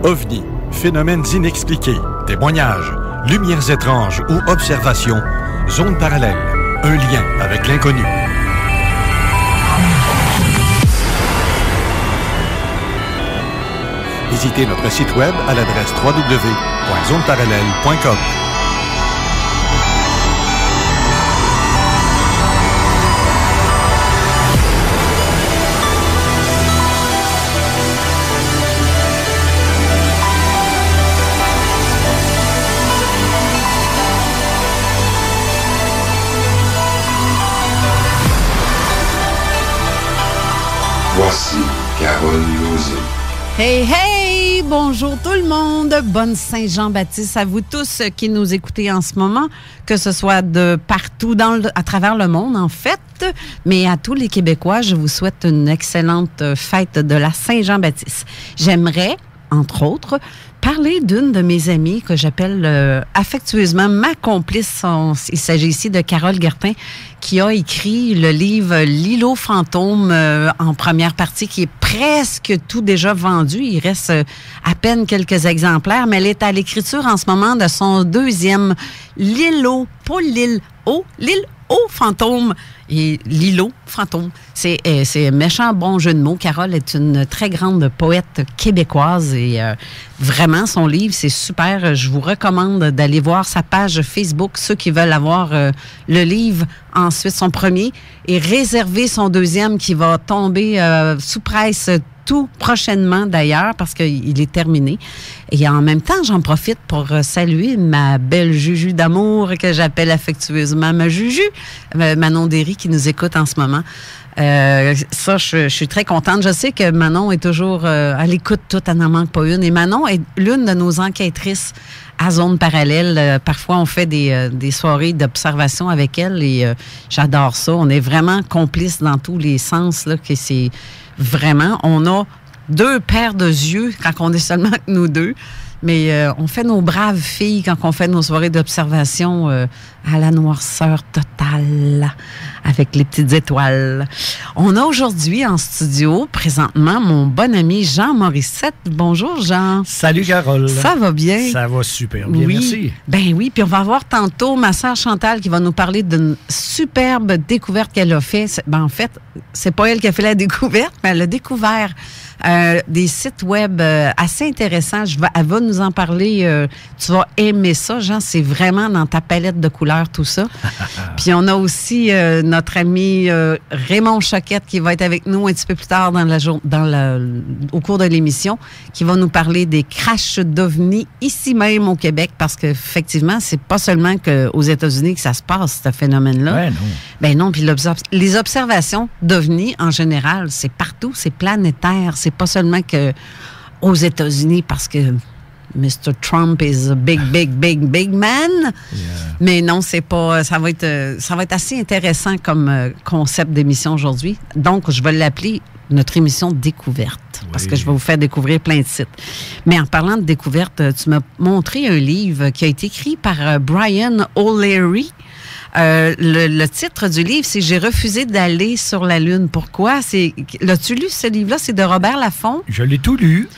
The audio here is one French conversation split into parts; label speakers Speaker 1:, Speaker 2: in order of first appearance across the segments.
Speaker 1: OVNI, phénomènes inexpliqués, témoignages, lumières étranges ou observations, zone parallèle, un lien avec l'inconnu. Visitez notre site web à l'adresse www.zoneparallèle.com.
Speaker 2: Voici Carole Lauzé.
Speaker 3: Hey, hey! Bonjour tout le monde! Bonne Saint-Jean-Baptiste à vous tous qui nous écoutez en ce moment, que ce soit de partout à travers le monde, en fait, mais à tous les Québécois, je vous souhaite une excellente fête de la Saint-Jean-Baptiste. J'aimerais, entre autres, parler d'une de mes amies que j'appelle affectueusement ma complice. Il s'agit ici de Carole Guertin, qui a écrit le livre L'îlot fantôme en première partie, qui est presque tout déjà vendu. Il reste à peine quelques exemplaires, mais elle est à l'écriture en ce moment de son deuxième L'îlot, pas l'île au fantôme. Et l'îlot fantôme, c'est un méchant bon jeu de mots. Carole est une très grande poète québécoise et vraiment, son livre, c'est super. Je vous recommande d'aller voir sa page Facebook, ceux qui veulent avoir le livre, ensuite son premier, et réserver son deuxième qui va tomber sous presse tout prochainement d'ailleurs, parce qu'il est terminé. Et en même temps, j'en profite pour saluer ma belle Juju d'amour, que j'appelle affectueusement ma Juju, Manon Derry, qui nous écoute en ce moment. Ça, je suis très contente. Je sais que Manon est toujours à l'écoute toute, elle n'en manque pas une. Et Manon est l'une de nos enquêtrices à Zone Parallèle. Parfois, on fait des soirées d'observation avec elle et j'adore ça. On est vraiment complices dans tous les sens, là, que c'est vraiment, on a deux paires de yeux quand on est seulement que nous deux. Mais on fait nos braves filles quand on fait nos soirées d'observation à la noirceur totale, avec les petites étoiles. On a aujourd'hui en studio, présentement, mon bon ami Jean Morissette. Bonjour, Jean.
Speaker 4: Salut, Carole.
Speaker 3: Ça va bien?
Speaker 4: Ça va super bien,
Speaker 3: oui.
Speaker 4: Merci.
Speaker 3: Ben oui, puis on va avoir tantôt ma sœur Chantal qui va nous parler d'une superbe découverte qu'elle a fait. Ben, en fait, c'est pas elle qui a fait la découverte, mais elle a découvert des sites web assez intéressants. Elle va nous en parler. Tu vas aimer ça, Jean. C'est vraiment dans ta palette de couleurs, tout ça. Puis on a aussi notre ami Raymond Choquette qui va être avec nous un petit peu plus tard au cours de l'émission, qui va nous parler des crashs d'OVNI ici même au Québec, parce qu'effectivement, c'est pas seulement aux États-Unis que ça se passe, ce phénomène-là.
Speaker 4: Ouais, non.
Speaker 3: Ben non, puis les observations d'OVNI, en général, c'est partout, c'est planétaire. C'est pas seulement aux États-Unis, parce que Mr. Trump is a big, big, big, big man. Yeah. Mais non, c'est pas. Ça va être assez intéressant comme concept d'émission aujourd'hui. Donc, je vais l'appeler notre émission Découverte, parce que je vais vous faire découvrir plein de sites. Mais en parlant de découverte, tu m'as montré un livre qui a été écrit par Brian O'Leary. Le titre du livre, c'est « J'ai refusé d'aller sur la Lune ». Pourquoi? L'as-tu lu, ce livre-là? C'est de Robert Laffont?
Speaker 4: Je l'ai tout lu.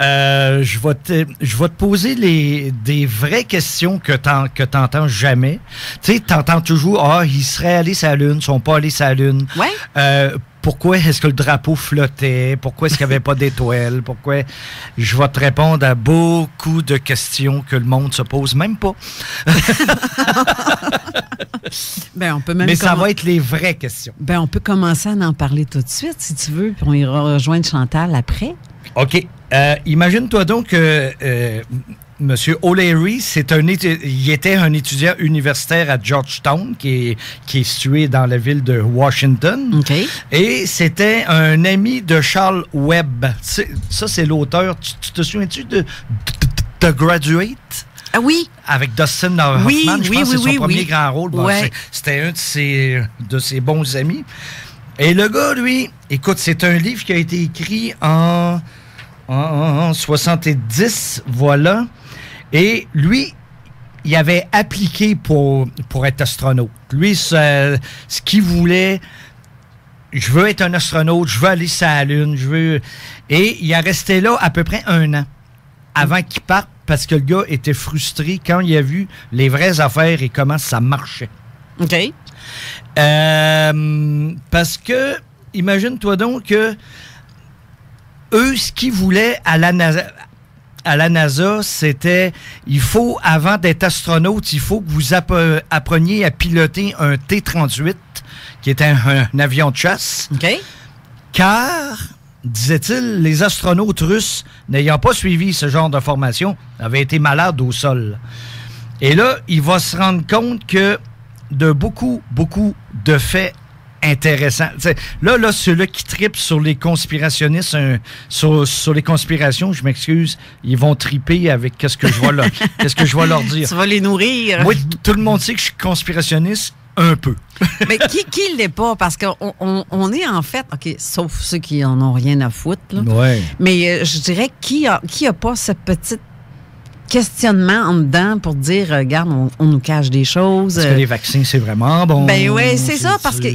Speaker 4: Je vais te poser des vraies questions que t'entends jamais. Tu sais, t'entends toujours « ils seraient allés sur la Lune, ils sont pas allés sur la Lune. » Ouais. Pourquoi est-ce que le drapeau flottait? Pourquoi est-ce qu'il n'y avait pas d'étoiles? Pourquoi? Je vais te répondre à beaucoup de questions que le monde se pose même pas.
Speaker 3: Ben, on peut même
Speaker 4: Mais ça va être les vraies questions.
Speaker 3: Ben, on peut commencer à en parler tout de suite, si tu veux, puis on ira rejoindre Chantal après.
Speaker 4: OK. Imagine-toi donc que M. O'Leary, il était un étudiant universitaire à Georgetown, qui est situé dans la ville de Washington.
Speaker 3: Okay.
Speaker 4: Et c'était un ami de Charles Webb. Ça, c'est l'auteur. Tu te souviens-tu de Graduate?
Speaker 3: Ah oui.
Speaker 4: Avec Dustin Hoffman, je pense que c'est son premier grand rôle. Bon,
Speaker 3: ouais.
Speaker 4: C'était un de ses bons amis. Et le gars, lui, écoute, c'est un livre qui a été écrit en 70, voilà. Et lui, il avait appliqué pour être astronaute. Lui, ce qu'il voulait, je veux être un astronaute, je veux aller sur la Lune, Et il est resté là à peu près 1 an. avant qu'il parte parce que le gars était frustré quand il a vu les vraies affaires et comment ça marchait.
Speaker 3: OK.
Speaker 4: Parce que, imagine-toi donc que eux, ce qu'ils voulaient à la NASA, c'était, il faut, avant d'être astronaute, il faut que vous appreniez à piloter un T-38, qui est un avion de chasse.
Speaker 3: OK.
Speaker 4: Car, disait-il, les astronautes russes, n'ayant pas suivi ce genre de formation, avaient été malades au sol. Et là, il va se rendre compte que de beaucoup de faits intéressants. T'sais, là, ceux-là qui tripent sur les conspirationnistes, sur les conspirations, je m'excuse, ils vont triper avec qu'est-ce que je vais leur dire.
Speaker 3: Tu vas les nourrir.
Speaker 4: Moi, tout le monde sait que je suis conspirationniste, un peu.
Speaker 3: Mais qui l'est pas? Parce qu'on est en fait, OK, sauf ceux qui en ont rien à foutre, là.
Speaker 4: Ouais.
Speaker 3: Mais je dirais, qui a pas ce petit questionnement en dedans pour dire, regarde, on nous cache des choses.
Speaker 4: Parce que les vaccins, c'est vraiment bon.
Speaker 3: Ben oui, c'est ça, parce que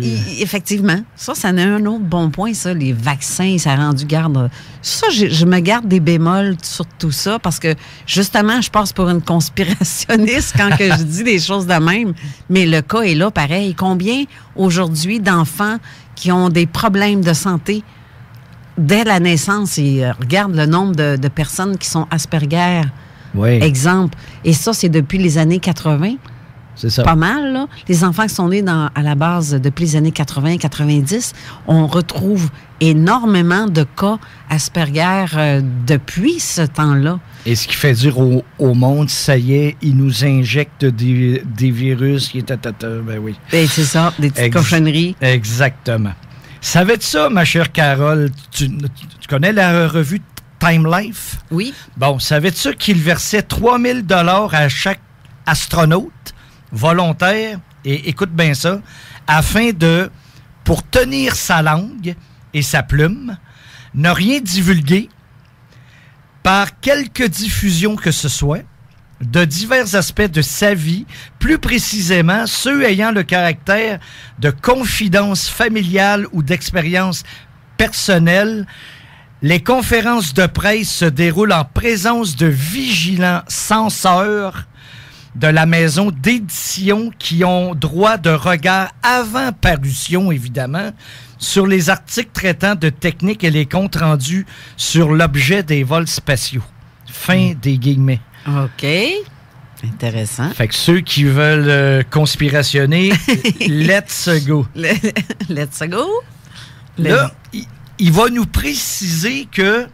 Speaker 3: effectivement, ça en est un autre bon point, ça, les vaccins, ça a rendu garde. Ça, je me garde des bémols sur tout ça, parce que justement, je passe pour une conspirationniste quand que je dis des choses de même, mais le cas est là, pareil. Combien, aujourd'hui, d'enfants qui ont des problèmes de santé dès la naissance, et regarde le nombre de personnes qui sont Asperger.
Speaker 4: Oui.
Speaker 3: Exemple. Et ça, c'est depuis les années 80.
Speaker 4: C'est ça.
Speaker 3: Pas mal, là. Les enfants qui sont nés à la base depuis les années 80-90, on retrouve énormément de cas Asperger depuis ce temps-là.
Speaker 4: Et ce qui fait dire au monde, ça y est, ils nous injectent des virus qui étaient... Ben oui.
Speaker 3: Ben, c'est ça, des petites cochonneries.
Speaker 4: Exactement. Savais-tu ça, ma chère Carole? Tu connais la revue Time Life?
Speaker 3: Oui.
Speaker 4: Bon, savais-tu qu'il versait 3 000 $ à chaque astronaute volontaire, et écoute bien ça, afin de, pour tenir sa langue et sa plume, ne rien divulguer par quelque diffusion que ce soit de divers aspects de sa vie, plus précisément ceux ayant le caractère de confidence familiale ou d'expérience personnelle. Les conférences de presse se déroulent en présence de vigilants censeurs de la maison d'édition qui ont droit de regard avant parution, évidemment, sur les articles traitant de techniques et les comptes rendus sur l'objet des vols spatiaux. Fin des guillemets.
Speaker 3: OK. Intéressant.
Speaker 4: Fait que ceux qui veulent conspirationner, let's go.
Speaker 3: Let's go.
Speaker 4: Là, il va nous préciser que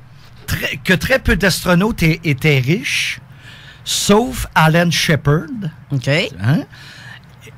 Speaker 4: très peu d'astronautes étaient riches, sauf Alan Shepard.
Speaker 3: OK.
Speaker 4: Hein?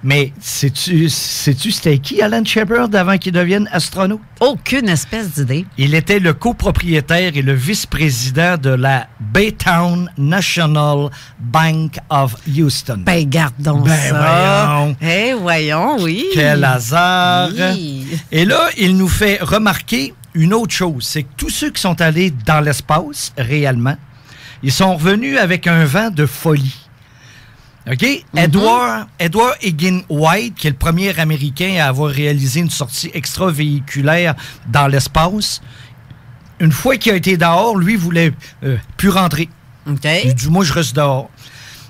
Speaker 4: Mais sais-tu c'était qui Alan Shepard avant qu'il devienne astronaute?
Speaker 3: Aucune espèce d'idée.
Speaker 4: Il était le copropriétaire et le vice-président de la Baytown National Bank of Houston.
Speaker 3: Ben, gardons ça.
Speaker 4: Voyons.
Speaker 3: Voyons, oui.
Speaker 4: Quel hasard.
Speaker 3: Oui.
Speaker 4: Et là, il nous fait remarquer une autre chose, c'est que tous ceux qui sont allés dans l'espace, réellement, ils sont revenus avec un vent de folie. OK? Mm-hmm. Edward Higgins White, qui est le premier Américain à avoir réalisé une sortie extravéhiculaire dans l'espace, une fois qu'il a été dehors, lui voulait plus rentrer.
Speaker 3: OK.
Speaker 4: Il dit, moi, je reste dehors.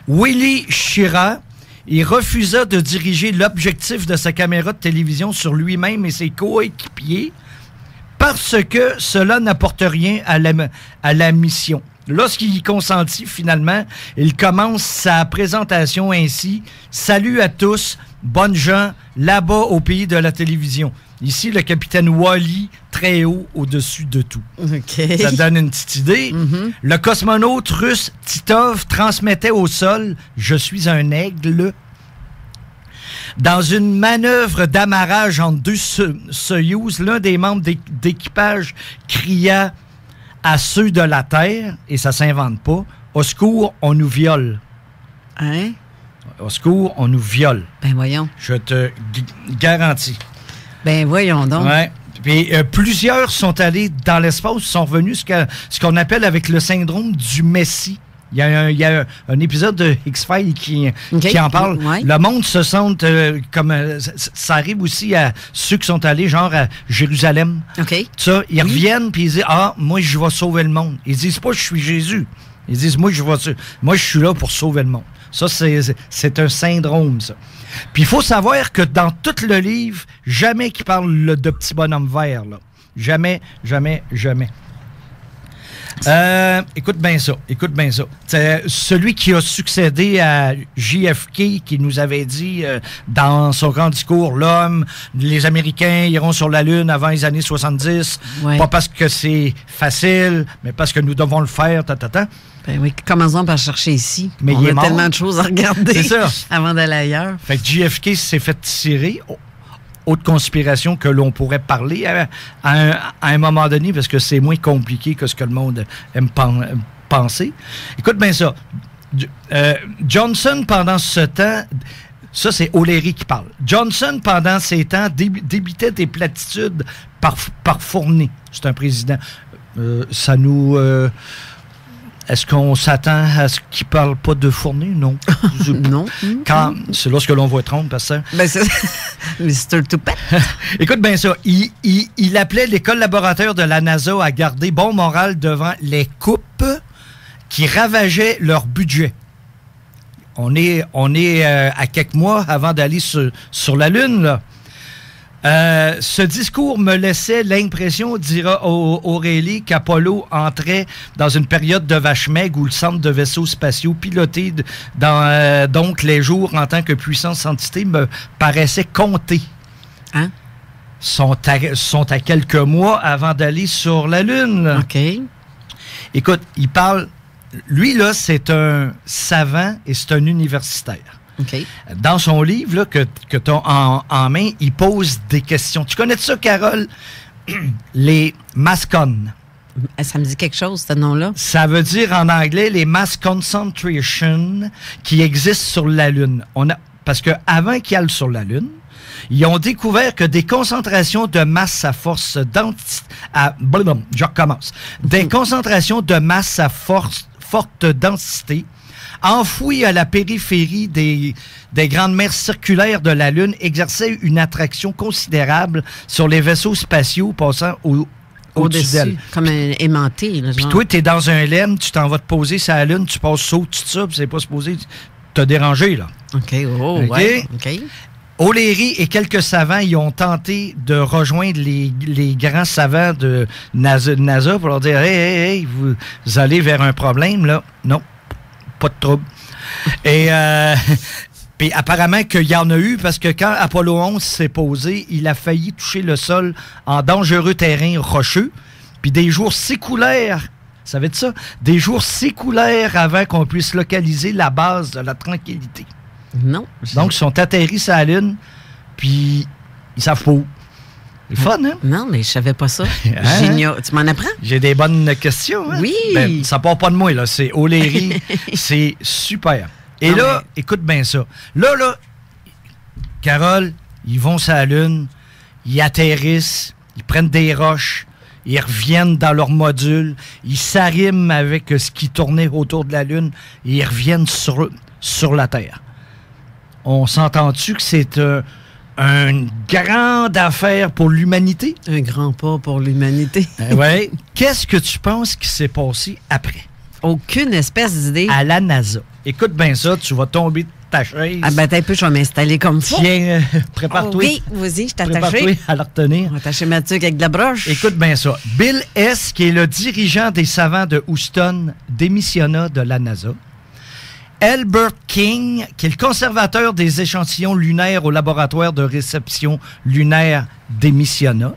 Speaker 4: Willy Schirra, il refusa de diriger l'objectif de sa caméra de télévision sur lui-même et ses coéquipiers parce que cela n'apporte rien à la mission. Lorsqu'il y consentit, finalement, il commence sa présentation ainsi. « Salut à tous, bonnes gens, là-bas au pays de la télévision. Ici, le capitaine Wally, très haut au-dessus de tout. »
Speaker 3: OK.
Speaker 4: Ça donne une petite idée.
Speaker 3: Mm-hmm.
Speaker 4: Le cosmonaute russe Titov transmettait au sol « Je suis un aigle ». Dans une manœuvre d'amarrage entre deux Soyouz, l'un des membres d'équipage cria à ceux de la Terre, et ça s'invente pas, « Au secours, on nous viole. »
Speaker 3: Hein?
Speaker 4: Au secours, on nous viole.
Speaker 3: Ben voyons.
Speaker 4: Je te garantis.
Speaker 3: Ben voyons donc.
Speaker 4: Ouais. Puis plusieurs sont allés dans l'espace, sont revenus ce qu'on appelle avec le syndrome du Messie. Il y a un épisode de X-Files qui en parle.
Speaker 3: Ouais.
Speaker 4: Le monde se sent comme... ça arrive aussi à ceux qui sont allés, genre à Jérusalem.
Speaker 3: OK.
Speaker 4: Ça, ils reviennent puis ils disent « Ah, moi, je vais sauver le monde. » Ils disent pas « Je suis Jésus. » Ils disent, moi, je suis là pour sauver le monde. Ça, c'est un syndrome, ça. Puis il faut savoir que dans tout le livre, jamais qu'il parle de petit bonhomme vert, là. Jamais, jamais, jamais. Écoute bien ça. C'est celui qui a succédé à JFK, qui nous avait dit dans son grand discours, les Américains iront sur la Lune avant les années 70, pas parce que c'est facile, mais parce que nous devons le faire,
Speaker 3: Ben oui, commençons par chercher ici.
Speaker 4: Mais
Speaker 3: on a tellement de choses à regarder
Speaker 4: c'est ça.
Speaker 3: Avant d'aller ailleurs.
Speaker 4: Fait que JFK s'est fait tirer. Autre conspiration que l'on pourrait parler à un moment donné, parce que c'est moins compliqué que ce que le monde aime penser. Écoute bien ça. Johnson, pendant ce temps, ça c'est O'Leary qui parle. Johnson, pendant ces temps, débitait des platitudes par fournie. C'est un président. Ça nous... Est-ce qu'on s'attend à ce qu'il ne parle pas de fournie? Non.
Speaker 3: Non.
Speaker 4: C'est lorsque l'on voit Trump, parce que...
Speaker 3: Ben, c'est Mr. Toupette.
Speaker 4: Écoute bien ça. Il appelait les collaborateurs de la NASA à garder bon moral devant les coupes qui ravageaient leur budget. On est à quelques mois avant d'aller sur la Lune, là. Ce discours me laissait l'impression, dira O'Reilly, qu'Apollo entrait dans une période de vache maigre où le centre de vaisseaux spatiaux piloté donc les jours en tant que puissance entité me paraissait compter.
Speaker 3: Hein?
Speaker 4: Sont à quelques mois avant d'aller sur la Lune. Là.
Speaker 3: OK.
Speaker 4: Écoute, il parle... Lui, là, c'est un savant et c'est un universitaire.
Speaker 3: Okay.
Speaker 4: Dans son livre là, que tu as en main, il pose des questions. Tu connais ça, Carole? Les mascones.
Speaker 3: Ça me dit quelque chose, ce nom-là?
Speaker 4: Ça veut dire en anglais les mass concentration qui existent sur la Lune. Parce qu'avant qu'ils aillent sur la Lune, ils ont découvert que des concentrations de masse à force je recommence. Des concentrations de masse à forte densité enfouis à la périphérie des grandes mers circulaires de la Lune, exerçaient une attraction considérable sur les vaisseaux spatiaux passant au-dessus d'elle.
Speaker 3: Comme un aimanté.
Speaker 4: Puis toi, tu es dans un lemme, tu t'en vas te poser sur la Lune, tu passes tout ça, puis c'est pas supposé te déranger, là.
Speaker 3: OK,
Speaker 4: ouais.
Speaker 3: OK.
Speaker 4: O'Leary et quelques savants y ont tenté de rejoindre les grands savants de NASA pour leur dire « Hey, vous allez vers un problème, là. » Non. Pas de trouble. Et puis apparemment qu'il y en a eu parce que quand Apollo 11 s'est posé, il a failli toucher le sol en dangereux terrain rocheux. Puis des jours s'écoulèrent, ça veut dire ça? Des jours s'écoulèrent avant qu'on puisse localiser la base de la tranquillité.
Speaker 3: Non.
Speaker 4: Donc, ils sont atterris sur la Lune, puis ils savent pas où. C'est fun, hein?
Speaker 3: Non, mais je savais pas ça.
Speaker 4: Hein?
Speaker 3: Génial. Tu m'en apprends?
Speaker 4: J'ai des bonnes questions. Hein?
Speaker 3: Oui.
Speaker 4: Ben, ça part pas de moi, là. C'est O'Leary. C'est super. Et là, écoute bien ça. Là, Carole, ils vont sur la Lune, ils atterrissent, ils prennent des roches, ils reviennent dans leur module, ils s'arriment avec ce qui tournait autour de la Lune et ils reviennent sur la Terre. On s'entend-tu que c'est une grande affaire pour l'humanité?
Speaker 3: Un grand pas pour l'humanité.
Speaker 4: Oui. Qu'est-ce que tu penses qui s'est passé après?
Speaker 3: Aucune espèce d'idée.
Speaker 4: À la NASA. Écoute bien ça, tu vas tomber de ta chaise.
Speaker 3: Ah ben, t'as un peu, je vais m'installer comme ça.
Speaker 4: Tiens, prépare-toi.
Speaker 3: Oui, vas-y, je t'attache.
Speaker 4: Prépare-toi à la retenir.
Speaker 3: On va attacher ma tuque avec de la broche.
Speaker 4: Écoute bien ça. Bill Hess, qui est le dirigeant des savants de Houston, démissionna de la NASA. Albert King, qui est le conservateur des échantillons lunaires au laboratoire de réception lunaire, démissionna.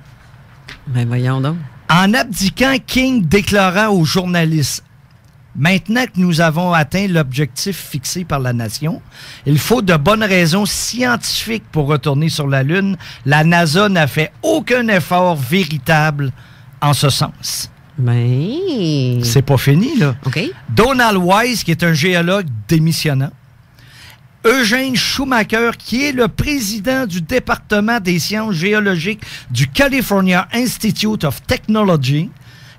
Speaker 3: Ben voyons donc.
Speaker 4: En abdiquant, King déclara aux journalistes « Maintenant que nous avons atteint l'objectif fixé par la nation, il faut de bonnes raisons scientifiques pour retourner sur la Lune. La NASA n'a fait aucun effort véritable en ce sens. »
Speaker 3: Ben...
Speaker 4: C'est pas fini, là.
Speaker 3: OK.
Speaker 4: Donald Wise, qui est un géologue démissionnant. Eugene Schumacher, qui est le président du département des sciences géologiques du California Institute of Technology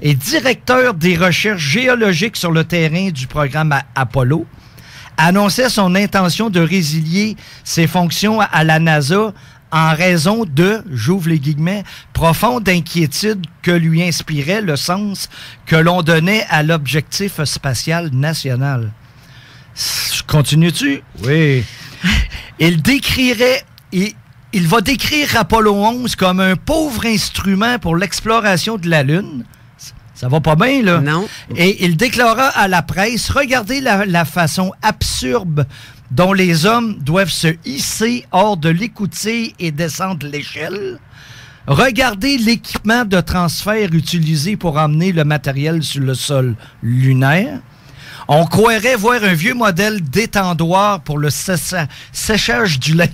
Speaker 4: et directeur des recherches géologiques sur le terrain du programme Apollo, annonçait son intention de résilier ses fonctions à la NASA en raison de, j'ouvre les guillemets, profonde inquiétude que lui inspirait le sens que l'on donnait à l'objectif spatial national. Continue-tu? Oui. Il va décrire Apollo 11 comme un pauvre instrument pour l'exploration de la Lune. Ça va pas bien, là?
Speaker 3: Non.
Speaker 4: Et il déclara à la presse, regardez la façon absurde dont les hommes doivent se hisser hors de l'écoutille et descendre l'échelle. Regardez l'équipement de transfert utilisé pour emmener le matériel sur le sol lunaire. On croirait voir un vieux modèle d'étendoir pour le séchage du linge.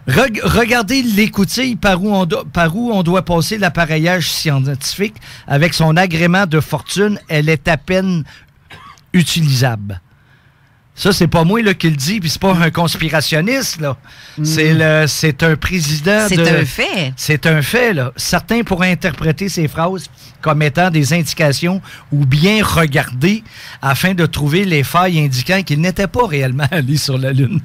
Speaker 4: Regardez l'écoutille par où on doit passer l'appareillage scientifique. Avec son agrément de fortune, elle est à peine utilisable. Ça, c'est pas moi là, qui le dit, puis c'est pas un conspirationniste, là. C'est un président
Speaker 3: C'est un fait.
Speaker 4: C'est un fait, là. Certains pourraient interpréter ces phrases comme étant des indications ou bien regarder afin de trouver les failles indiquant qu'il n'était pas réellement allé sur la Lune.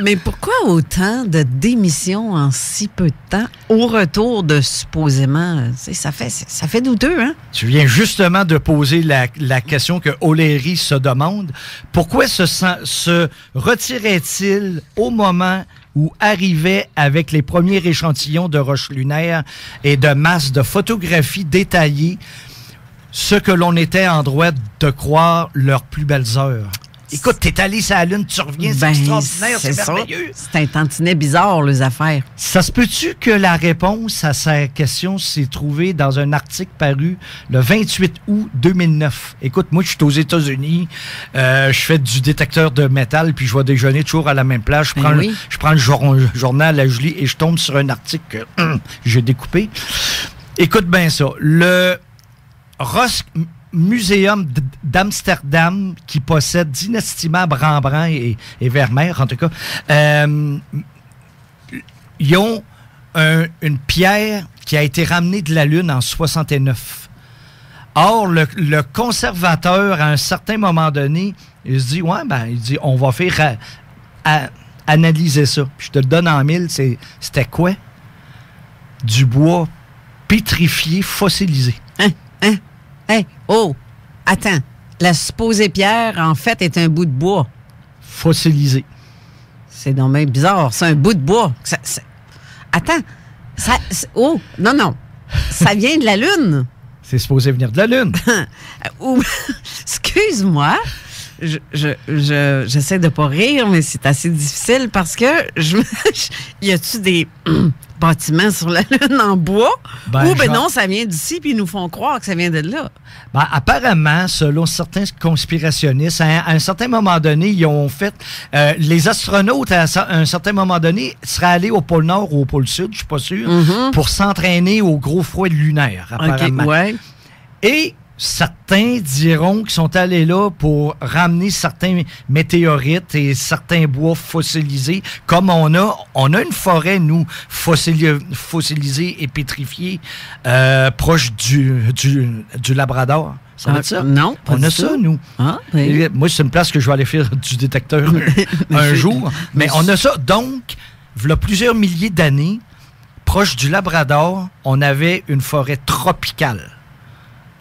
Speaker 3: mais pourquoi autant de démissions en si peu de temps au retour de supposément... Ça fait douteux, hein?
Speaker 4: Tu viens justement de poser la question que O'Leary se demande. Pourquoi se retirait-il au moment où arrivait avec les premiers échantillons de roches lunaires et de masses de photographies détaillées ce que l'on était en droit de croire leurs plus belles heures? Écoute, t'es allé sur la Lune, tu reviens, c'est extraordinaire, c'est merveilleux.
Speaker 3: C'est un tantinet bizarre, les affaires.
Speaker 4: Ça se peut-tu que la réponse à sa question s'est trouvée dans un article paru le 28 août 2009? Écoute, moi, je suis aux États-Unis, je fais du détecteur de métal, puis je vais déjeuner toujours à la même place. Je prends le journal à Julie et je tombe sur un article que j'ai découpé. Écoute bien ça. Le Muséum d'Amsterdam, qui possède d'inestimables Rembrandt et Vermeer, en tout cas, ils ont une pierre qui a été ramenée de la Lune en 69. Or, le conservateur, à un certain moment donné, il se dit, on va faire analyser ça. Puis je te le donne en mille, c'était quoi? Du bois pétrifié, fossilisé.
Speaker 3: Hey, attends. La supposée pierre, en fait, est un bout de bois.
Speaker 4: Fossilisé.
Speaker 3: C'est donc bien bizarre. C'est un bout de bois. Attends. Non. Ça vient de la Lune.
Speaker 4: C'est supposé venir de la Lune.
Speaker 3: Excuse-moi. J'essaie de pas rire, mais c'est assez difficile parce que y a-tu des bâtiments sur la Lune en bois? Non, ça vient d'ici, puis ils nous font croire que ça vient de là.
Speaker 4: Apparemment, selon certains conspirationnistes, à un certain moment donné, ils ont fait... les astronautes, à un certain moment donné, seraient allés au pôle Nord ou au pôle Sud, je suis pas sûr, pour s'entraîner au gros froid lunaire, apparemment.
Speaker 3: OK, ouais.
Speaker 4: Et certains diront qu'ils sont allés là pour ramener certains météorites et certains bois fossilisés, comme on a une forêt, nous, fossilisée et pétrifiée, proche du Labrador. Ça va être ça?
Speaker 3: Non, pas
Speaker 4: on a ça, nous.
Speaker 3: Oui.
Speaker 4: Moi, c'est une place que je vais aller faire du détecteur un jour. Mais on a ça. Donc, il y a plusieurs milliers d'années, proche du Labrador, on avait une forêt tropicale.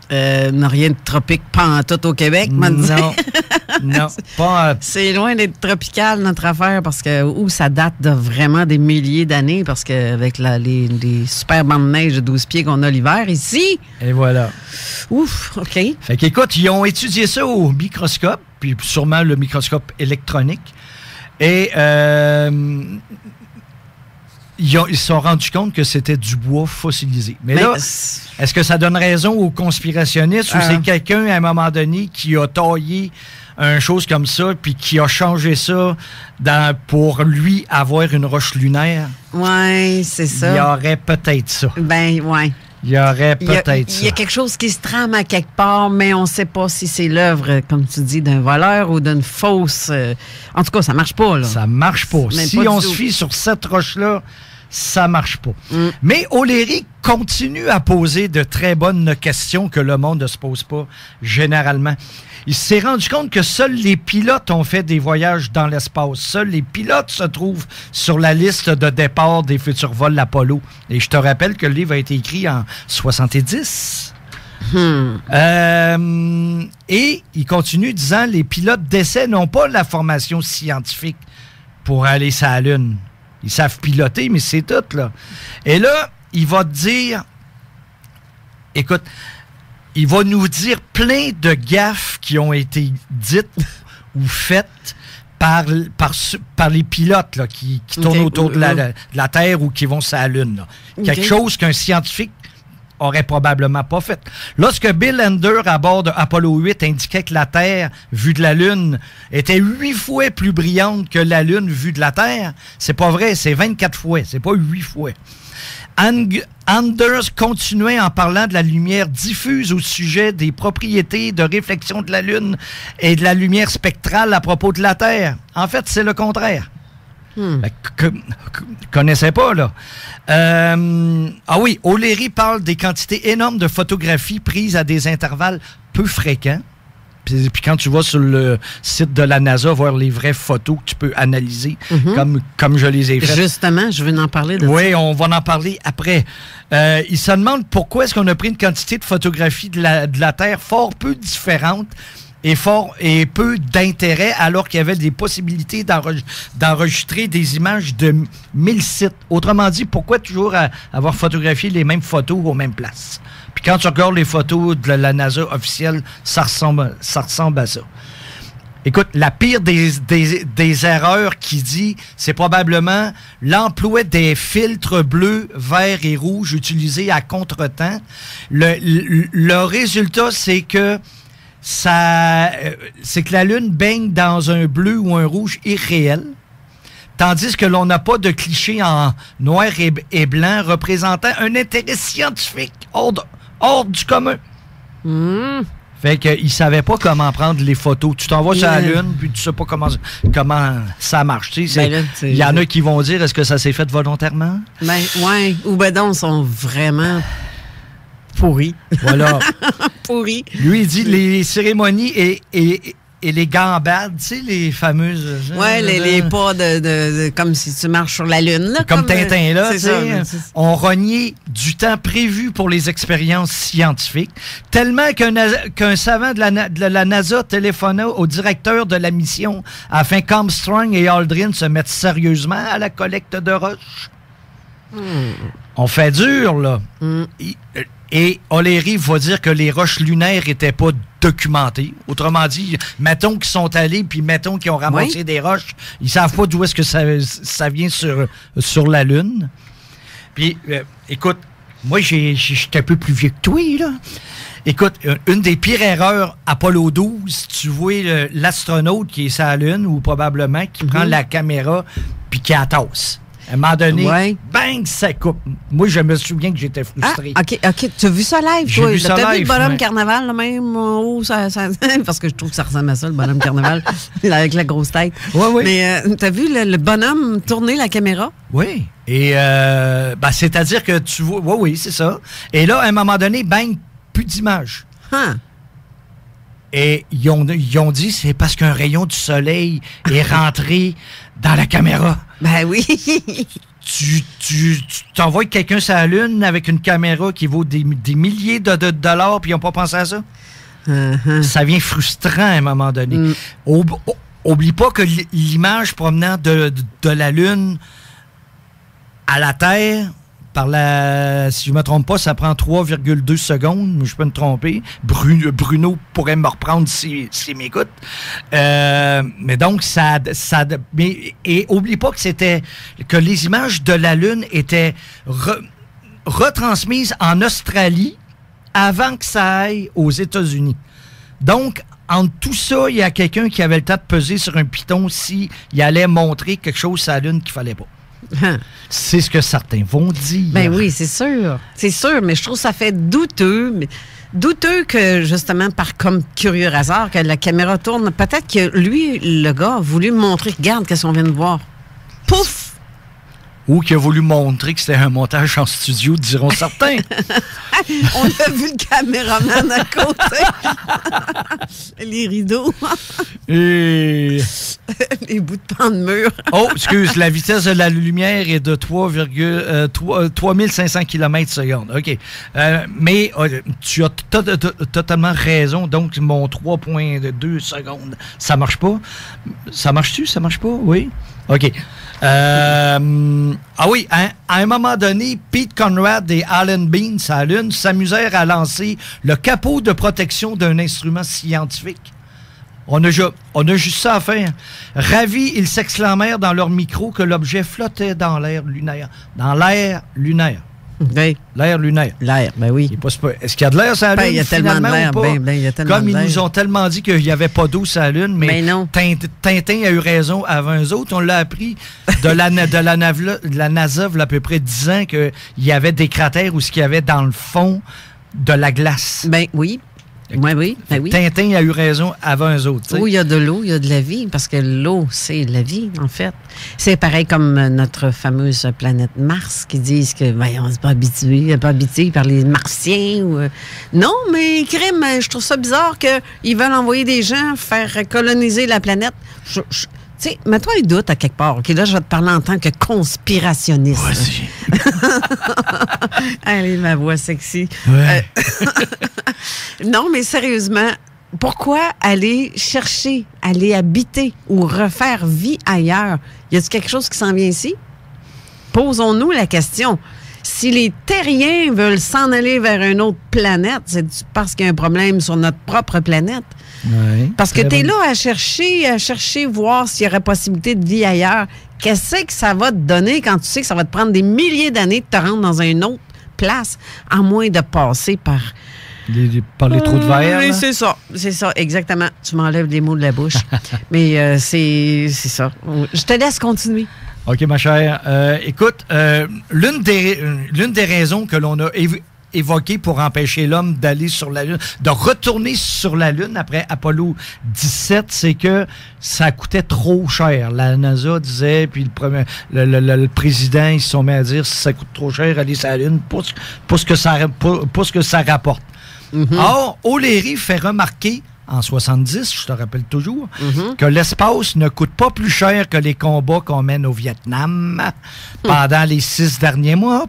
Speaker 3: N'a rien de tropique pantoute au Québec,
Speaker 4: Non, pas...
Speaker 3: C'est loin d'être tropical, notre affaire, parce que ça date de vraiment des milliers d'années, parce qu'avec les super bandes de neige de 12 pieds qu'on a l'hiver ici...
Speaker 4: Et voilà.
Speaker 3: Ouf, OK.
Speaker 4: Fait qu'écoute, ils ont étudié ça au microscope, puis sûrement le microscope électronique, et ils se sont rendus compte que c'était du bois fossilisé. Mais là, est-ce que ça donne raison aux conspirationnistes ou c'est quelqu'un, à un moment donné, qui a taillé une chose comme ça puis qui a changé ça pour lui avoir une roche lunaire?
Speaker 3: Oui, c'est ça.
Speaker 4: Il y aurait peut-être ça.
Speaker 3: Oui.
Speaker 4: Il y aurait peut-être ça.
Speaker 3: Il y a quelque chose qui se trame à quelque part, mais on ne sait pas si c'est l'œuvre, comme tu dis, d'un voleur ou d'une fausse... En tout cas, ça marche pas, là.
Speaker 4: Ça marche pas. Si on se fie sur cette roche-là, ça marche pas. Mais O'Leary continue à poser de très bonnes questions que le monde ne se pose pas généralement. Il s'est rendu compte que seuls les pilotes ont fait des voyages dans l'espace. Seuls les pilotes se trouvent sur la liste de départ des futurs vols Apollo. Et je te rappelle que le livre a été écrit en 70. Et il continue disant les pilotes d'essai n'ont pas la formation scientifique pour aller sur la Lune. Ils savent piloter, mais c'est tout, là. Et là, il va te dire... Écoute, il va nous dire plein de gaffes qui ont été dites ou faites par les pilotes là, qui tournent autour de la Terre ou qui vont sur la Lune. Là. Quelque chose qu'un scientifique aurait probablement pas fait. Lorsque Bill Lander, à bord de Apollo 8, indiquait que la Terre, vue de la Lune, était 8 fois plus brillante que la Lune, vue de la Terre, c'est pas vrai, c'est 24 fois, c'est pas 8 fois. Anders continuait en parlant de la lumière diffuse au sujet des propriétés de réflexion de la Lune et de la lumière spectrale à propos de la Terre. En fait, c'est le contraire. Connaissais pas, là. Ah oui, O'Leary parle des quantités énormes de photographies prises à des intervalles peu fréquents. Puis quand tu vas sur le site de la NASA voir les vraies photos que tu peux analyser, comme je les ai faites.
Speaker 3: Justement, je veux en parler de ça.
Speaker 4: Oui, on va en parler après. Il se demande pourquoi est-ce qu'on a pris une quantité de photographies de la Terre fort peu différente et peu d'intérêt, alors qu'il y avait des possibilités d'enregistrer des images de 1000 sites. Autrement dit, pourquoi toujours avoir photographié les mêmes photos aux mêmes places? Puis quand tu regardes les photos de la NASA officielle, ça ressemble à ça. Écoute, la pire des erreurs qu'il dit, c'est probablement l'emploi des filtres bleus, verts et rouges utilisés à contretemps. Le résultat, c'est que la Lune baigne dans un bleu ou un rouge irréel, tandis que l'on n'a pas de cliché en noir et blanc représentant un intérêt scientifique hors du commun. Fait qu'il ne savait pas comment prendre les photos. Tu t'en vas sur la Lune, puis tu sais pas comment ça marche. Tu sais, il y en a qui vont dire, est-ce que ça s'est fait volontairement?
Speaker 3: Ben, ouais. Ou ben donc, sont vraiment... pourri.
Speaker 4: Voilà.
Speaker 3: Pourri.
Speaker 4: Lui, il dit les cérémonies et les gambades, tu sais, les fameuses...
Speaker 3: Oui, les pas de comme si tu marches sur la Lune. Là,
Speaker 4: comme Tintin, là, tu sais. On reniait du temps prévu pour les expériences scientifiques, tellement qu'un savant de la NASA téléphona au directeur de la mission afin qu'Armstrong et Aldrin se mettent sérieusement à la collecte de roches. On fait dur, là. Et O'Leary va dire que les roches lunaires n'étaient pas documentées. Autrement dit, mettons qu'ils sont allés, puis mettons qu'ils ont ramassé des roches, ils savent pas d'où est-ce que ça vient sur la Lune. Puis, écoute, moi, j'étais un peu plus vieux que toi, là. Écoute, une des pires erreurs, Apollo 12, tu vois l'astronaute qui est sur la Lune, ou probablement, qui prend la caméra, puis qui tasse. À un moment donné, bang, ça coupe. Moi, je me souviens que j'étais frustré.
Speaker 3: Ah, OK. Tu as vu ça live, toi?
Speaker 4: J'ai vu ça live.
Speaker 3: T'as vu le bonhomme carnaval, là, même? Parce que je trouve que ça ressemble à ça, le bonhomme carnaval, avec la grosse tête.
Speaker 4: Oui.
Speaker 3: Mais t'as vu le bonhomme tourner la caméra?
Speaker 4: Oui. Et, c'est-à-dire que tu vois... Oui, c'est ça. Et là, à un moment donné, bang, plus d'image. Et ils ont dit, c'est parce qu'un rayon du soleil est rentré dans la caméra.
Speaker 3: Ben oui.
Speaker 4: Tu t'envoies quelqu'un sur la Lune avec une caméra qui vaut des milliers de dollars, puis ils n'ont pas pensé à ça? Ça vient frustrant à un moment donné. Oublie pas que l'image provenant de la Lune à la Terre... si je ne me trompe pas, ça prend 3,2 secondes, mais je peux me tromper. Bruno pourrait me reprendre s'il m'écoute. Mais donc, et oublie pas que les images de la Lune étaient retransmises en Australie avant que ça aille aux États-Unis. Donc, entre tout ça, il y a quelqu'un qui avait le temps de peser sur un piton s'il allait montrer quelque chose sur la Lune qu'il fallait pas. C'est ce que certains vont dire.
Speaker 3: Ben oui, c'est sûr. C'est sûr, mais je trouve que ça fait douteux. Douteux que, justement, comme curieux hasard, que la caméra tourne. Peut-être que lui, le gars, a voulu montrer, regarde qu'est-ce qu'on vient de voir. Pouf!
Speaker 4: ou qui a voulu montrer que c'était un montage en studio, diront certains.
Speaker 3: On a vu le caméraman à côté. Les rideaux.
Speaker 4: Et...
Speaker 3: les bouts de pan de mur.
Speaker 4: Oh, excuse, la vitesse de la lumière est de 3500 km/s. OK. Mais tu as totalement raison. Donc, mon 3,2 secondes, ça marche pas. Ça marche-tu? Ça marche pas? Oui. OK. Ah oui, à un moment donné, Pete Conrad et Alan Bean, à la Lune, s'amusèrent à lancer le capot de protection d'un instrument scientifique. On a juste ça à faire. Ravis, ils s'exclamèrent dans leur micro que l'objet flottait dans l'air lunaire. Dans l'air lunaire.
Speaker 3: Oui.
Speaker 4: L'air lunaire.
Speaker 3: L'air, ben oui.
Speaker 4: Est-ce qu'il y a de l'air sur la Lune?
Speaker 3: Il y a tellement de l'air. Il y a tellement
Speaker 4: Comme
Speaker 3: de l'air.
Speaker 4: ils nous ont tellement dit qu'il n'y avait pas d'eau sur la Lune, mais
Speaker 3: non.
Speaker 4: Tintin a eu raison avant eux autres. On l'a appris de la NASA, il y a à peu près 10 ans, qu'il y avait des cratères où ce qu'il y avait dans le fond de la glace.
Speaker 3: Ben oui. Oui.
Speaker 4: Tintin a eu raison avant eux autres. T'sais.
Speaker 3: Où il y a de l'eau, il y a de la vie, parce que l'eau, c'est la vie, en fait. C'est pareil comme notre fameuse planète Mars, qui disent que on n'est pas habitué par les Martiens. Non, mais crime, je trouve ça bizarre qu'ils veulent envoyer des gens faire coloniser la planète. Tu sais, mets-toi les doutes à quelque part. OK, là, je vais te parler en tant que conspirationniste.
Speaker 4: Vas-y.
Speaker 3: Allez, ma voix sexy.
Speaker 4: Ouais.
Speaker 3: Non, mais sérieusement, pourquoi aller chercher, aller habiter ou refaire vie ailleurs? Y a-t-il quelque chose qui s'en vient ici? Posons-nous la question. Si les terriens veulent s'en aller vers une autre planète, c'est parce qu'il y a un problème sur notre propre planète.
Speaker 4: Ouais,
Speaker 3: parce que tu es là à chercher, voir s'il y aurait possibilité de vie ailleurs. Qu'est-ce que ça va te donner quand tu sais que ça va te prendre des milliers d'années de te rendre dans une autre place, à moins de passer par...
Speaker 4: Par les trous de verre.
Speaker 3: Oui, c'est ça, exactement. Tu m'enlèves les mots de la bouche. Mais c'est ça. Je te laisse continuer.
Speaker 4: OK, ma chère. Écoute, l'une des raisons que l'on a évoquées pour empêcher l'homme d'aller sur la Lune, de retourner sur la Lune après Apollo 17, c'est que ça coûtait trop cher. La NASA disait, puis le président, ils se sont mis à dire, si ça coûte trop cher, aller sur la Lune, pour ce que ça rapporte.
Speaker 3: Mm-hmm.
Speaker 4: Or, O'Leary fait remarquer, en 70, je te rappelle toujours, que l'espace ne coûte pas plus cher que les combats qu'on mène au Vietnam pendant les 6 derniers mois.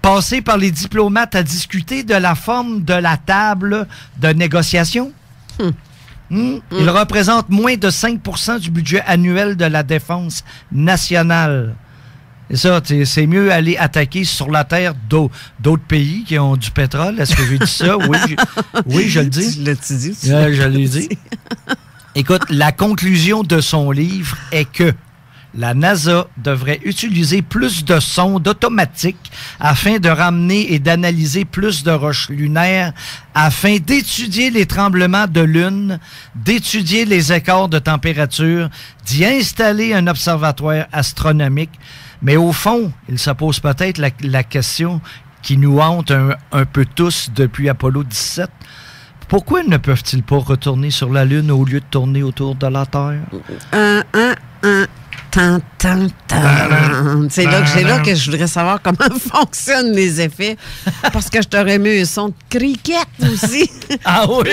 Speaker 4: Passer par les diplomates à discuter de la forme de la table de négociation. Il représente moins de 5% du budget annuel de la défense nationale. Et ça, c'est mieux aller attaquer sur la terre d'autres pays qui ont du pétrole. Est-ce que j'ai dit ça? Oui, je le dis.
Speaker 3: L'as-tu dit?
Speaker 4: Je l'ai dit. Écoute, la conclusion de son livre est que la NASA devrait utiliser plus de sondes automatiques afin de ramener et d'analyser plus de roches lunaires, afin d'étudier les tremblements de lune, d'étudier les écarts de température, d'y installer un observatoire astronomique. Mais au fond, il se pose peut-être la question qui nous hante un peu tous depuis Apollo 17. Pourquoi ne peuvent-ils pas retourner sur la Lune au lieu de tourner autour de la Terre?
Speaker 3: C'est là que je voudrais savoir comment fonctionnent les effets. Parce que je t'aurais mis un son de cricket aussi.
Speaker 4: Ah oui?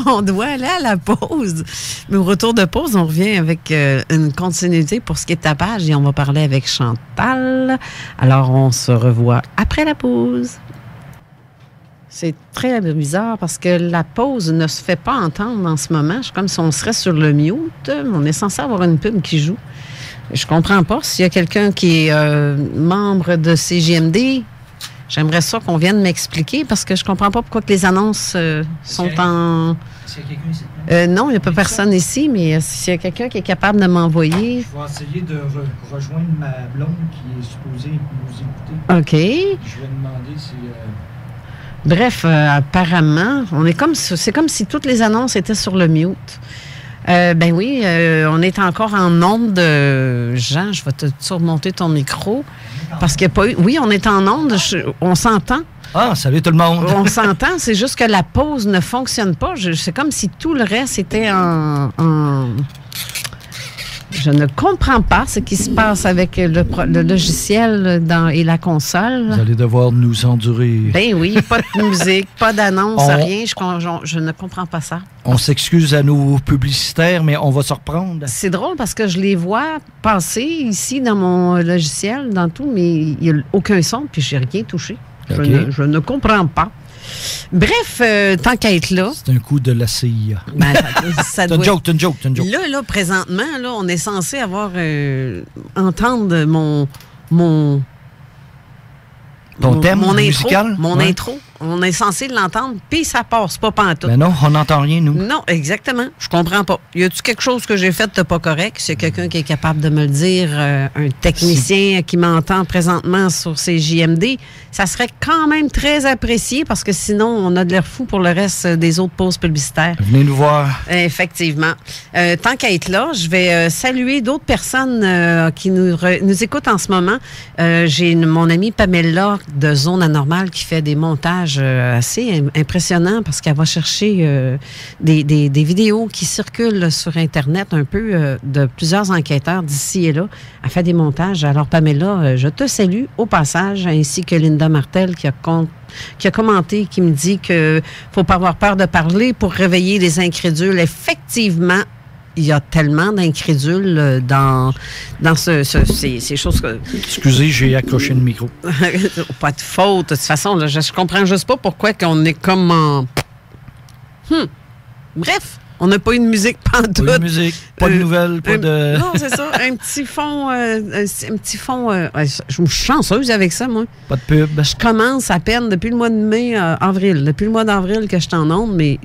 Speaker 3: On doit aller à la pause. Mais au retour de pause, on revient avec une continuité pour ce qui est tapage et on va parler avec Chantal. Alors, on se revoit après la pause. C'est très bizarre parce que la pause ne se fait pas entendre en ce moment. C'est comme si on serait sur le mute. On est censé avoir une pub qui joue. Je comprends pas. S'il y a quelqu'un qui est membre de CJMD, j'aimerais ça qu'on vienne m'expliquer parce que je comprends pas pourquoi que les annonces sont en...
Speaker 4: S'il y a quelqu'un ici?
Speaker 3: Non, il n'y a pas personne ici, mais s'il y a quelqu'un qui est capable de m'envoyer...
Speaker 4: Je vais essayer de rejoindre ma blonde qui est supposée nous écouter.
Speaker 3: OK.
Speaker 4: Je vais demander si...
Speaker 3: Bref, apparemment, c'est comme si toutes les annonces étaient sur le mute. Ben oui, on est encore en onde de... Jean, je vais te surmonter ton micro. Parce qu'il n'y a pas eu... Oui, on est en onde. On s'entend.
Speaker 4: Ah, salut tout le monde.
Speaker 3: On s'entend. C'est juste que la pause ne fonctionne pas. C'est comme si tout le reste était en... Je ne comprends pas ce qui se passe avec le logiciel et la console.
Speaker 4: Vous allez devoir nous endurer.
Speaker 3: Ben oui, pas de musique, pas d'annonce, rien. Je ne comprends pas ça.
Speaker 4: On s'excuse à nos publicitaires, mais on va se reprendre.
Speaker 3: C'est drôle parce que je les vois passer ici dans mon logiciel, dans tout, mais il n'y a aucun son, puis je n'ai rien touché.
Speaker 4: Okay.
Speaker 3: Je ne comprends pas. Bref, tant qu'à être là...
Speaker 4: C'est un coup de la CIA.
Speaker 3: Ben, c'est
Speaker 4: une joke.
Speaker 3: Là, présentement, là, on est censé entendre
Speaker 4: ton thème musical?
Speaker 3: Mon intro. On est censé l'entendre, puis ça passe pas pantoute.
Speaker 4: Ben non, on n'entend rien, nous.
Speaker 3: Non, exactement. Je comprends pas. Y a-tu quelque chose que j'ai fait de pas correct? C'est quelqu'un qui est capable de me le dire, un technicien qui m'entend présentement sur ces JMD, ça serait quand même très apprécié parce que sinon, on a de l'air fou pour le reste des autres pauses publicitaires.
Speaker 4: Venez nous voir.
Speaker 3: Effectivement. Tant qu'à être là, je vais saluer d'autres personnes qui nous écoutent en ce moment. J'ai mon amie Pamela de Zone Anormale qui fait des montages assez impressionnants parce qu'elle va chercher des vidéos qui circulent sur Internet un peu de plusieurs enquêteurs d'ici et là. Elle fait des montages. Alors, Pamela, je te salue au passage, ainsi que Linda Martel qui a commenté, qui me dit qu'il ne faut pas avoir peur de parler pour réveiller les incrédules. Effectivement, il y a tellement d'incrédules dans ces choses que...
Speaker 4: Excusez, j'ai accroché le micro.
Speaker 3: Pas de faute. De toute façon, là, je comprends juste pas pourquoi qu'on est comme en... Bref, on n'a pas eu de musique pantoute.
Speaker 4: Pas de musique, pas de nouvelles, pas de...
Speaker 3: Non, c'est ça. Un petit fond... je suis chanceuse avec ça, moi.
Speaker 4: Pas de pub.
Speaker 3: Je commence à peine depuis le mois de mai, avril. Depuis le mois d'avril que je suis en onde, mais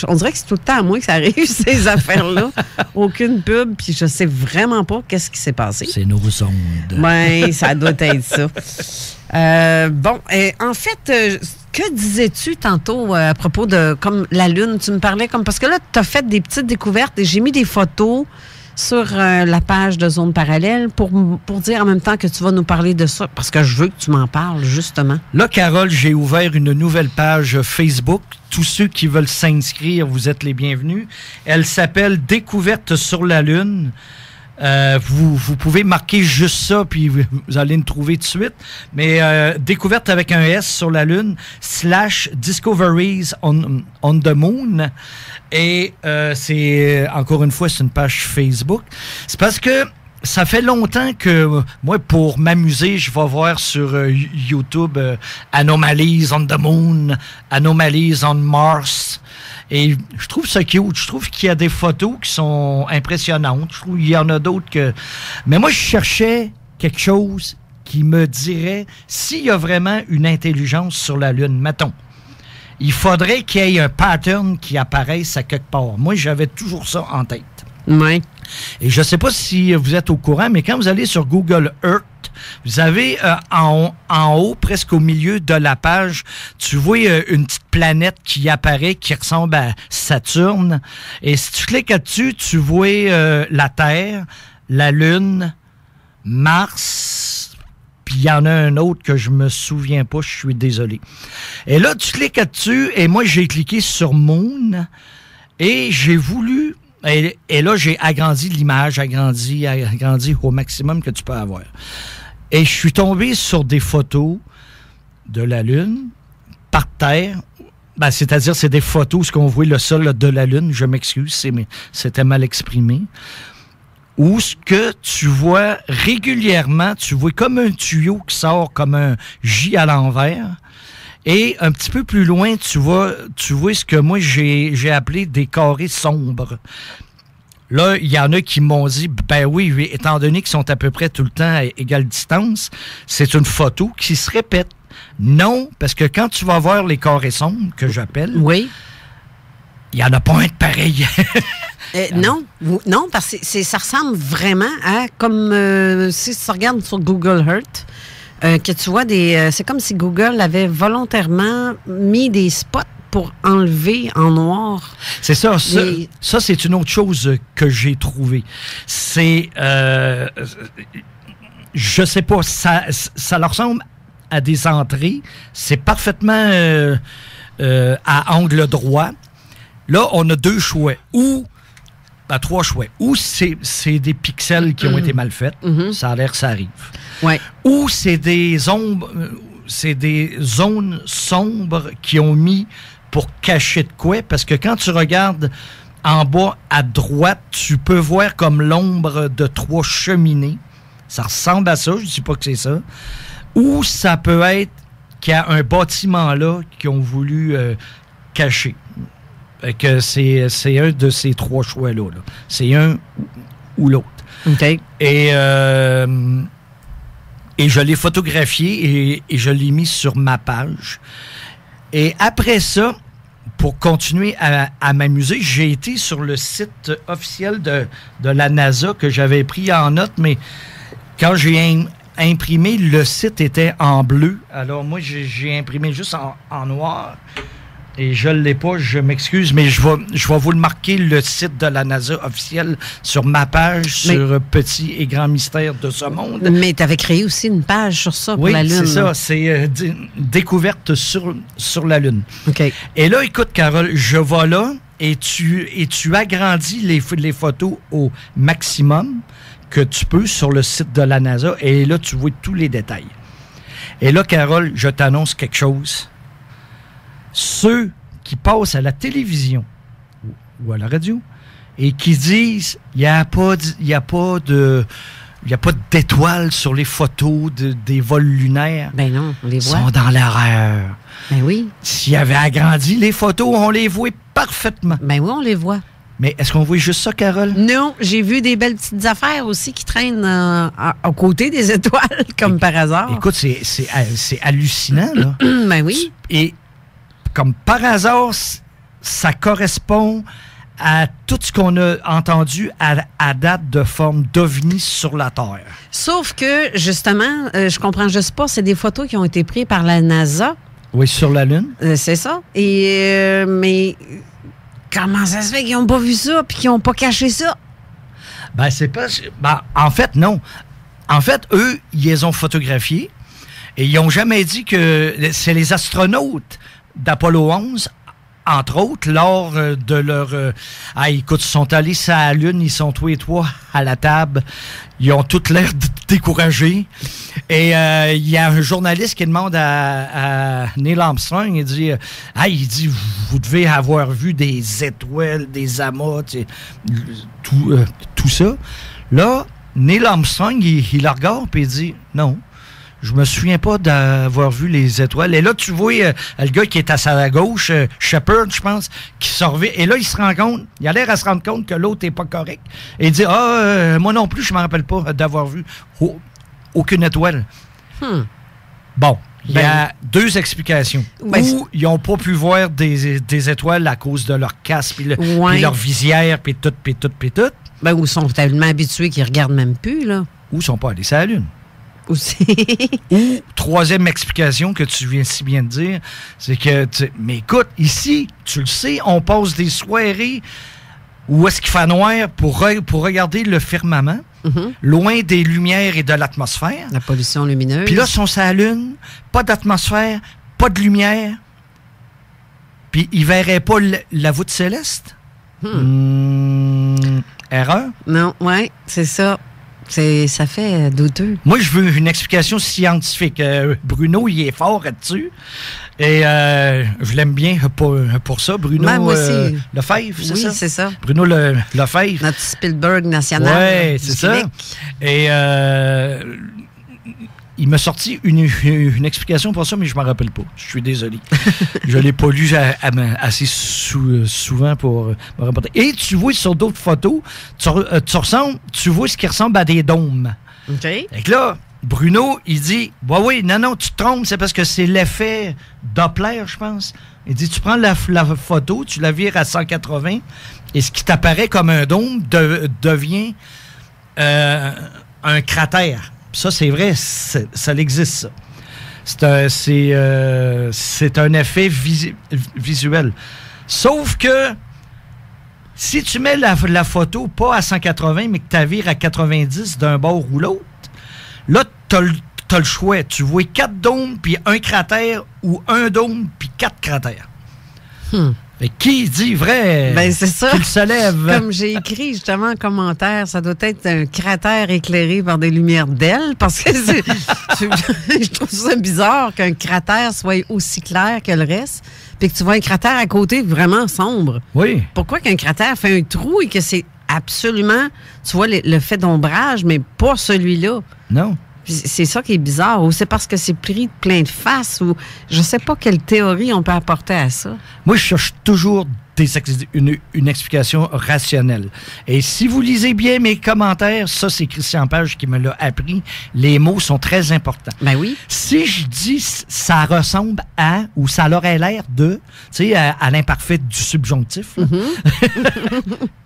Speaker 3: on dirait que c'est tout le temps à moi que ça arrive, ces affaires-là. Aucune pub, puis je sais vraiment pas qu'est-ce qui s'est passé.
Speaker 4: C'est nos ondes.
Speaker 3: Oui, ça doit être ça. En fait... que disais-tu tantôt à propos de comme la Lune? Tu me parlais comme... Parce que là, tu as fait des petites découvertes et j'ai mis des photos sur la page de Zone Parallèle pour dire en même temps que tu vas nous parler de ça, parce que je veux que tu m'en parles, justement.
Speaker 4: Là, Carole, j'ai ouvert une nouvelle page Facebook. Tous ceux qui veulent s'inscrire, vous êtes les bienvenus. Elle s'appelle « Découverte sur la Lune ». Vous pouvez marquer juste ça, puis vous allez me trouver tout de suite. Mais découverte avec un S sur la Lune, /Discoveries on the Moon. Et c'est, encore une fois, c'est une page Facebook. C'est parce que ça fait longtemps que, moi, pour m'amuser, je vais voir sur YouTube Anomalies on the Moon, Anomalies on Mars. Et je trouve ça cute. Je trouve qu'il y a des photos qui sont impressionnantes. Je trouve qu'il y en a d'autres que... Mais moi, je cherchais quelque chose qui me dirait s'il y a vraiment une intelligence sur la Lune. Mettons, il faudrait qu'il y ait un pattern qui apparaisse à quelque part. Moi, j'avais toujours ça en tête.
Speaker 3: Oui.
Speaker 4: Et je ne sais pas si vous êtes au courant, mais quand vous allez sur Google Earth, vous avez en haut, presque au milieu de la page, tu vois une petite planète qui apparaît, qui ressemble à Saturne. Et si tu cliques là-dessus, tu vois la Terre, la Lune, Mars, puis il y en a un autre que je me souviens pas, je suis désolé. Et là, tu cliques là-dessus, et moi, j'ai cliqué sur Moon, et j'ai voulu... Et là, j'ai agrandi l'image, agrandi au maximum que tu peux avoir. Et je suis tombé sur des photos de la Lune par terre. Ben, c'est-à-dire, c'est des photos, ce qu'on voit le sol de la Lune. Je m'excuse, c'était mal exprimé. Où ce que tu vois régulièrement, tu vois comme un tuyau qui sort comme un J à l'envers. Et un petit peu plus loin, tu vois ce que moi, j'ai appelé des carrés sombres. Là, il y en a qui m'ont dit, ben oui, étant donné qu'ils sont à peu près tout le temps à égale distance, c'est une photo qui se répète. Non, parce que quand tu vas voir les carrés sombres, que j'appelle,
Speaker 3: oui,
Speaker 4: il n'y en a pas un de pareil.
Speaker 3: Non, parce que ça ressemble vraiment à, comme si tu regardes sur Google Earth, que tu vois c'est comme si Google avait volontairement mis des spots pour enlever en noir.
Speaker 4: C'est ça. Ça, c'est une autre chose que j'ai trouvée. C'est... je sais pas, ça leur ressemble à des entrées. C'est parfaitement à angle droit. Là, on a deux choix. Ou... 3 choix. Ou c'est des pixels qui ont été mal faits. Ça a l'air que ça arrive.
Speaker 3: Ouais.
Speaker 4: Ou c'est des ombres, c'est des zones sombres qui ont mis pour cacher de quoi. Parce que quand tu regardes en bas à droite, tu peux voir comme l'ombre de 3 cheminées. Ça ressemble à ça, je ne dis pas que c'est ça. Ou ça peut être qu'il y a un bâtiment là qu'ils ont voulu cacher. Que c'est un de ces 3 choix-là. Là. C'est un ou l'autre.
Speaker 3: OK.
Speaker 4: Et je l'ai photographié et je l'ai mis sur ma page. Et après ça, pour continuer à m'amuser, j'ai été sur le site officiel de la NASA que j'avais pris en note, mais quand j'ai imprimé, le site était en bleu. Alors moi, j'ai imprimé juste en noir. Et je ne l'ai pas, je m'excuse, mais je vais vous le marquer, le site de la NASA officiel, sur ma page, sur Petit et Grand Mystère de ce monde.
Speaker 3: Mais tu avais créé aussi une page sur ça pour la Lune.
Speaker 4: Oui, c'est ça. C'est découverte sur la Lune.
Speaker 3: OK.
Speaker 4: Et là, écoute, Carole, je vais là et tu agrandis les photos au maximum que tu peux sur le site de la NASA. Et là, tu vois tous les détails. Et là, Carole, je t'annonce quelque chose. Ceux qui passent à la télévision ou à la radio et qui disent il n'y a pas d'étoiles sur les photos des vols lunaires.
Speaker 3: Ben non, on les voit.
Speaker 4: Sont dans l'erreur.
Speaker 3: Ben oui.
Speaker 4: S'ils avaient agrandi les photos, on les voit parfaitement.
Speaker 3: Ben oui, on les voit.
Speaker 4: Mais est-ce qu'on voit juste ça, Carole?
Speaker 3: Non, j'ai vu des belles petites affaires aussi qui traînent à côté des étoiles, comme par hasard.
Speaker 4: Écoute, c'est hallucinant, là.
Speaker 3: Ben oui.
Speaker 4: Et comme par hasard, ça correspond à tout ce qu'on a entendu à date de forme d'OVNI sur la Terre.
Speaker 3: Sauf que, justement, je comprends juste pas, c'est des photos qui ont été prises par la NASA.
Speaker 4: Oui, sur la Lune.
Speaker 3: C'est ça. Et mais comment ça se fait qu'ils n'ont pas vu ça puis qu'ils n'ont pas caché ça?
Speaker 4: Ben, c'est pas... Ben, en fait, non. En fait, eux, ils les ont photographiés et ils n'ont jamais dit que c'est les astronautes d'Apollo 11, entre autres, lors de leur... écoute, ils sont allés sur la Lune, ils sont tous les 3 à la table, ils ont tous l'air découragés. Et il y a un journaliste qui demande à Neil Armstrong, il dit, vous devez avoir vu des étoiles, des amas, tout ça. Là, Neil Armstrong, il la regarde et il dit, non. Je me souviens pas d'avoir vu les étoiles. Et là, tu vois le gars qui est à sa gauche, Shepard, je pense, qui surveille. Et là, il se rend compte, il a l'air à se rendre compte que l'autre n'est pas correct. Et il dit, moi non plus, je me rappelle pas d'avoir vu aucune étoile. Bon, il y a 2 explications. Ou ils n'ont pas pu voir des étoiles à cause de leur casque, puis leur visière, puis tout.
Speaker 3: Ben, ou sont tellement habitués qu'ils regardent même plus, là.
Speaker 4: Ou ils sont pas allés sur la Lune.
Speaker 3: Aussi.
Speaker 4: Ou, 3e explication que tu viens si bien de dire, c'est que, mais écoute, ici, tu le sais, on passe des soirées où est-ce qu'il fait noir pour regarder le firmament, loin des lumières et de l'atmosphère.
Speaker 3: La pollution lumineuse.
Speaker 4: Puis là, ils sont sur la Lune, pas d'atmosphère, pas de lumière, puis ils verraient pas la voûte céleste. Erreur?
Speaker 3: Non, ouais, c'est ça. Ça fait douteux.
Speaker 4: Moi, je veux une explication scientifique. Bruno, il est fort là-dessus. Et je l'aime bien pour ça. Bruno Lefebvre, c'est ça?
Speaker 3: Oui, c'est ça.
Speaker 4: Bruno Lefebvre.
Speaker 3: Notre Spielberg national.
Speaker 4: Oui, c'est ça. Et il m'a sorti une explication pour ça, mais je ne m'en rappelle pas. Je suis désolé. Je ne l'ai pas lu assez souvent pour me rapporter. Et tu vois sur d'autres photos, tu vois ce qui ressemble à des dômes.
Speaker 3: OK.
Speaker 4: Et là, Bruno, il dit, oui, non, tu te trompes, c'est parce que c'est l'effet Doppler, je pense. Il dit, tu prends la photo, tu la vires à 180, et ce qui t'apparaît comme un dôme devient un cratère. Ça, c'est vrai, ça existe, ça. C'est un effet visuel. Sauf que si tu mets la photo pas à 180, mais que tu la vires à 90 d'un bord ou l'autre, là, tu as le choix. Tu vois 4 dômes, puis un cratère, ou un dôme, puis 4 cratères. Et qui dit vrai?
Speaker 3: Ben, c'est ça.
Speaker 4: Qu'il se lève.
Speaker 3: Comme j'ai écrit justement en commentaire, ça doit être un cratère éclairé par des lumières d'ailes, parce que je trouve ça bizarre qu'un cratère soit aussi clair que le reste, puis que tu vois un cratère à côté vraiment sombre.
Speaker 4: Oui.
Speaker 3: Pourquoi qu'un cratère fait un trou et que c'est absolument, tu vois, le fait d'ombrage, mais pas celui-là?
Speaker 4: Non.
Speaker 3: C'est ça qui est bizarre. Ou c'est parce que c'est pris de plein de faces, ou je sais pas quelle théorie on peut apporter à ça.
Speaker 4: Moi, je cherche toujours une explication rationnelle. Et si vous lisez bien mes commentaires, ça, c'est Christian Page qui me l'a appris, les mots sont très importants.
Speaker 3: Ben oui.
Speaker 4: Si je dis ça ressemble à, ou ça aurait l'air de, tu sais, à l'imparfait du subjonctif,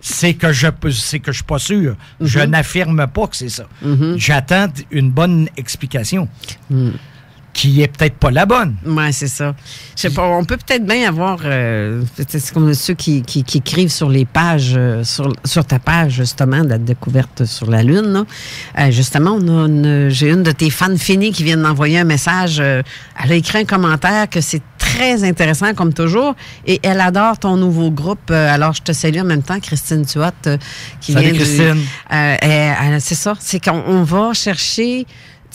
Speaker 4: c'est que je suis pas sûr. Je n'affirme pas que c'est ça. J'attends une bonne explication. Qui est peut-être pas la bonne.
Speaker 3: Oui, c'est ça. Je sais pas, on peut peut-être bien avoir... c'est comme ceux qui écrivent sur les pages, sur ta page, justement, de la découverte sur la Lune. Là. Justement, j'ai une de tes fans finis qui vient d'envoyer un message. Elle a écrit un commentaire que c'est très intéressant, comme toujours, et elle adore ton nouveau groupe. Alors, je te salue en même temps, Christine Tuat, qui
Speaker 4: Salut,
Speaker 3: vient
Speaker 4: Christine.
Speaker 3: c'est ça, c'est qu'on va chercher...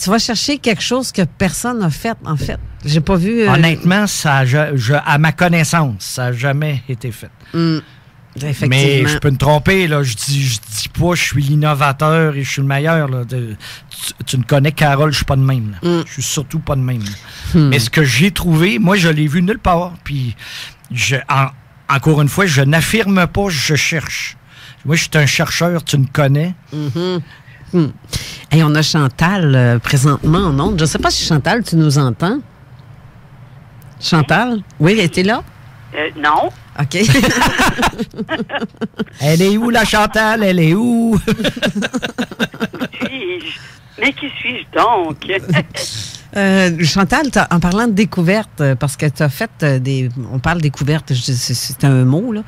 Speaker 3: Tu vas chercher quelque chose que personne n'a fait, en fait. J'ai pas vu...
Speaker 4: Honnêtement, à ma connaissance, ça n'a jamais été fait.
Speaker 3: Effectivement.
Speaker 4: Mais je peux me tromper, là. Je dis pas je suis l'innovateur et je suis le meilleur. Là. Tu me connais, Carole, je suis pas de même. Je suis surtout pas de même. Mais ce que j'ai trouvé, moi, je l'ai vu nulle part. Puis, encore une fois, je n'affirme pas, je cherche. Moi, je suis un chercheur, tu me connais.
Speaker 3: Et on a Chantal présentement en ondes. Je ne sais pas si Chantal, tu nous entends. Chantal? Oui, elle était là?
Speaker 5: Non.
Speaker 3: OK.
Speaker 4: Elle est où, la Chantal? Elle est où?
Speaker 5: Mais qui suis-je donc?
Speaker 3: Chantal, en parlant de découverte, parce que tu as fait on parle découverte, c'est un mot, là.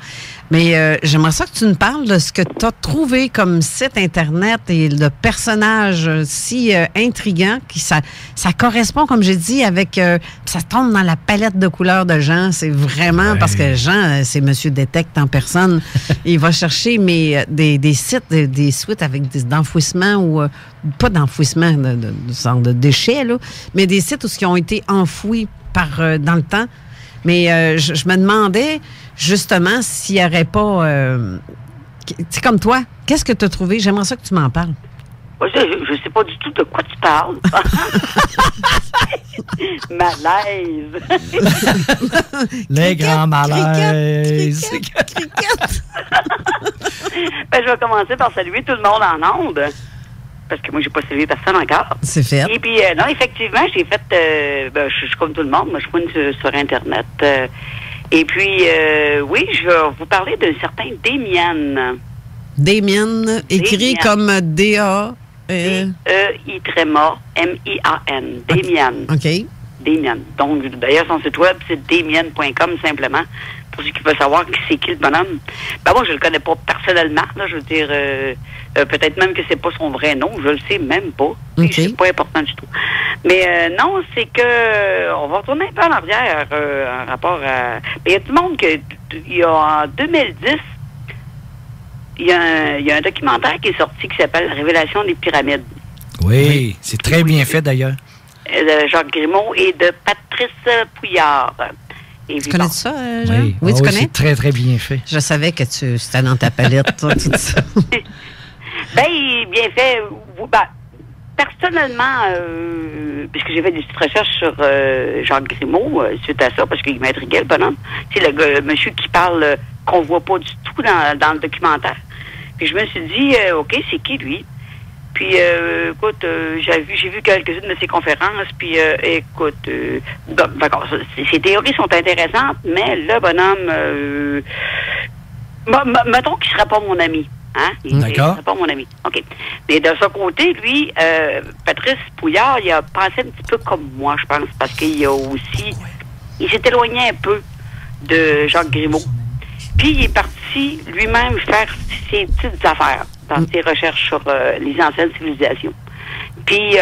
Speaker 3: Mais j'aimerais ça que tu nous parles de ce que tu as trouvé comme site Internet et de personnages si intriguants, ça correspond, comme j'ai dit, avec... ça tombe dans la palette de couleurs de Jean. C'est vraiment... Parce que Jean, c'est Monsieur Détecte en personne. Il va chercher des sites, des suites avec d'enfouissement ou... pas d'enfouissement de déchets, là, mais des sites où ils ont été enfouis dans le temps. Mais je me demandais, justement, s'il n'y aurait pas... c'est comme toi. Qu'est-ce que tu as trouvé? J'aimerais ça que tu m'en parles.
Speaker 5: Je ne sais pas du tout de quoi tu parles. Malaise.
Speaker 4: Les grands malaises.
Speaker 5: Ben, je vais commencer par saluer tout le monde en ondes. Parce que moi, j'ai pas salué personne encore.
Speaker 3: C'est fait.
Speaker 5: Et puis, non, effectivement, j'ai fait... je suis comme tout le monde. Moi, je suis sur Internet. Et puis, oui, je vais vous parler d'un certain Damien.
Speaker 3: Damien, écrit comme D-A...
Speaker 5: D-E-I-M-A-M-I-A-N. Damien.
Speaker 3: OK.
Speaker 5: Damien. Donc, d'ailleurs, son site web, c'est damien.com, simplement. Pour ceux qui veulent savoir qui c'est qui le bonhomme. Ben, moi, je le connais pas personnellement, là, je veux dire... peut-être même que c'est pas son vrai nom, je le sais même pas.
Speaker 3: Okay.
Speaker 5: C'est pas important du tout. Mais non, c'est que on va retourner un peu en arrière en rapport à... Il y a tout le monde il y a en 2010, il y a un documentaire qui est sorti qui s'appelle La Révélation des pyramides.
Speaker 4: Oui, c'est très bien fait d'ailleurs.
Speaker 5: De Jacques Grimaud et de Patrice Pouillard.
Speaker 3: Tu connais ça, Jean? Oui, tu connais?
Speaker 4: C'est très, très bien fait.
Speaker 3: Je savais que c'était dans ta palette, toi, tout ça.
Speaker 5: Ben, bien fait. Personnellement, puisque j'ai fait des petites recherches sur Jacques Grimaud suite à ça, parce qu'il m'intriguait, le bonhomme. C'est le monsieur qui parle qu'on voit pas du tout dans le documentaire. Puis je me suis dit, OK, c'est qui lui? Puis, écoute, j'ai vu quelques-unes de ses conférences, puis, écoute, d'accord, ses théories sont intéressantes, mais le bonhomme, mettons qu'il ne sera pas mon ami. Hein?
Speaker 4: D'accord.
Speaker 5: Il ne sera pas mon ami. OK. Mais de son côté, lui, Patrice Pouillard, il a pensé un petit peu comme moi, je pense, parce qu'il a aussi... Il s'est éloigné un peu de Jacques Grimaud. Puis, il est parti lui-même faire ses petites affaires dans ses recherches sur les anciennes civilisations. Puis,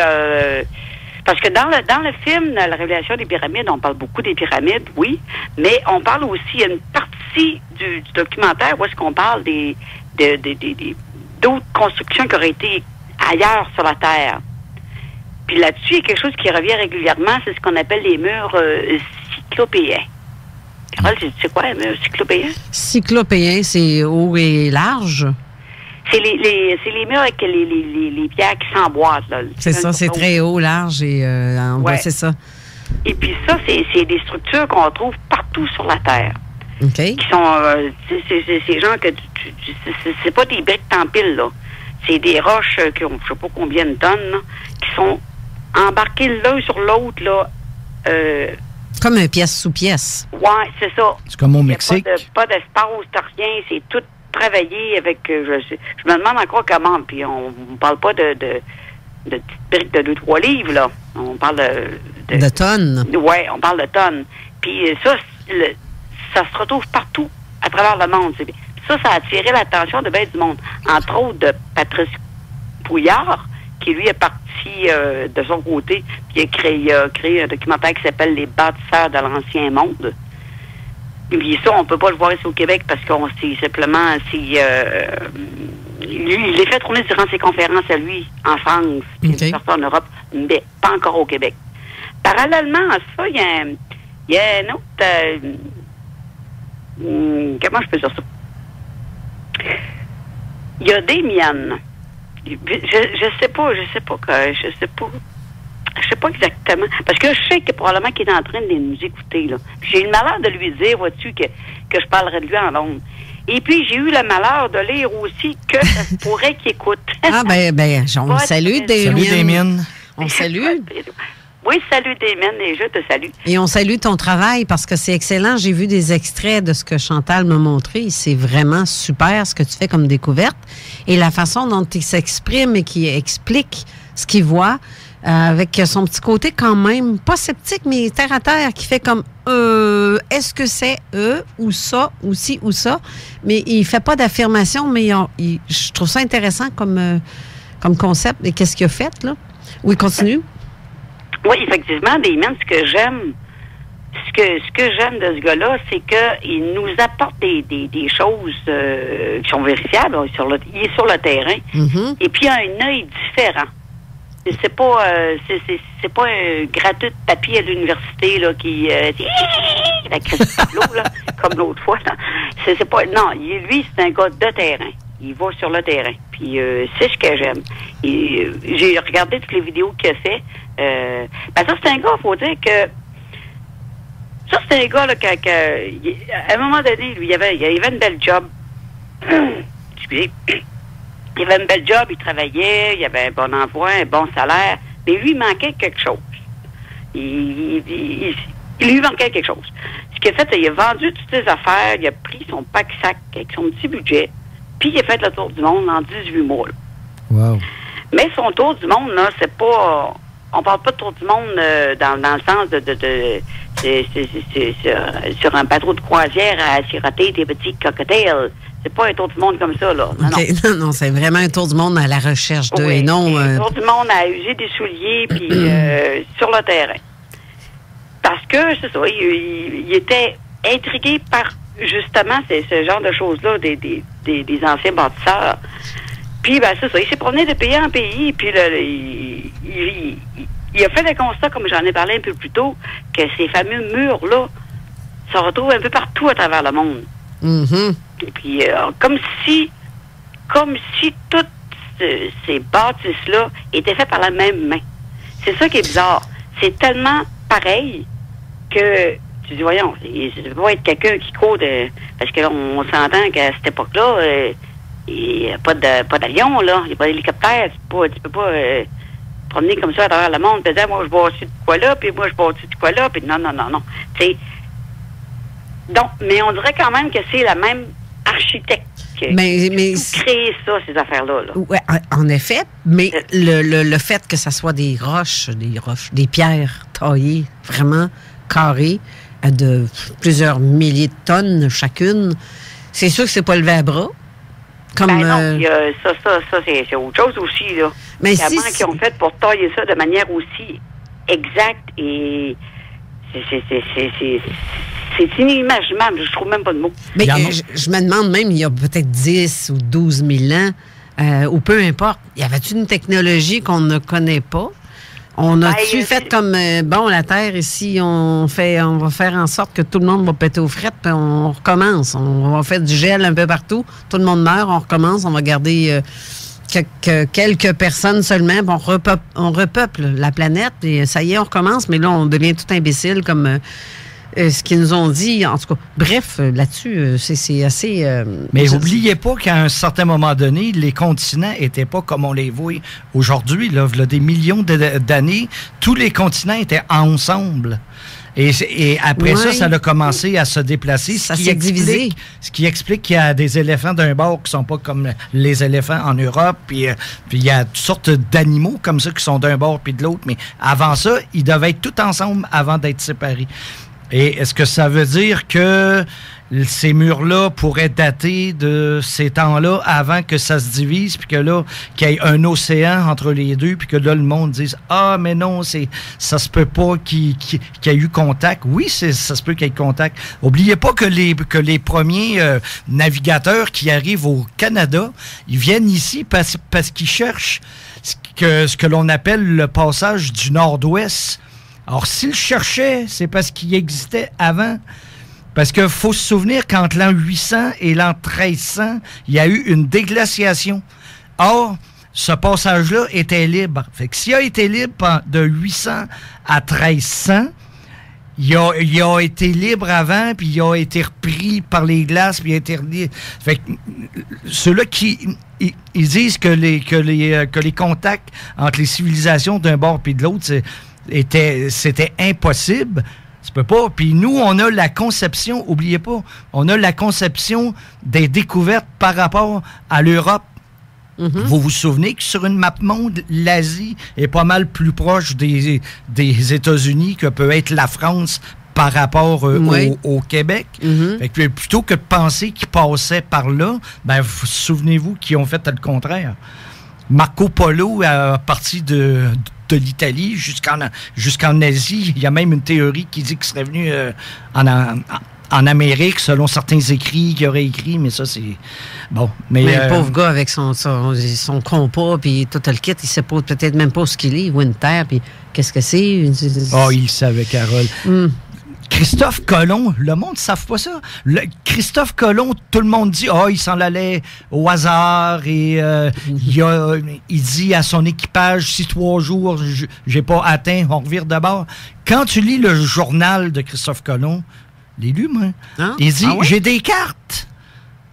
Speaker 5: parce que dans le film La Révélation des pyramides, on parle beaucoup des pyramides, oui, mais on parle aussi, il y a une partie partie du documentaire où est-ce qu'on parle d'autres constructions qui auraient été ailleurs sur la Terre. Puis là-dessus, il y a quelque chose qui revient régulièrement, c'est ce qu'on appelle les murs cyclopéens. Carole, c'est quoi un mur cyclopéen?
Speaker 3: Cyclopéen, c'est haut et large?
Speaker 5: C'est les murs avec les pierres qui s'emboîtent. Là.
Speaker 3: C'est ça, c'est très haut, large et en bas, c'est ça.
Speaker 5: Et puis ça, c'est des structures qu'on retrouve partout sur la Terre.
Speaker 3: OK.
Speaker 5: Qui sont... c'est gens que... c'est pas des briques t'empiles, là. C'est des roches qui ont, je sais pas combien de tonnes, là, qui sont embarquées l'un sur l'autre, là.
Speaker 3: Comme une pièce sous pièce.
Speaker 5: Ouais, c'est ça.
Speaker 4: C'est comme au Mexique.
Speaker 5: Pas d'espace, rien. C'est tout travaillé avec... je me demande encore comment. Puis on parle pas de petites briques de 2-3 livres, là. On parle
Speaker 3: de tonnes.
Speaker 5: Oui, on parle de tonnes. Puis ça, ça se retrouve partout à travers le monde. Ça a attiré l'attention de bien du monde. Entre autres, de Patrice Pouillard, qui lui est parti de son côté, puis il a créé un documentaire qui s'appelle Les bâtisseurs de l'ancien monde. Puis ça, on peut pas le voir ici au Québec parce qu'on sait simplement lui, il les fait tourner durant ses conférences à lui, en France, puis partout en Europe, mais pas encore au Québec. Parallèlement à ça, il y a un autre... comment je peux dire ça? Il y a Damien. Je sais pas exactement. Parce que je sais que probablement qu'il est en train de nous écouter, là. J'ai eu le malheur de lui dire, vois-tu, que je parlerai de lui en Londres. Et puis, j'ai eu le malheur de lire aussi que ça se pourrait qu'il écoute.
Speaker 3: Ah, ben, on salue Damien.
Speaker 4: Salut, Damien.
Speaker 3: On salue.
Speaker 5: Oui, salut Damien, et je te salue.
Speaker 3: Et on salue ton travail parce que c'est excellent. J'ai vu des extraits de ce que Chantal m'a montré. C'est vraiment super ce que tu fais comme découverte. Et la façon dont il s'exprime et qu'il explique ce qu'il voit, avec son petit côté quand même, pas sceptique, mais terre à terre, qui fait comme est-ce que c'est ou ça, ou ci, ou ça? Mais il fait pas d'affirmation, mais je trouve ça intéressant comme concept. Et qu'est-ce qu'il a fait, là? Oui, continue.
Speaker 5: Oui, effectivement, Damien, ce que j'aime de ce gars-là, c'est qu'il nous apporte des choses qui sont vérifiables. Il est sur le terrain. Mm-hmm. Et puis, il a un œil différent. C'est pas un gratuit de papier à l'université là qui la crise tableau là comme l'autre fois. Là. C'est pas lui c'est un gars de terrain. Il va sur le terrain. Puis c'est ce que j'aime. J'ai regardé toutes les vidéos qu'il a fait. Ça c'est un gars, faut dire que ça c'est un gars là à un moment donné, lui il avait une belle job. Excusez. Il avait une belle job, il travaillait, il avait un bon emploi, un bon salaire, mais lui, il manquait quelque chose. Il lui manquait quelque chose. Ce qu'il a fait, c'est qu'il a vendu toutes ses affaires, il a pris son pack-sac avec son petit budget, puis il a fait le tour du monde en 18 mois. Là.
Speaker 4: Wow.
Speaker 5: Mais son tour du monde, là, c'est pas... On parle pas de tour du monde dans le sens c'est sur un bateau de croisière à siroter des petits cocktails. C'est pas un tour du monde comme ça, là.
Speaker 3: Non, c'est vraiment un tour du monde à la recherche d'eux et non...
Speaker 5: Un tour du monde à user des souliers, puis sur le terrain. Parce que, c'est ça, il était intrigué par, justement, ce genre de choses-là, des anciens bâtisseurs. Puis, c'est ça, il s'est promené de pays en pays, puis là, il a fait le constat, comme j'en ai parlé un peu plus tôt, que ces fameux murs-là se retrouvent un peu partout à travers le monde.
Speaker 3: Mm-hmm.
Speaker 5: Et puis, comme si toutes ces bâtisses-là étaient faites par la même main. C'est ça qui est bizarre. C'est tellement pareil que tu dis, voyons, ça ne peut pas être quelqu'un qui court parce qu'on s'entend qu'à cette époque-là, il n'y a pas d'avion, là, il n'y a pas d'hélicoptère, tu peux pas promener comme ça à travers le monde, et dire, moi, je bâtis de quoi là, puis moi, je bâtis de quoi là, puis non. Tu sais, donc, mais on dirait quand même que c'est la même architecte qui a créé ça, ces affaires-là. Là.
Speaker 3: Ouais, en effet, mais le fait que ça soit des roches, des pierres taillées, vraiment carrées, de plusieurs milliers de tonnes chacune, c'est sûr que c'est pas levé à bras. Comme,
Speaker 5: non, ça c'est autre chose aussi, là.
Speaker 3: Mais
Speaker 5: comment qu'ils ont fait pour tailler ça de manière aussi exacte et c'est inimaginable. Je trouve même pas de mots.
Speaker 3: Mais je me demande même, il y a peut-être 10 ou 12 000 ans, ou peu importe, y avait-tu une technologie qu'on ne connaît pas? On a-tu fait comme, la Terre ici, on va faire en sorte que tout le monde va péter aux frettes, puis on recommence. On va faire du gel un peu partout. Tout le monde meurt, on recommence, on va garder quelques personnes seulement, puis on repeuple la planète, et ça y est, on recommence, mais là, on devient tout imbécile comme... ce qu'ils nous ont dit, en tout cas. Bref, là-dessus, c'est assez...
Speaker 4: Mais n'oubliez pas qu'à un certain moment donné, les continents n'étaient pas comme on les voit aujourd'hui. Là, des millions d'années, tous les continents étaient ensemble. Et après ça a commencé à se déplacer.
Speaker 3: Ça s'est divisé.
Speaker 4: Ce qui explique qu'il y a des éléphants d'un bord qui sont pas comme les éléphants en Europe. Puis il y a toutes sortes d'animaux comme ça qui sont d'un bord puis de l'autre. Mais avant ça, ils devaient être tous ensemble avant d'être séparés. Et est-ce que ça veut dire que ces murs-là pourraient dater de ces temps-là avant que ça se divise, puis que là, qu'il y ait un océan entre les deux, puis que là, le monde dise « Ah, mais non, ça se peut pas qu'il y ait eu contact. » Oui, ça se peut qu'il y ait contact. Oubliez pas que les premiers navigateurs qui arrivent au Canada, ils viennent ici parce qu'ils cherchent ce que l'on appelle le passage du Nord-Ouest. Alors, s'ils cherchaient, c'est parce qu'il existait avant. Parce qu'il faut se souvenir qu'entre l'an 800 et l'an 1300, il y a eu une déglaciation. Or, ce passage-là était libre. Fait que s'il a été libre de 800 à 1300, il a été libre avant, puis il a été repris par les glaces, puis il a été relié. Fait que ceux-là qui ils disent que les contacts entre les civilisations d'un bord et de l'autre, c'était impossible. Ça peut pas. Puis nous, on a la conception, oubliez pas, on a la conception des découvertes par rapport à l'Europe. Mm-hmm. Vous vous souvenez que sur une map monde, l'Asie est pas mal plus proche des États-Unis que peut être la France par rapport au Québec. Mm-hmm. Fait que plutôt que de penser qu'ils passaient par là, souvenez-vous qu'ils ont fait le contraire. Marco Polo a parti de l'Italie jusqu'en Asie. Il y a même une théorie qui dit qu'il serait venu en Amérique, selon certains écrits qu'il aurait écrit, mais ça, c'est... Bon, mais
Speaker 3: le pauvre gars, avec son compas, puis tout le kit, il sait pas, peut-être même pas ce qu'il est, Winter, puis qu'est-ce que c'est?
Speaker 4: Il le savait, Carole. Christophe Colomb, le monde ne savent pas ça. Christophe Colomb, tout le monde dit il s'en allait au hasard et il dit à son équipage, si 3 jours j'ai pas atteint, on revire de bord. Quand tu lis le journal de Christophe Colomb, je l'ai lu, moi, il dit j'ai des cartes.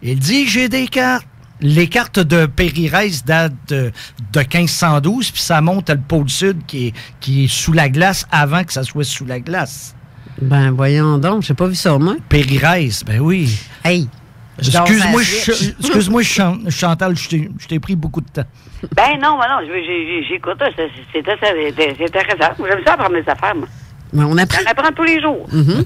Speaker 4: Il dit j'ai des cartes. Les cartes de Périraise datent de 1512, puis ça monte à le pôle sud qui est sous la glace avant que ça soit sous la glace.
Speaker 3: Ben, voyons donc, j'ai pas vu ça, moi.
Speaker 4: Périraise, ben oui.
Speaker 3: Hey,
Speaker 4: excuse-moi, Chantal, je t'ai pris beaucoup de temps.
Speaker 5: Ben non, j'écoute ça, c'est intéressant. J'aime ça apprendre des affaires, moi.
Speaker 3: Mais on apprend.
Speaker 5: On apprend tous les jours.
Speaker 3: Mm-hmm.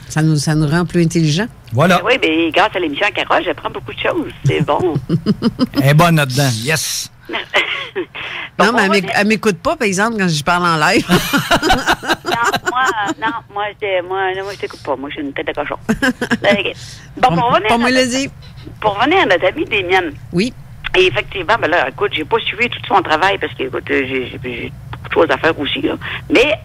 Speaker 3: Ça nous rend plus intelligents.
Speaker 4: Voilà.
Speaker 5: Oui, mais grâce à l'émission Carole, j'apprends beaucoup de choses. C'est bon.
Speaker 4: Elle est bonne là-dedans, yes.
Speaker 3: Non, mais elle m'écoute pas, par exemple, quand je parle en live.
Speaker 5: moi, je t'écoute pas. Moi, je suis une tête de cochon. Okay. Bon, pour revenir à notre ami Damien.
Speaker 3: Oui.
Speaker 5: Et effectivement, là, écoute, j'ai pas suivi tout son travail parce que, écoute, j'ai beaucoup de choses à faire aussi, là. Mais,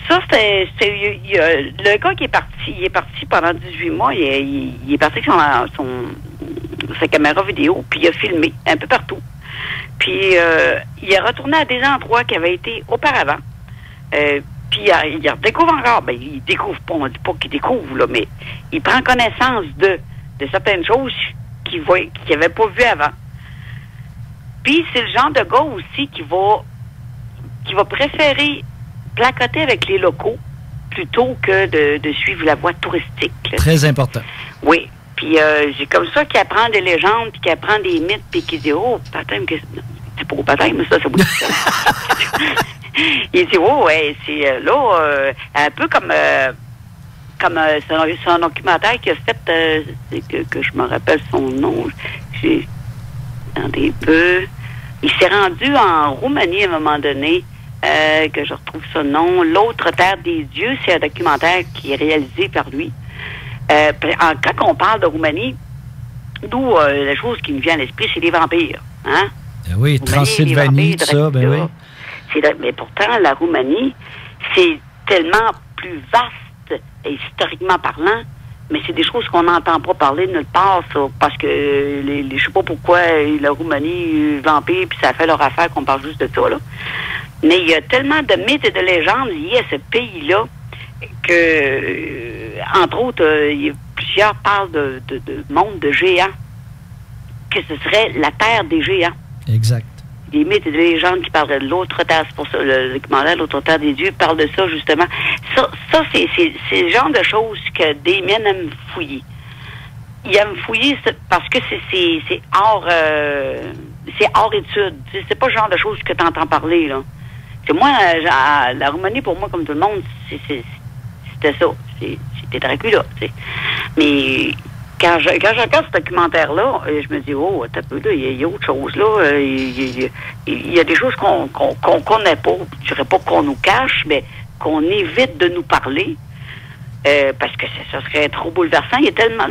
Speaker 5: ça, le gars qui est parti, il est parti pendant 18 mois, il est parti avec sa caméra vidéo, puis il a filmé un peu partout. Puis il est retourné à des endroits qui avaient été auparavant. Puis il redécouvre encore. Ben, il découvre pas, on dit pas qu'il découvre, là, mais il prend connaissance de certaines choses qu'il n'avait pas vues avant. Puis c'est le genre de gars aussi qui va préférer placoter avec les locaux plutôt que de suivre la voie touristique. Là.
Speaker 4: Très important.
Speaker 5: Oui. Puis c'est comme ça qu'il apprend des légendes, puis qu'il apprend des mythes, puis qu'il dit « Oh, baptême, c'est pas au baptême, mais ça oui. » Il dit « Oh, ouais, c'est là, un peu comme c'est un documentaire qu'il a fait, que je me rappelle son nom. Attendez un peu. Il s'est rendu en Roumanie à un moment donné, que je retrouve son nom. L'autre terre des dieux, c'est un documentaire qui est réalisé par lui. Quand on parle de Roumanie, nous, la chose qui nous vient à l'esprit, c'est les vampires. Hein?
Speaker 4: Oui, Roumanie, Transylvanie, tout ça, ben oui.
Speaker 5: Mais pourtant, la Roumanie, c'est tellement plus vaste, historiquement parlant, mais c'est des choses qu'on n'entend pas parler de nulle part, ça, parce que je sais pas pourquoi la Roumanie, vampire, puis ça fait leur affaire qu'on parle juste de ça, là. Mais il y a tellement de mythes et de légendes liés à ce pays-là que, entre autres, plusieurs parlent de monde de géants, que ce serait la terre des géants.
Speaker 4: Exact.
Speaker 5: Des mythes et des légendes qui parleraient de l'autre terre, c'est pour ça, le documentaire l'autre terre des dieux parle de ça, justement. Ça c'est le genre de choses que Damien aime fouiller. Il aime fouiller parce que c'est hors étude. C'est pas le genre de choses que tu entends parler, là. C'est moi, la Roumanie, pour moi, comme tout le monde, c'était ça. C'était Dracula, tu sais. Mais quand je regarde ce documentaire-là, je me dis, oh, t'as peu, là, il y a autre chose, là. Il y a des choses qu'on connaît pas. Je dirais pas qu'on nous cache, mais qu'on évite de nous parler. Parce que ça serait trop bouleversant. Il y a tellement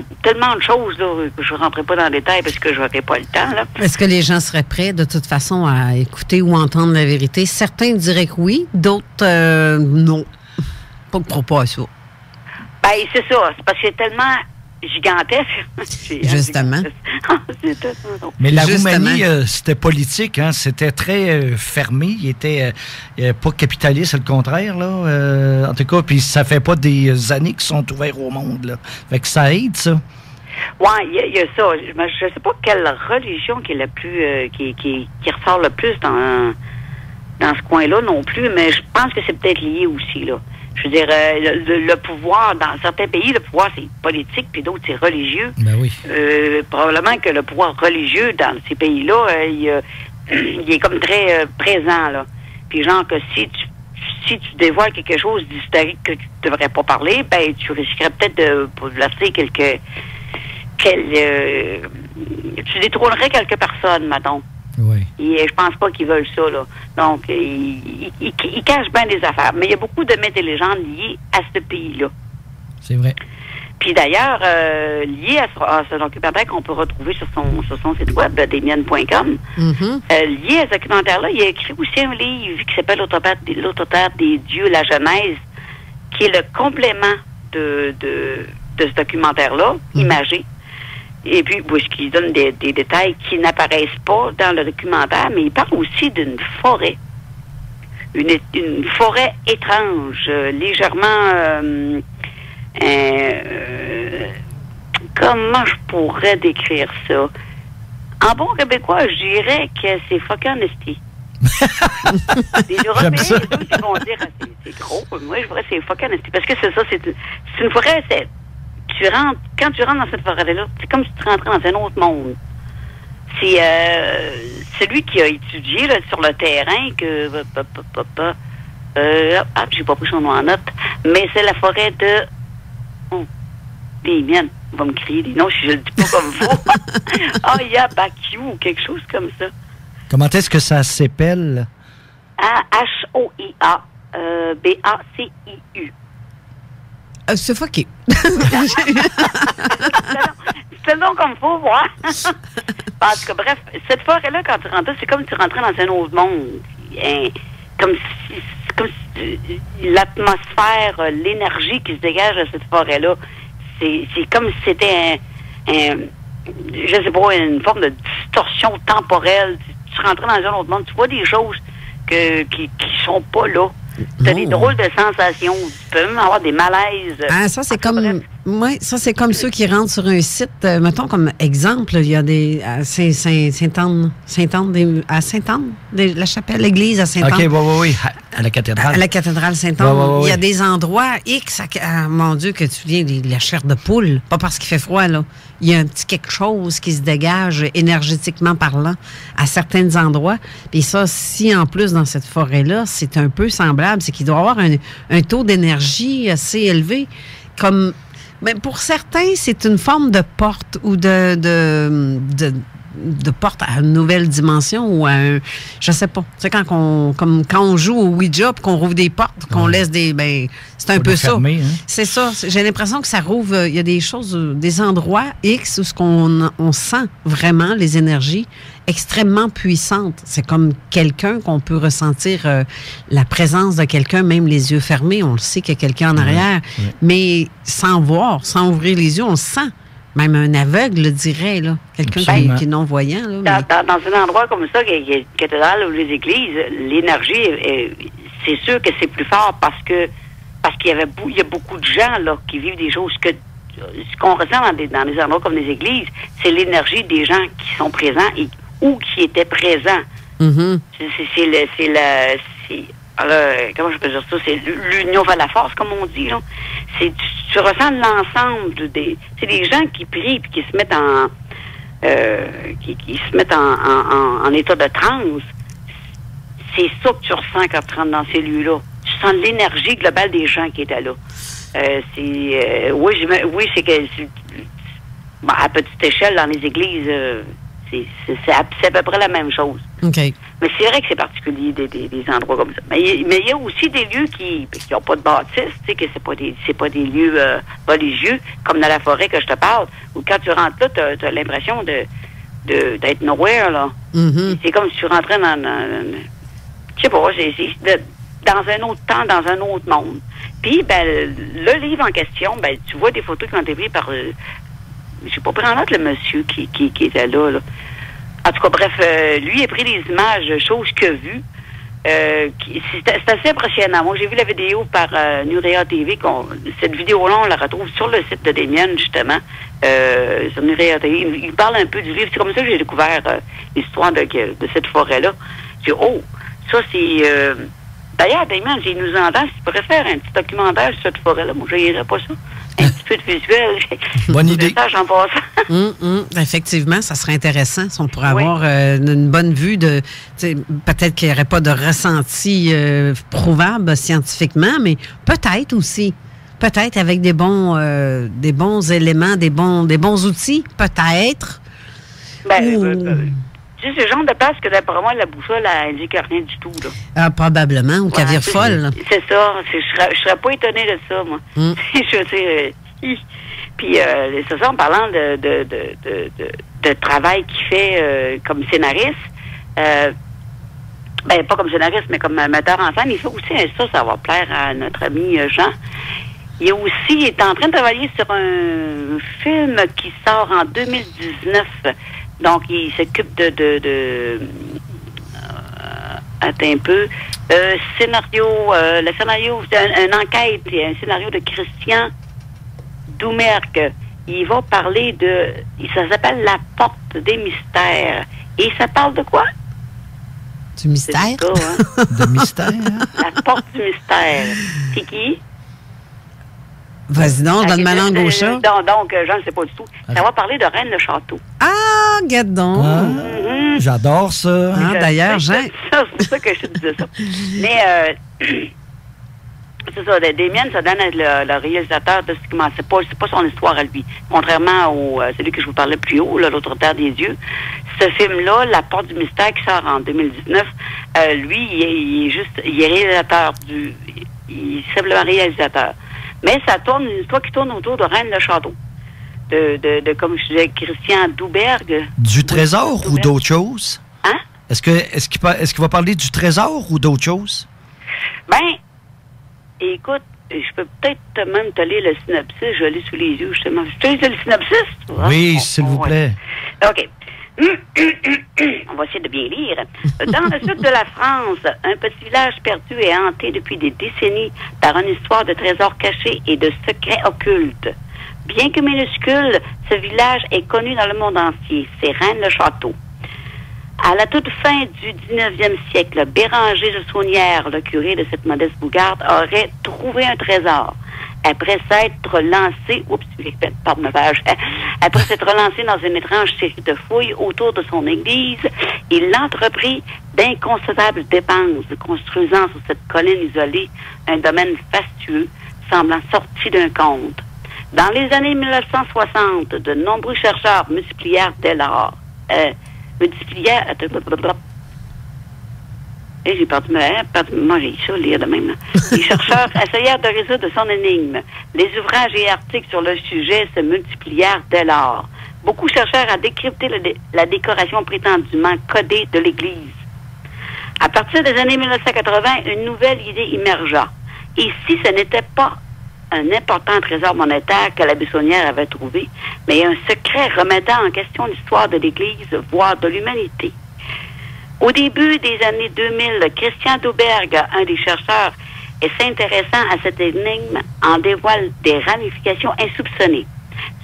Speaker 5: de choses là, que je ne rentrerai pas dans le détail parce que je n'aurai pas le temps. Là.
Speaker 3: Est-ce que les gens seraient prêts, de toute façon, à écouter ou entendre la vérité? Certains diraient que oui, d'autres, non. Pas de propos à ça.
Speaker 5: Ben, c'est ça. C'est parce que c'est tellement gigantesque.
Speaker 3: Justement.
Speaker 4: Mais la Roumanie, c'était politique, hein? C'était très fermé. Il était pas capitaliste, c'est le contraire, là. En tout cas, puis ça fait pas des années qu'ils sont ouverts au monde, là. Fait que ça aide, ça.
Speaker 5: Oui, il y a ça. Je sais pas quelle religion qui est la plus qui ressort le plus dans ce coin-là non plus, mais je pense que c'est peut-être lié aussi, là. Je veux dire, le pouvoir, dans certains pays, le pouvoir, c'est politique, puis d'autres, c'est religieux.
Speaker 4: Ben oui.
Speaker 5: Probablement que le pouvoir religieux, dans ces pays-là, il est comme très présent, là. Puis genre que si tu dévoiles quelque chose d'historique que tu ne devrais pas parler, ben tu risquerais peut-être de placer tu détrônerais quelques personnes, mettons.
Speaker 4: Oui.
Speaker 5: Et je pense pas qu'ils veulent ça, là. Donc, ils cachent bien des affaires. Mais il y a beaucoup de mythes et légendes liés à ce pays-là.
Speaker 4: C'est vrai.
Speaker 5: Puis d'ailleurs, lié à ce documentaire qu'on peut retrouver sur son site web, damien.com, lié à ce documentaire-là, il a écrit aussi un livre qui s'appelle L'autre terre des dieux, la Genèse, qui est le complément de ce documentaire-là, imagé. Et puis, qui donne des détails qui n'apparaissent pas dans le documentaire, mais il parle aussi d'une forêt. Une forêt étrange, légèrement... comment je pourrais décrire ça? En bon québécois, je dirais que c'est fucking honesty. Les Européens, ils vont dire c'est gros. Moi, je dirais que c'est fucking honesty. Parce que c'est ça, c'est une forêt, quand tu rentres dans cette forêt-là, c'est comme si tu rentrais dans un autre monde. C'est celui qui a étudié là, sur le terrain que... j'ai pas pris son nom en note. Mais c'est la forêt de... Oh, des miennes. On va me crier des noms si je le dis pas comme vous. Yabakiou ou quelque chose comme ça.
Speaker 4: Comment est-ce que ça s'appelle?
Speaker 5: Hoia Baciu.
Speaker 3: C'est fucké.
Speaker 5: C'est le nom comme il faut voir. En tout cas, bref, cette forêt-là, quand tu rentres, c'est comme si tu rentrais dans un autre monde. Comme si l'atmosphère, l'énergie qui se dégage de cette forêt-là, c'est comme si c'était je sais pas, une forme de distorsion temporelle. Tu rentrais dans un autre monde, tu vois des choses qui sont pas là. Tu as des drôles de sensations. Tu peux même avoir des malaises.
Speaker 3: Ça, c'est comme... Oui, ça, c'est comme ceux qui rentrent sur un site. Mettons comme exemple, il y a des... À Sainte-Anne, à Sainte-Anne, la chapelle, l'église à Sainte-Anne.
Speaker 4: OK, oui. À la cathédrale.
Speaker 3: À la cathédrale Sainte-Anne.
Speaker 4: Oui.
Speaker 3: Il y a des endroits X, mon Dieu, que tu viens de la chair de poule. Pas parce qu'il fait froid, là. Il y a un petit quelque chose qui se dégage énergétiquement parlant à certains endroits. Puis ça, si en plus dans cette forêt-là, c'est un peu semblable, c'est qu'il doit y avoir un taux d'énergie assez élevé. Comme... Mais pour certains, c'est une forme de porte ou de de porte à une nouvelle dimension ou à un... Je sais pas. Tu sais, quand on joue au Ouija puis qu'on rouvre des portes, qu'on laisse des... Ben, c'est un peu ça. Fermer, hein? C'est ça. J'ai l'impression que ça rouvre... Il y a des choses, des endroits X où on sent vraiment les énergies extrêmement puissantes. C'est comme quelqu'un qu'on peut ressentir la présence de quelqu'un, même les yeux fermés. On le sait qu'il y a quelqu'un en arrière. Oui. Mais sans voir, sans ouvrir les yeux, on le sent. Même un aveugle le dirait, là. Quelqu'un qui est non-voyant. Là,
Speaker 5: dans un endroit comme ça, cathédrale ou les églises, l'énergie, c'est sûr que c'est plus fort parce qu'il y a beaucoup de gens là qui vivent des choses que ce qu'on ressent dans des endroits comme les églises, c'est l'énergie des gens qui sont présents ou qui étaient présents.
Speaker 3: Mm-hmm.
Speaker 5: Comment je peux dire ça? C'est l'union va la force, comme on dit, là. Tu ressens l'ensemble c'est des gens qui prient puis qui se mettent en état de transe. C'est ça que tu ressens quand tu rentres dans ces lieux-là. Tu sens l'énergie globale des gens qui étaient là. C'est que à petite échelle, dans les églises, c'est à peu près la même chose.
Speaker 3: Okay.
Speaker 5: Mais c'est vrai que c'est particulier des endroits comme ça. Mais il y a aussi des lieux qui n'ont pas de bâtisse, tu sais, que c'est pas des lieux religieux, comme dans la forêt que je te parle, où quand tu rentres là, t'as l'impression d'être nowhere, là.
Speaker 3: Mm-hmm.
Speaker 5: C'est comme si tu rentrais dans je sais pas, dans un autre temps, dans un autre monde. Puis, ben, le livre en question, ben, tu vois des photos qui ont été prises par... je sais pas pris en note le monsieur qui était là. En tout cas, bref, lui a pris des images, choses qu'il a vues. C'est assez impressionnant. Moi, j'ai vu la vidéo par Nurea TV. Cette vidéo-là, on la retrouve sur le site de Damien, justement. Sur Nurea TV. Il parle un peu du livre. C'est comme ça que j'ai découvert l'histoire de cette forêt-là. J'ai dit, oh, ça c'est... D'ailleurs, Damien, il nous entend. Si tu pourrais faire un petit documentaire sur cette forêt-là, moi, je n'irais pas ça. Un petit peu de visuel.
Speaker 4: Bonne idée.
Speaker 5: En passant.
Speaker 3: Effectivement, ça serait intéressant si on pourrait avoir une bonne vue de... Peut-être qu'il n'y aurait pas de ressenti prouvable scientifiquement, mais peut-être aussi. Peut-être avec des bons éléments, des bons outils, peut-être.
Speaker 5: C'est ce genre de place que, d'après moi, la boussole indique rien du tout, là.
Speaker 3: Ah, probablement, ou qu'elle vire folle.
Speaker 5: C'est ça. Je serais pas étonnée de ça, moi. Je veux dire... Puis, c'est ça, en parlant de travail qu'il fait comme scénariste, pas comme scénariste, mais comme metteur en scène, il fait aussi ça va plaire à notre ami Jean. Il est en train de travailler sur un film qui sort en 2019. Donc, il s'occupe attends un peu. Le scénario, c'est une enquête, un scénario de Christian Doumergue. Il va parler ça s'appelle La Porte des Mystères. Et ça parle de quoi?
Speaker 3: Du mystère?
Speaker 5: C'est ça, hein?
Speaker 4: De mystère? Hein?
Speaker 5: La Porte du Mystère. C'est qui?
Speaker 3: Vas-y donc, donne ma langue au chat.
Speaker 5: Donc, je ne sais pas du tout. Ça va parler de Reine le Château.
Speaker 3: Ah, regarde donc.
Speaker 4: J'adore ça.
Speaker 3: D'ailleurs, Jean...
Speaker 5: C'est pour ça que je te disais ça. Mais, c'est ça, Damien, ça donne à être le réalisateur de ce qui c'est pas son histoire à lui. Contrairement à celui que je vous parlais plus haut, l'autre terre des dieux. Ce film-là, La Porte du Mystère, qui sort en 2019, lui, il est réalisateur il est simplement réalisateur. Mais ça tourne, une histoire qui tourne autour de Reine le Château. Comme je disais, Christian Doumergue.
Speaker 4: Du trésor ou d'autre chose?
Speaker 5: Hein?
Speaker 4: Est-ce qu'il va parler du trésor ou d'autre chose?
Speaker 5: Ben, écoute, je peux peut-être même te lire le synopsis. Je l'ai sous les yeux, justement. Je te lis le synopsis?
Speaker 4: Oui, s'il vous plaît.
Speaker 5: OK. On va essayer de bien lire. Dans le sud de la France, un petit village perdu est hanté depuis des décennies par une histoire de trésors cachés et de secrets occultes. Bien que minuscule, ce village est connu dans le monde entier. C'est Rennes-le-Château. À la toute fin du 19e siècle, Béranger de Saunière, le curé de cette modeste bougarde, aurait trouvé un trésor. Après s'être lancé, après s'être lancé dans une étrange série de fouilles autour de son église, il entreprit d'inconcevables dépenses, construisant sur cette colline isolée un domaine fastueux, semblant sorti d'un conte. Dans les années 1960, de nombreux chercheurs multiplièrent dès lors multiplièrent... Et j'ai perdu moi, j'ai ça, lire de même. Les chercheurs essayèrent de résoudre son énigme. Les ouvrages et articles sur le sujet se multiplièrent dès lors. Beaucoup cherchèrent à décrypter la décoration prétendument codée de l'Église. À partir des années 1980, une nouvelle idée émergea. Et si ce n'était pas un important trésor monétaire que la buissonnière avait trouvé, mais un secret remettant en question l'histoire de l'Église, voire de l'humanité. Au début des années 2000, Christian Douberg, un des chercheurs, et s'intéressant à cette énigme, en dévoile des ramifications insoupçonnées.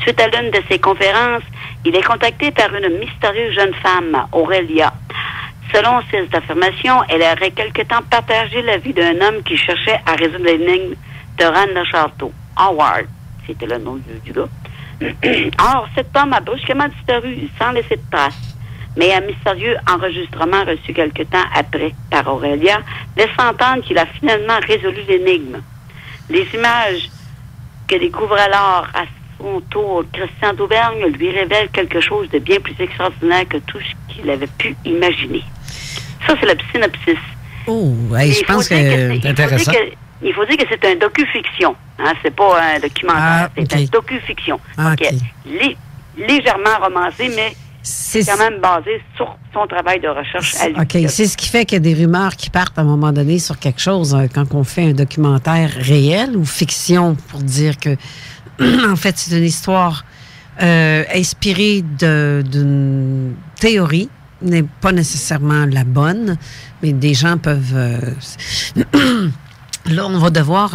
Speaker 5: Suite à l'une de ses conférences, il est contacté par une mystérieuse jeune femme, Aurélia. Selon ses affirmations, elle aurait quelque temps partagé la vie d'un homme qui cherchait à résoudre l'énigme de Rennes-le-Château. Howard, c'était le nom du gars. Or, cet homme a brusquement disparu sans laisser de traces. Mais un mystérieux enregistrement reçu quelque temps après par Aurélia laisse entendre qu'il a finalement résolu l'énigme. Les images que découvre alors à son tour Christian Douberg lui révèlent quelque chose de bien plus extraordinaire que tout ce qu'il avait pu imaginer. Ça, c'est le synopsis.
Speaker 3: Oh, ouais, je pense que c'est
Speaker 4: intéressant.
Speaker 5: Il faut dire que c'est un docu-fiction. Hein, c'est pas un documentaire, c'est un docu-fiction.
Speaker 3: Okay.
Speaker 5: Légèrement romancé, mais c'est quand même basé sur son travail de recherche à lui.
Speaker 3: OK. C'est ce qui fait qu'il y a des rumeurs qui partent à un moment donné sur quelque chose quand on fait un documentaire réel ou fiction pour dire que, en fait, c'est une histoire inspirée d'une théorie, n'est pas nécessairement la bonne, mais des gens peuvent... Là, on va devoir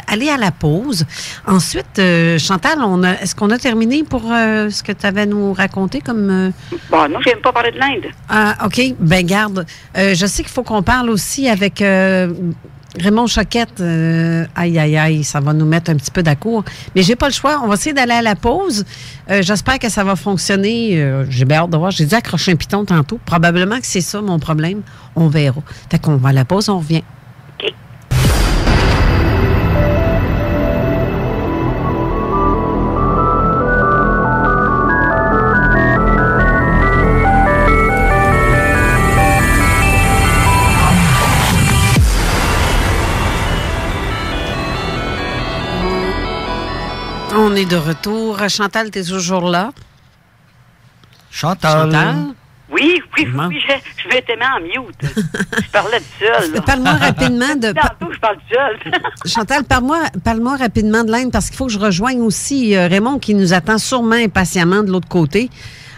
Speaker 3: aller à la pause. Ensuite, Chantal, est-ce qu'on a terminé pour ce que tu avais à nous raconter comme...
Speaker 5: Bon, non, je n'aime pas parler de l'Inde.
Speaker 3: Ah, OK. Ben garde. Je sais qu'il faut qu'on parle aussi avec Raymond Choquette. Aïe, ça va nous mettre un petit peu d'accord. Mais j'ai pas le choix. On va essayer d'aller à la pause. J'espère que ça va fonctionner. J'ai bien hâte de voir. J'ai dit accrocher un piton tantôt. Probablement que c'est ça mon problème. On verra. Fait qu'on va à la pause, on revient.
Speaker 5: OK.
Speaker 3: On est de retour. Chantal, t'es toujours là?
Speaker 4: Chantal?
Speaker 5: Oui, je vais t'aimer en mute. Je parlais de seul.
Speaker 3: Parle-moi rapidement de...
Speaker 5: Tantôt, je parle seul.
Speaker 3: Chantal, parle-moi rapidement de l'Inde parce qu'il faut que je rejoigne aussi Raymond qui nous attend sûrement impatiemment de l'autre côté.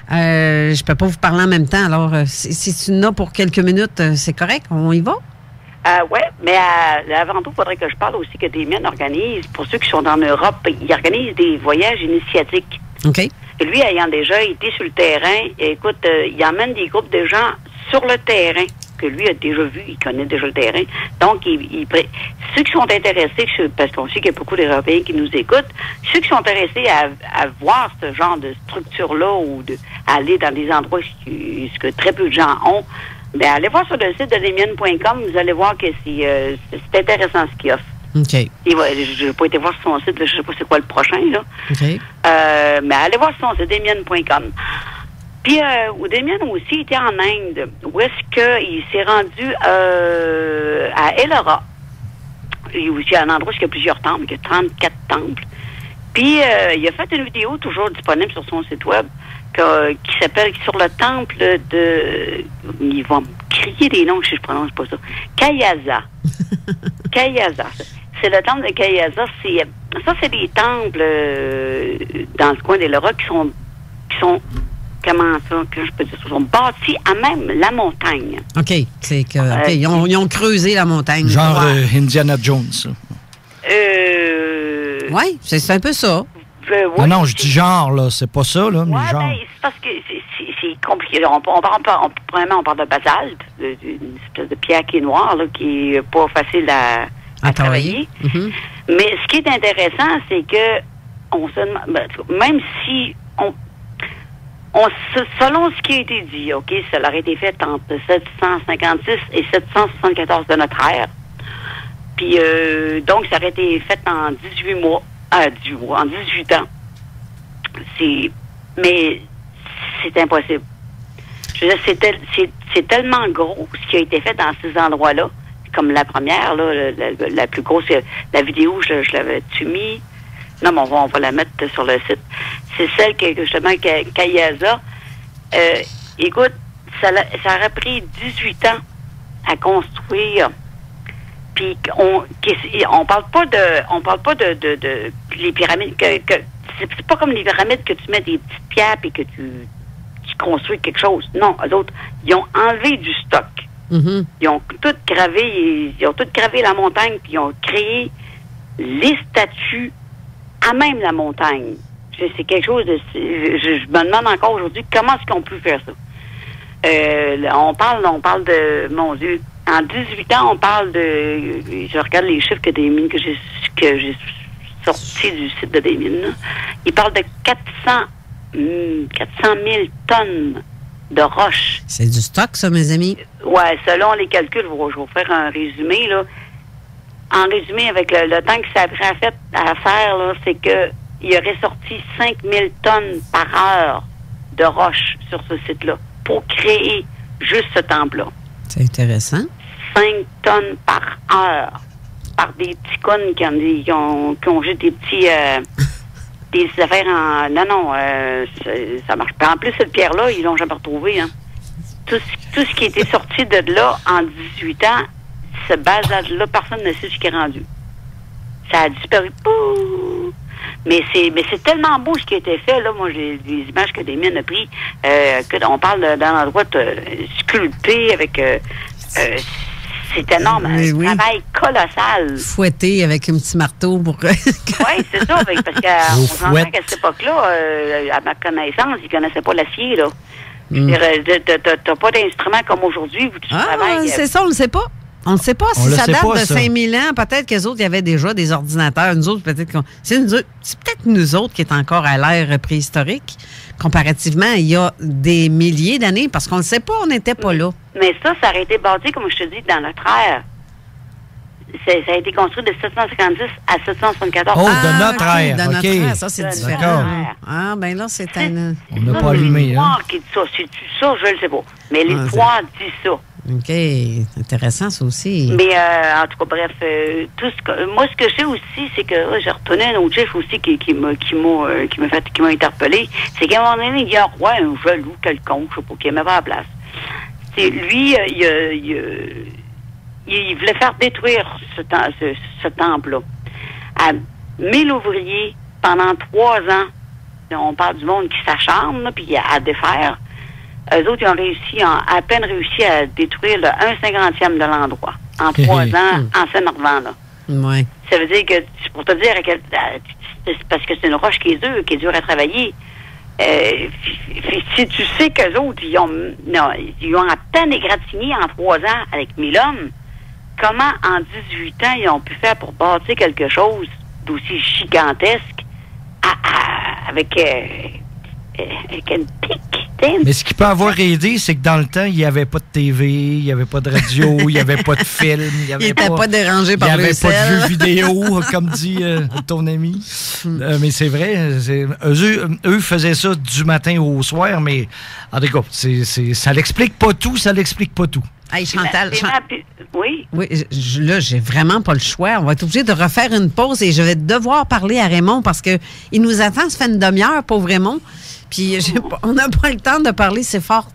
Speaker 3: Je peux pas vous parler en même temps. Alors, si tu n'as pour quelques minutes, c'est correct? On y va?
Speaker 5: Oui, mais avant tout, il faudrait que je parle aussi que Damien organise, pour ceux qui sont en Europe, il organise des voyages initiatiques.
Speaker 3: OK.
Speaker 5: Et lui, ayant déjà été sur le terrain, écoute, il emmène des groupes de gens sur le terrain, que lui a déjà vu, il connaît déjà le terrain. Donc, ceux qui sont intéressés, parce qu'on sait qu'il y a beaucoup d'Européens qui nous écoutent, ceux qui sont intéressés à voir ce genre de structure-là ou à aller dans des endroits ce que très peu de gens ont, bien, allez voir sur le site de lemienne.com, vous allez voir que c'est intéressant ce qu'il offre.
Speaker 3: OK.
Speaker 5: Je n'ai pas été voir sur son site, là, je ne sais pas c'est quoi le prochain, là.
Speaker 3: OK.
Speaker 5: Mais allez voir sur son site, lemienne.com. Puis, Damien aussi était en Inde, où est-ce qu'il s'est rendu à Ellora. Il y a aussi un endroit où il y a plusieurs temples, il y a 34 temples. Puis, il a fait une vidéo toujours disponible sur son site web qui s'appelle « Sur le temple de... » Ils vont me crier des noms si je prononce pas ça. Kayaza. Kayaza. C'est le temple de Kayaza. C'est des temples dans le coin d'Ellora qui sont comment ça, que je peux dire, sont bâtis à même la montagne.
Speaker 3: OK. C'est que okay. Ils ont creusé la montagne.
Speaker 4: Genre Indiana Jones.
Speaker 3: Oui, c'est un peu ça.
Speaker 5: Oui,
Speaker 4: non, je dis genre, là, c'est pas ça, là, mais genre.
Speaker 5: Ben, c'est parce que c'est compliqué. On parle de basalte, d'une espèce de pierre qui est noire, là, qui est pas facile à travailler.
Speaker 3: Mm-hmm.
Speaker 5: Mais ce qui est intéressant, c'est que même si selon ce qui a été dit, OK, ça aurait été fait entre 756 et 774 de notre ère. Puis, donc, ça aurait été fait en 18 mois. En 18 ans. Mais c'est impossible. Je veux dire, c'est tellement gros ce qui a été fait dans ces endroits-là. Comme la première, là, la plus grosse, la vidéo, je l'avais-tu mis? Non, mais on va la mettre sur le site. C'est celle que, justement, Kayaza. Écoute, ça aurait pris 18 ans à construire. Puis on parle pas de les pyramides c'est pas comme les pyramides que tu mets des petites pierres et que tu construis quelque chose. Non, eux autres, ils ont enlevé du stock.
Speaker 3: Mm-hmm.
Speaker 5: Ils ont tout gravé la montagne, puis ils ont créé les statues à même la montagne. C'est quelque chose de... Je me demande encore aujourd'hui comment est-ce qu'on peut faire ça. On parle de... Mon Dieu, en 18 ans, on parle de... Je regarde les chiffres que j'ai sortis du site de des mines. Là. Ils parlent de 400 000 tonnes de roches.
Speaker 3: C'est du stock, ça, mes amis?
Speaker 5: Ouais, selon les calculs, je vais vous faire un résumé, là. En résumé, avec le temps que ça a pris à faire, là, c'est que il aurait sorti 5000 tonnes par heure de roches sur ce site-là pour créer juste ce temple-là.
Speaker 3: C'est intéressant.
Speaker 5: 5 tonnes par heure par des petits connes qui ont juste des petits... des affaires en... Non, ça marche pas. En plus, cette pierre-là, ils l'ont jamais retrouvée. Hein. Tout ce qui a été sorti de là en 18 ans, ce bazar-là, personne ne sait ce qui est rendu. Ça a disparu. Pouh! Mais c'est tellement beau ce qui a été fait. Là, moi, j'ai des images que des mines a pris. On parle d'un endroit sculpté avec... c'est énorme.
Speaker 3: Oui.
Speaker 5: Un travail colossal.
Speaker 3: Fouetté avec un petit marteau pour...
Speaker 5: Oui, c'est ça. Parce qu'on s'entend qu'à cette époque-là, à ma connaissance, ils ne connaissaient pas l'acier, là. T'as pas d'instrument comme aujourd'hui où tu travailles.
Speaker 3: C'est ça, on ne le sait pas. On ne sait pas si ça date de 5000 ans. Peut-être qu'eux autres, il y avait déjà des ordinateurs. Nous autres, peut-être c'est peut-être nous autres qui est encore à l'ère préhistorique. Comparativement, il y a des milliers d'années, parce qu'on ne le sait pas, on n'était pas là.
Speaker 5: Mais ça aurait été bâti, comme je te dis, dans notre ère. Ça a été construit de 756 à 774.
Speaker 4: Oh, de notre ère.
Speaker 3: De notre ère, ça, c'est différent. Ah, ben là, c'est un...
Speaker 4: On n'a pas allumé, hein?
Speaker 5: C'est-tu ça? Je ne le sais pas. Mais l'histoire dit ça.
Speaker 3: OK. Intéressant, ça aussi.
Speaker 5: Mais, en tout cas, bref, moi, ce que je sais aussi, c'est que j'ai retenu un autre chiffre aussi qui m'a interpellé. C'est qu'à un moment donné, il y a un roi, un jaloux quelconque, je ne sais pas, qui n'aimait pas la place. Lui, il voulait faire détruire ce temple-là. À 1000 ouvriers, pendant 3 ans, on parle du monde qui s'acharne, puis à défaire. Eux autres, ils ont à peine réussi à détruire le 1/50e de l'endroit en 3 ans en Saint-Marvent, là.
Speaker 3: Ouais.
Speaker 5: Ça veut dire que, pour te dire, c'est parce que c'est une roche qui est dure à travailler. Si tu sais qu'eux autres, ils ont à peine égratigné en 3 ans avec 1000 hommes, comment en 18 ans ils ont pu faire pour bâtir quelque chose d'aussi gigantesque avec une pique?
Speaker 4: Mais ce qui peut avoir aidé, c'est que dans le temps, il n'y avait pas de TV, il n'y avait pas de radio, il n'y avait pas de film. Il
Speaker 3: n'était pas dérangé par le
Speaker 4: sel. Il n'y avait pas de jeux vidéo, comme dit ton ami. Mais c'est vrai, eux faisaient ça du matin au soir, mais en tout cas, ça l'explique pas tout,
Speaker 3: Hey, Chantal,
Speaker 5: oui?
Speaker 3: Oui, là, j'ai vraiment pas le choix. On va être obligé de refaire une pause et je vais devoir parler à Raymond parce que il nous attend, ça fait une demi-heure, pauvre Raymond. Puis on n'a pas le temps de parler, c'est fort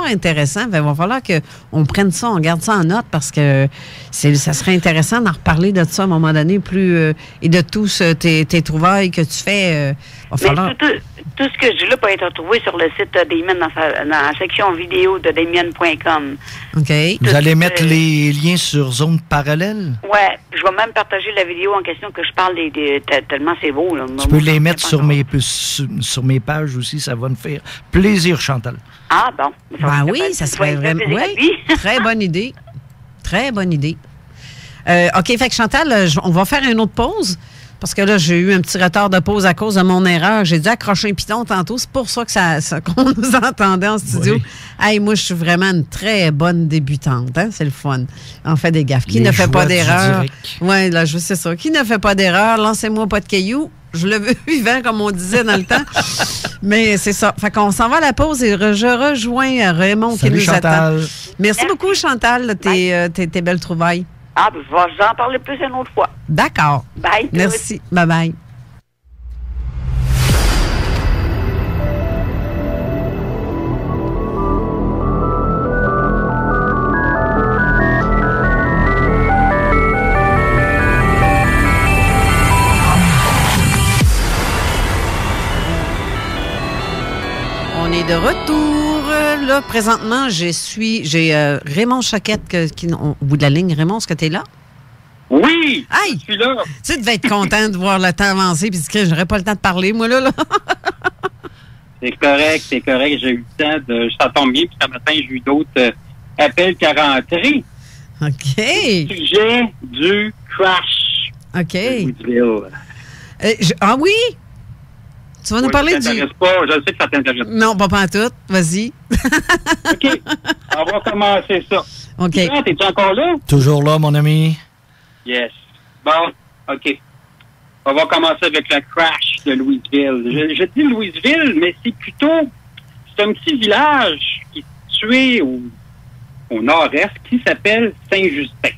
Speaker 3: intéressant. Il va falloir qu'on prenne ça, on garde ça en note parce que ça serait intéressant d'en reparler de ça à un moment donné et de tous tes trouvailles que tu fais.
Speaker 5: Tout ce que je dis là peut être retrouvé sur le site des mines dans la section vidéo de desmines.com.
Speaker 3: OK.
Speaker 4: Vous allez mettre les liens sur Zone Parallèle?
Speaker 5: Oui. Je vais même partager la vidéo en question que je parle tellement c'est beau. Là.
Speaker 4: Tu peux les mettre sur mes pages aussi, ça va me faire plaisir, Chantal.
Speaker 5: Ah bon.
Speaker 3: Oui, ça serait vraiment... Oui, très bonne idée. Très bonne idée. OK, fait que Chantal, on va faire une autre pause. Parce que là, j'ai eu un petit retard de pause à cause de mon erreur. J'ai dû accrocher un piton tantôt. C'est pour ça qu'on nous entendait en studio. Oui. Hey, moi, je suis vraiment une très bonne débutante. Hein? C'est le fun. On fait des gaffes. Qui ne fait pas d'erreur? Oui, là, c'est ça. Qui ne fait pas d'erreur? Lancez-moi pas de cailloux. Je le veux vivant, comme on disait dans le temps. Mais c'est ça. Fait qu'on s'en va à la pause et je rejoins Raymond qui nous
Speaker 4: Chantal.
Speaker 3: attend. Merci beaucoup, Chantal, de tes belles trouvailles.
Speaker 5: Ah, ben, je vais en parler plus une autre fois.
Speaker 3: D'accord.
Speaker 5: Bye.
Speaker 3: Merci. Bye-bye. On est de retour. Là, présentement, j'ai Raymond Choquette qui au bout de la ligne. Raymond, est-ce que tu es là?
Speaker 6: Oui!
Speaker 3: Aïe!
Speaker 6: Je suis là.
Speaker 3: Tu devais être content de voir le temps avancer puis que j'aurais pas le temps de parler, moi, là.
Speaker 6: C'est correct. J'ai eu le temps de... Ça tombe bien, puis ce matin, j'ai eu d'autres appels qui rentrés.
Speaker 3: OK.
Speaker 6: Sujet du crash.
Speaker 3: OK.
Speaker 6: de Louisville.
Speaker 3: Ah oui? Tu vas nous parler
Speaker 6: ça
Speaker 3: du...
Speaker 6: pas. Je sais que ça t'intéresse pas.
Speaker 3: Non, pas pantoute. Vas-y.
Speaker 6: OK. On va commencer ça.
Speaker 3: OK.
Speaker 6: Jean, t'es-tu encore là?
Speaker 4: Toujours là, mon ami.
Speaker 6: Yes. Bon, OK. On va commencer avec le crash de Louisville. Je dis Louisville, mais c'est plutôt... C'est un petit village qui est situé au nord-est qui s'appelle Saint-Justin.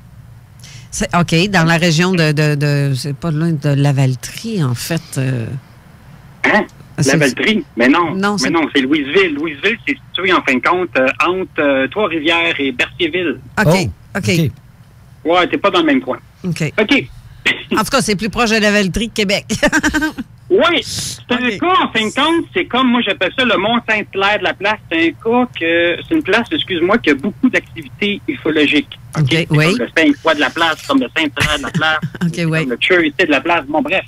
Speaker 3: OK, dans la région de c'est pas loin de Lavaltrie, en fait.
Speaker 6: Hein? Lavaltrie? Mais non.
Speaker 3: Non,
Speaker 6: mais non, c'est Louisville. Louisville, c'est situé, en fin de compte, entre Trois-Rivières et Berthierville.
Speaker 3: OK.
Speaker 6: Ouais, t'es pas dans le même coin.
Speaker 3: OK.
Speaker 6: OK.
Speaker 3: En tout cas, c'est plus proche de Lavaltrie que Québec.
Speaker 6: Oui, c'est un cas, en fin de compte, c'est comme, moi, j'appelle ça le Mont-Saint-Hilaire de la place. C'est un cas c'est une place, excuse-moi, qui a beaucoup d'activités ufologiques.
Speaker 3: OK,
Speaker 6: C'est
Speaker 3: oui.
Speaker 6: comme le Saint-Croix de la place, comme le Saint-Hilaire de la place.
Speaker 3: OK, oui.
Speaker 6: Comme le Cherry de la place. Bon, bref.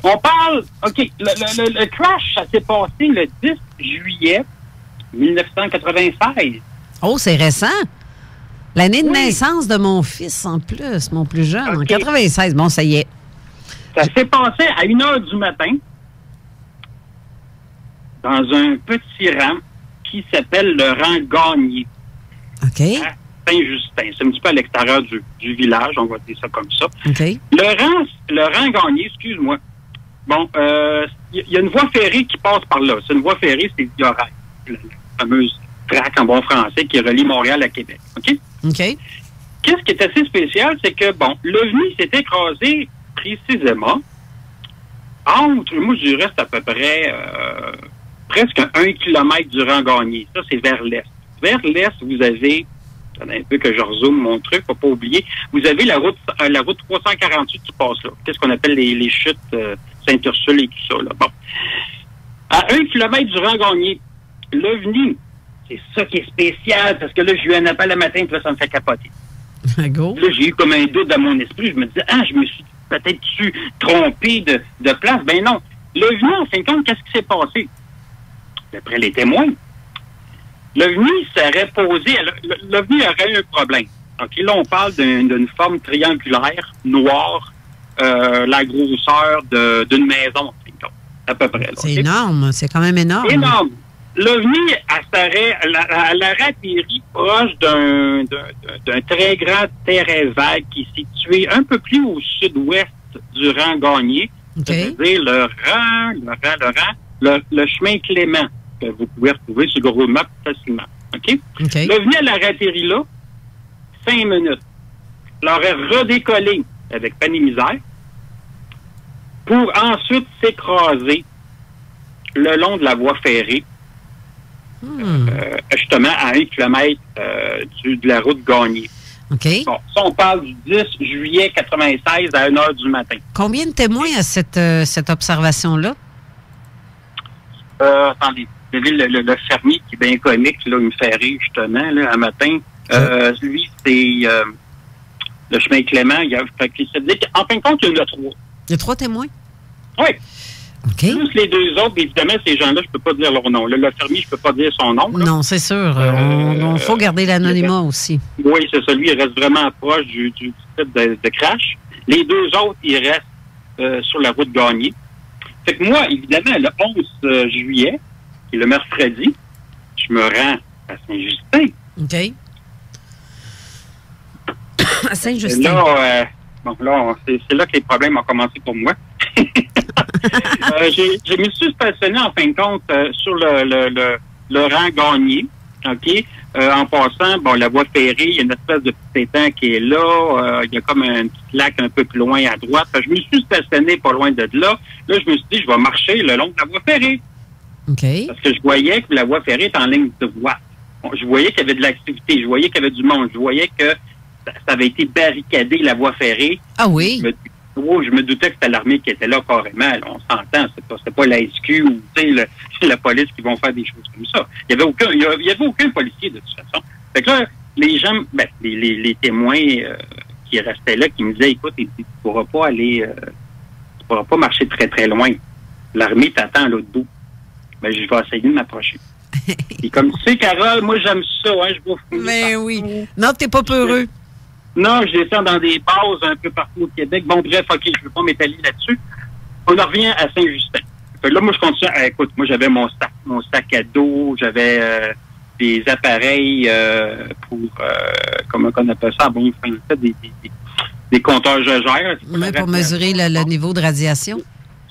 Speaker 6: On parle, OK, le crash, ça s'est passé le 10 juillet 1996.
Speaker 3: Oh, c'est récent. L'année de
Speaker 6: Oui.
Speaker 3: naissance de mon fils, en plus, mon plus jeune, en
Speaker 6: OK.
Speaker 3: 96. Bon, ça y est.
Speaker 6: Ça s'est passé à 1h du matin dans un petit rang qui s'appelle le rang Gagné
Speaker 3: OK.
Speaker 6: à Saint-Justin. C'est un petit peu à l'extérieur du village, on va dire ça comme ça.
Speaker 3: OK.
Speaker 6: Le rang Gagné, excuse-moi. Bon, il y a une voie ferrée qui passe par là. C'est une voie ferrée, c'est Via Rail, la fameuse traque en bon français qui relie Montréal à Québec. OK?
Speaker 3: OK.
Speaker 6: Qu'est-ce qui est assez spécial, c'est que, bon, l'OVNI s'est écrasé précisément entre, moi, je dirais, c'est à peu près presque 1 kilomètre du rang Gagné. Ça, c'est vers l'est. Vers l'est, vous avez, attendez un peu que je rezoome mon truc, faut pas oublier, vous avez la route 348 qui passe là. Qu'est-ce qu'on appelle les chutes Saint-Ursule et tout ça, là. Bon. À 1 kilomètre du rang Gagné, l'OVNI, c'est ça qui est spécial, parce que là, j'ai eu un appel le matin, puis là, ça me fait capoter.
Speaker 3: Go.
Speaker 6: Là, j'ai eu comme un doute dans mon esprit. Je me disais, je me suis peut-être trompé de place. Ben non. L'OVNI, en fin de compte, qu'est-ce qui s'est passé? D'après les témoins, l'OVNI serait posé... L'OVNI aurait eu un problème. OK, là, on parle d'une forme triangulaire, noire, la grosseur d'une maison, en fin de compte, à peu près. Là,
Speaker 3: C'est énorme. C'est quand même énorme.
Speaker 6: Énorme. L'OVNI, elle aurait atterri proche d'un très grand terrain vague qui est situé un peu plus au sud-ouest du rang Gagné,
Speaker 3: OK.
Speaker 6: c'est-à-dire le chemin Clément, que vous pouvez retrouver sur Google Maps facilement. OK?
Speaker 3: OK.
Speaker 6: L'OVNI, elle aurait atterri là, 5 minutes. Elle aurait redécollé avec peine et misère pour ensuite s'écraser le long de la voie ferrée, justement à 1 kilomètre de la route Gagné.
Speaker 3: OK.
Speaker 6: Bon, ça, on parle du 10 juillet 96 à 1h du matin.
Speaker 3: Combien de témoins à cette observation-là?
Speaker 6: Attendez, vous avez le fermier qui est bien comique, là, il me fait rire, justement, là, un matin. Lui, c'est le chemin Clément. En fin de compte, il y en a 3.
Speaker 3: Il y a 3 témoins?
Speaker 6: Oui.
Speaker 3: OK.
Speaker 6: Plus les 2 autres, évidemment, ces gens-là, je peux pas dire leur nom. Là, le fermier, je peux pas dire son nom. Là.
Speaker 3: Non, c'est sûr. Il faut garder l'anonymat aussi.
Speaker 6: Oui, c'est ça. Lui, il reste vraiment proche du type de crash. Les 2 autres, ils restent sur la route Gagné. Fait que moi, évidemment, le 11 juillet, qui est le mercredi, je me rends à Saint-Justin.
Speaker 3: OK. À Saint-Justin.
Speaker 6: Là, c'est là que les problèmes ont commencé pour moi. Je me suis stationné, en fin de compte, sur le rang Gagné. OK? En passant, bon, la voie ferrée, il y a une espèce de petit étang qui est là. Il y a comme un petit lac un peu plus loin à droite. Je me suis stationné pas loin de là. Là, je me suis dit, je vais marcher le long de la voie ferrée.
Speaker 3: OK.
Speaker 6: Parce que je voyais que la voie ferrée est en ligne de voie. Je voyais qu'il y avait de l'activité. Je voyais qu'il y avait du monde. Je voyais que ça avait été barricadé, la voie ferrée.
Speaker 3: Ah oui?
Speaker 6: Je me doutais que c'était l'armée qui était là carrément. Là, on s'entend. C'est pas la SQ ou la police qui vont faire des choses comme ça. Il y avait aucun policier de toute façon. Fait que là, les gens, les témoins qui restaient là, qui me disaient, écoute, tu pourras pas aller, tu pourras pas marcher très très loin. L'armée t'attend à l'autre bout. Ben, je vais essayer de m'approcher. Et comme tu sais, Carole, moi j'aime ça, hein, je vais fouiller.
Speaker 3: Mais oui. Non, t'es pas peureux.
Speaker 6: Non, je descends dans des bases un peu partout au Québec. Bon, bref, OK, je veux pas m'étaler là-dessus. On en revient à Saint-Justin. Là, moi, je continue. Écoute, moi, j'avais mon sac à dos, j'avais des appareils pour, comment on appelle ça? Bon, des compteurs Jaeger.
Speaker 3: Oui, pour mesurer le niveau de radiation.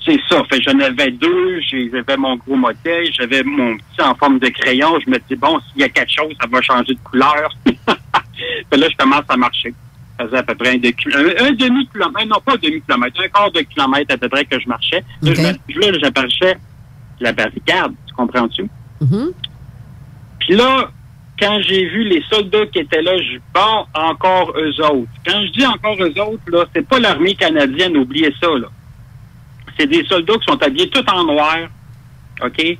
Speaker 6: C'est ça. Fait j'en avais deux. J'avais mon gros modèle. J'avais mon petit en forme de crayon. Je me dis, bon, s'il y a quelque chose, ça va changer de couleur. Puis là, je commence à marcher. Ça faisait à peu près un demi-kilomètre. Non, pas un demi-kilomètre. Un quart de kilomètre à peu près que je marchais. Okay. Là, j'approchais la barricade. Tu comprends-tu?
Speaker 3: Mm-hmm.
Speaker 6: Puis là, quand j'ai vu les soldats qui étaient là, je bon, encore eux autres. Quand je dis encore eux autres, là, c'est pas l'armée canadienne, oubliez ça, là. C'est des soldats qui sont habillés tout en noir, OK?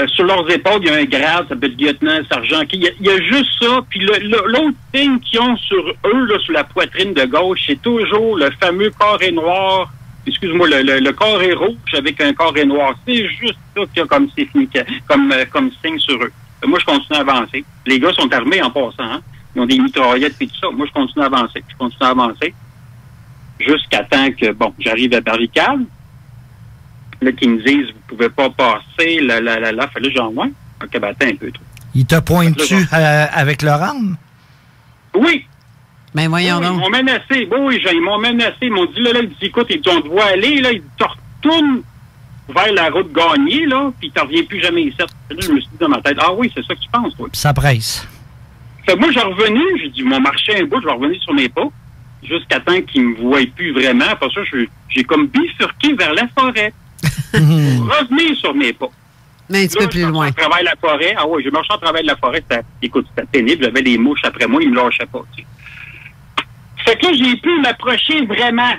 Speaker 6: Sur leurs épaules, il y a un grade, ça s'appelle lieutenant, sergent. Il y a juste ça. Puis l'autre signe qu'ils ont sur eux, là, sur la poitrine de gauche, c'est toujours le fameux carré noir. Excuse-moi, le carré rouge avec un carré noir. C'est juste ça qu'il y a comme signe sur eux. Moi, je continue à avancer. Les gars sont armés en passant. Hein? Ils ont des mitraillettes et tout ça. Moi, je continue à avancer. Jusqu'à temps que, bon, j'arrive à la barricade. Là, qui me disent, vous pouvez pas passer, Fait là, genre, ouais. OK, ben, attends un peu, toi.
Speaker 4: Ils te pointent-tu avec leur arme?
Speaker 6: Oui.
Speaker 3: Ben, voyons donc.
Speaker 6: Ils m'ont menacé. Oui, ils m'ont menacé. Ils m'ont dit, là, ils disent, écoute, on te voit aller, là, ils te retournent vers la route Gagné, là, puis tu reviens plus jamais ici. Là, je me suis dit dans ma tête, ah oui, c'est ça que tu penses, toi.
Speaker 4: Ça presse.
Speaker 6: Fait moi, j'ai revenu, j'ai dit, mon marché un bout, je vais revenir sur mes pas, jusqu'à temps qu'ils me voient plus vraiment. Après ça, j'ai comme bifurqué vers la forêt. Revenir sur mes pas.
Speaker 3: Mais un petit peu plus loin.
Speaker 6: Je travaille la forêt. Ah oui, j'ai marché en travail de la forêt. Écoute, c'était pénible. J'avais des mouches après moi. Ils me lâchaient pas. Tu sais. Fait que là, j'ai pu m'approcher vraiment.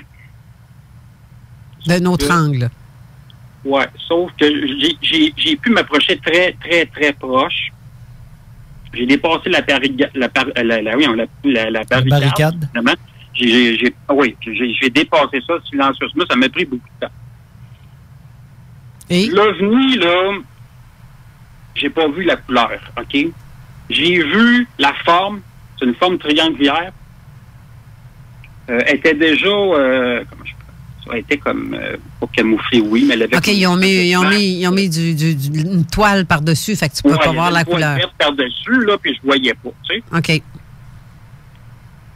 Speaker 3: D'un autre angle.
Speaker 6: Oui, sauf que j'ai pu m'approcher très, très, très proche. J'ai dépassé la barricade. J'ai dépassé ça silencieusement. Ça m'a pris beaucoup de temps.
Speaker 3: Et?
Speaker 6: L'OVNI, là, j'ai pas vu la couleur, OK? J'ai vu la forme. C'est une forme triangulaire. Elle était déjà... comment je peux... Elle était comme... pas camouflée, oui, mais elle avait...
Speaker 3: OK, ils ont mis une toile par-dessus, fait que tu peux pas voir la couleur.
Speaker 6: Une toile par-dessus, là, puis je voyais pas, tu sais.
Speaker 3: OK.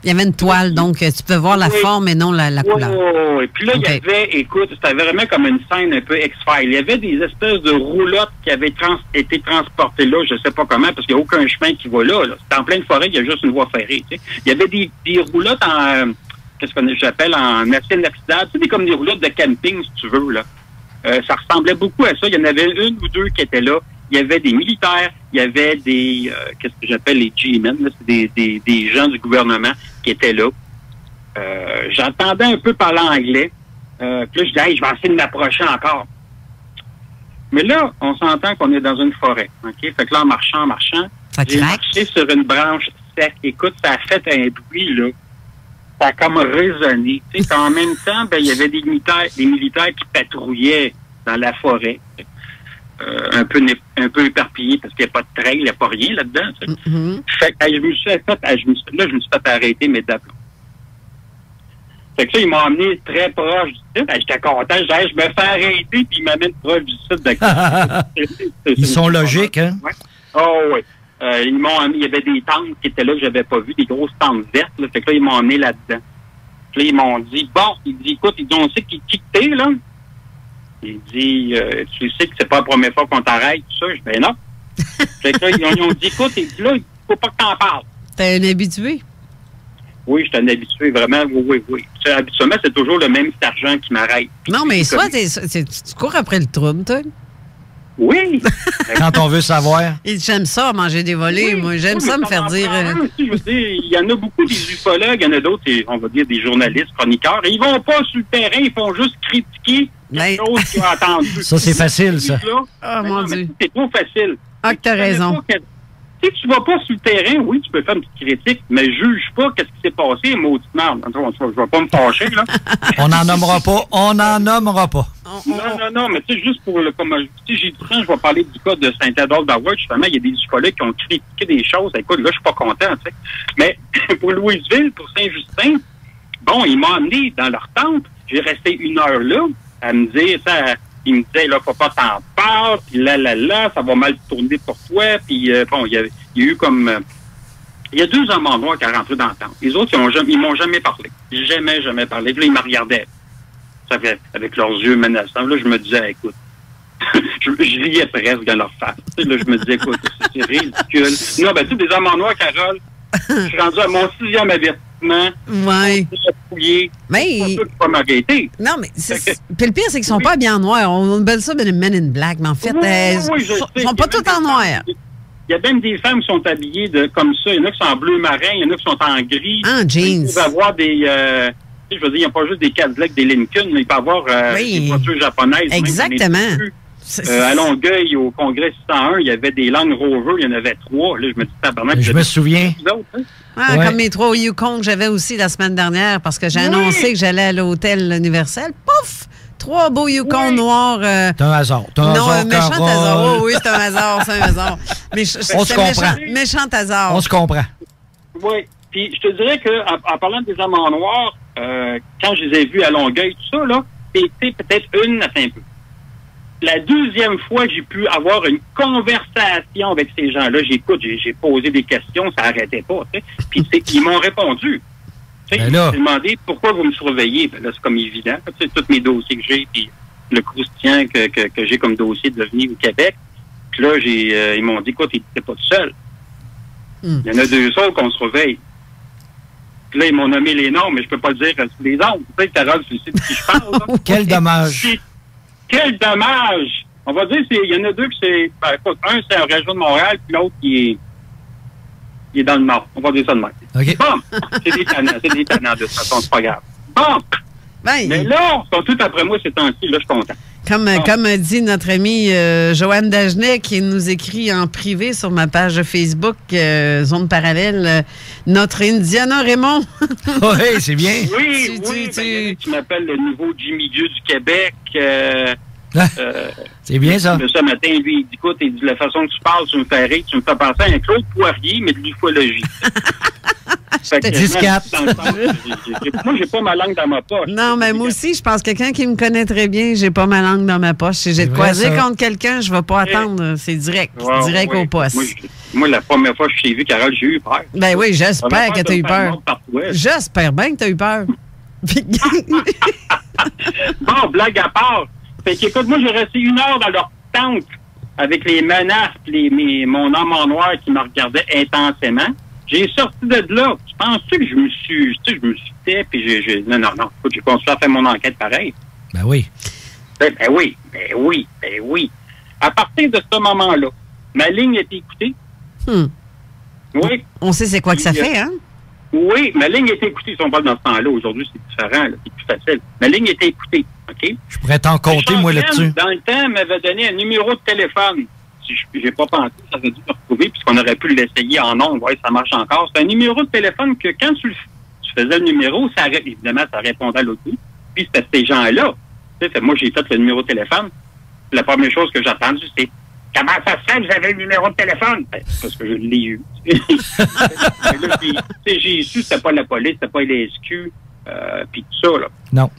Speaker 3: Il y avait une toile, donc tu peux voir la forme et non la couleur.
Speaker 6: Oui. Puis là, il y avait, écoute, c'était vraiment comme une scène un peu X-Files. Il y avait des espèces de roulottes qui avaient été transportées là, je sais pas comment, parce qu'il n'y a aucun chemin qui va là. C'est en pleine forêt, il y a juste une voie ferrée. Tu sais. Il y avait des roulottes en, qu'est-ce que j'appelle, en acier inoxydable. Tu sais, comme des roulottes de camping, si tu veux, là. Ça ressemblait beaucoup à ça. Il y en avait une ou deux qui étaient là. Il y avait des militaires, il y avait des, qu'est-ce que j'appelle les G-men, c'est des gens du gouvernement qui étaient là. J'entendais un peu parler anglais. Puis là, je dis, hey, je vais essayer de m'approcher encore. Mais là, on s'entend qu'on est dans une forêt. OK? Fait que là, en marchant, j'ai marché sur une branche sec. Écoute, ça a fait un bruit, là. Ça a comme résonné. Tu sais, en même temps, ben, il y avait des militaires qui patrouillaient dans la forêt. Un peu éparpillé parce qu'il n'y a pas de trail, il n'y a pas rien là-dedans. Tu sais.
Speaker 3: Mm-hmm.
Speaker 6: Fait que je me suis fait arrêter immédiatement. Fait que ça, ils m'ont emmené très proche du site. J'étais content. Je me fais arrêter puis ils m'amènent proche du site.
Speaker 4: Ils sont logiques, hein?
Speaker 6: Ouais. Oh oui. Il y avait des tentes qui étaient là que j'avais pas vues, des grosses tentes vertes. Là. Fait que là, ils m'ont emmené là-dedans. Puis là, ils m'ont dit, bon, écoute, on sait qui t'es, là. Il dit, tu sais que c'est pas la première fois qu'on t'arrête, tout ça. Je dis, ben non. Fait que là, ils ont dit, écoute, il dit, là, il faut pas que t'en parles.
Speaker 3: T'es un habitué?
Speaker 6: Oui, je suis un habitué, vraiment, oui. Tu sais, habituellement, c'est toujours le même sergent qui m'arrête.
Speaker 3: Non, mais soit tu cours après le trouble, toi.
Speaker 6: Oui.
Speaker 4: Quand on veut savoir.
Speaker 3: J'aime ça, manger des volets.
Speaker 6: Oui,
Speaker 3: moi, j'aime ça me faire dire...
Speaker 6: Je veux dire, il y en a beaucoup des ufologues, il y en a d'autres, on va dire des journalistes, chroniqueurs, et ils vont pas sur le terrain, ils font juste critiquer quelque chose qu'ils ont entendu.
Speaker 4: Ça, c'est facile, ça.
Speaker 3: Oh, mon Dieu.
Speaker 6: C'est trop facile.
Speaker 3: Ah, que t'as raison.
Speaker 6: Si tu vas pas sur le terrain, oui, tu peux faire une petite critique, mais juge pas qu'est-ce qui s'est passé, maudite merde. Je vais pas me fâcher, là.
Speaker 4: On n'en nommera pas.
Speaker 6: Non, mais tu sais, juste pour le... Comme j'ai dit, je vais parler du cas de Saint-Adolphe-d'Howard, justement, il y a des ufologues qui ont critiqué des choses. Écoute, là, je suis pas content, tu sais. Mais pour Louisville, pour Saint-Justin, bon, ils m'ont amené dans leur tente. J'ai resté 1 heure là, à me dire, ça... Il me disait, là, faut pas t'en parler, puis là, ça va mal tourner pour toi. Puis, bon, il y a eu comme... il y a 2 hommes en noir qui sont rentrés dans le temps. Les autres, ils m'ont jamais parlé. Jamais parlé. Puis là, ils me regardaient. Ça fait, avec leurs yeux menaçants. Là, je me disais, écoute, je riais presque dans leur face. Tu sais, là, je me disais, écoute, c'est ridicule. Non, ben, tu sais, des hommes en noir, Carole, je suis rendu à mon 6e avertissement.
Speaker 3: Ouais.
Speaker 6: Mais pas m'arrêter.
Speaker 3: Non, mais puis le pire, c'est qu'ils sont pas bien en noir. On appelle ça des Men in Black, mais en fait, ils sont pas tous en noir.
Speaker 6: Il y a même des femmes qui sont habillées comme ça. Il y en a qui sont en bleu marin, il y en a qui sont en gris.
Speaker 3: En jeans.
Speaker 6: Il peut avoir des... je veux dire, il n'y a pas juste des Cadillac, des Lincoln, mais il peut y avoir des voitures japonaises.
Speaker 3: Exactement.
Speaker 6: À Longueuil, au Congrès 601, il y avait des Land Rover, il y en avait 3. Là, je me dis, tabarnak.
Speaker 4: Je me souviens.
Speaker 3: Ouais. Comme mes 3 Yukon que j'avais aussi la semaine dernière, parce que j'ai annoncé que j'allais à l'hôtel Universel. Pouf! 3 beaux Yukon noirs.
Speaker 4: C'est un hasard.
Speaker 3: Un méchant hasard. Oui, c'est un hasard.
Speaker 4: On se comprend.
Speaker 3: Méchant hasard.
Speaker 4: On se comprend.
Speaker 6: Oui. Puis, je te dirais qu'en parlant des hommes en noir, quand je les ai vus à Longueuil, tout ça, là, c'était peut-être un peu. La 2e fois que j'ai pu avoir une conversation avec ces gens-là, j'ai posé des questions, ça n'arrêtait pas. Tu sais. Puis ils m'ont répondu. Tu sais, ils m'ont demandé pourquoi vous me surveillez. Ben là, c'est comme évident. Tu sais, tous mes dossiers que j'ai, puis le croustillant que j'ai comme dossier de venir au Québec. Puis là, ils m'ont dit, écoute, t'es pas tout seul. Il y en a 2 autres qu'on surveille. Puis là, ils m'ont nommé les noms, mais je peux pas le dire sur les autres. Tu sais, Carole, tu sais de qui je parle. Là.
Speaker 4: Quel dommage.
Speaker 6: Quel dommage! On va dire, il y en a 2 qui c'est... Ben, écoute, un, c'est en région de Montréal, puis l'autre, il est dans le Nord. On va dire ça de même.
Speaker 4: Okay.
Speaker 6: Bon! C'est des tannants, de toute façon, c'est pas grave. Bon!
Speaker 3: Ben,
Speaker 6: mais là, ils sont tous après moi ces temps-ci, là, je suis content.
Speaker 3: Comme dit notre amie Joanne Dagenet, qui nous écrit en privé sur ma page Facebook, Zone Parallèle, notre Indiana Raymond.
Speaker 4: Oui, c'est bien.
Speaker 6: Oui, tu m'appelles le nouveau Jimmy Dieu du Québec.
Speaker 4: C'est bien ça.
Speaker 6: Ce matin, lui, il dit, écoute, il dit, la façon que tu parles, tu me fais rire, tu me fais penser à un Claude Poirier, mais de l'ufologie.
Speaker 4: 10-4.
Speaker 6: Moi, j'ai pas ma langue dans ma poche.
Speaker 3: Non, mais moi aussi, je pense que quelqu'un qui me connaît très bien, j'ai pas ma langue dans ma poche. Si j'ai de quoi dire contre quelqu'un, je vais pas attendre. C'est direct. Direct au poste.
Speaker 6: Moi, la première fois que je t'ai vu, Carole, j'ai eu peur.
Speaker 3: Ben oui, j'espère que tu as eu peur. J'espère bien que tu as eu peur.
Speaker 6: Bon, blague à part. Fait qu'écoute, moi, j'ai resté 1 heure dans leur tente avec les menaces mon homme en noir qui me regardait intensément. J'ai sorti de là. Tu penses-tu que je me suis tait, puis non. Écoute, j'ai continué à faire mon enquête pareil.
Speaker 4: Ben oui.
Speaker 6: Ben oui. À partir de ce moment-là, ma ligne a été écoutée. Oui.
Speaker 3: On sait c'est quoi que ça fait, hein?
Speaker 6: Oui, ma ligne a été écoutée. Si on parle dans ce temps-là, aujourd'hui, c'est différent, là, c'est plus facile. Ma ligne a été écoutée, OK?
Speaker 4: Je pourrais t'en compter, moi, là-dessus.
Speaker 6: Dans le temps, elle m'avait donné un numéro de téléphone. Si j'ai pas pensé, ça aurait dû me retrouver, puisqu'on aurait pu l'essayer en ondes, voir si ça marche encore. C'est un numéro de téléphone que quand tu faisais le numéro, évidemment, ça répondait à l'autre bout. Puis c'était ces gens-là. Tu sais, moi, j'ai fait le numéro de téléphone. La première chose que j'ai entendue, c'est « Comment ça se fait que vous avez le numéro de téléphone? » Ben, c'est parce que je l'ai eu. Là, j'ai su, c'était pas la police, c'était pas les SQ, puis tout ça, là.
Speaker 4: Non.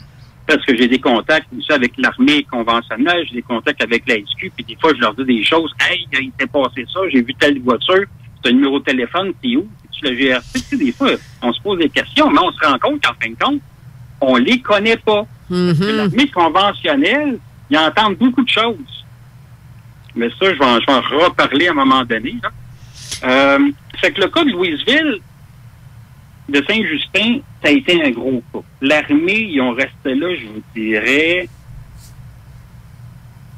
Speaker 6: Parce que j'ai des contacts aussi avec l'armée conventionnelle, j'ai des contacts avec la SQ, puis des fois, je leur dis des choses. « Hey, il s'est passé ça, j'ai vu telle voiture, c'est un numéro de téléphone, c'est où? C'est-tu le GRC? » Tu sais, des fois, on se pose des questions, mais on se rend compte qu'en fin de compte, on les connaît pas. L'armée conventionnelle, Ils entendent beaucoup de choses. Mais ça, je vais en reparler à un moment donné. C'est que le cas de Louisville, de Saint-Justin, ça a été un gros cas. L'armée, ils ont resté là, je vous dirais,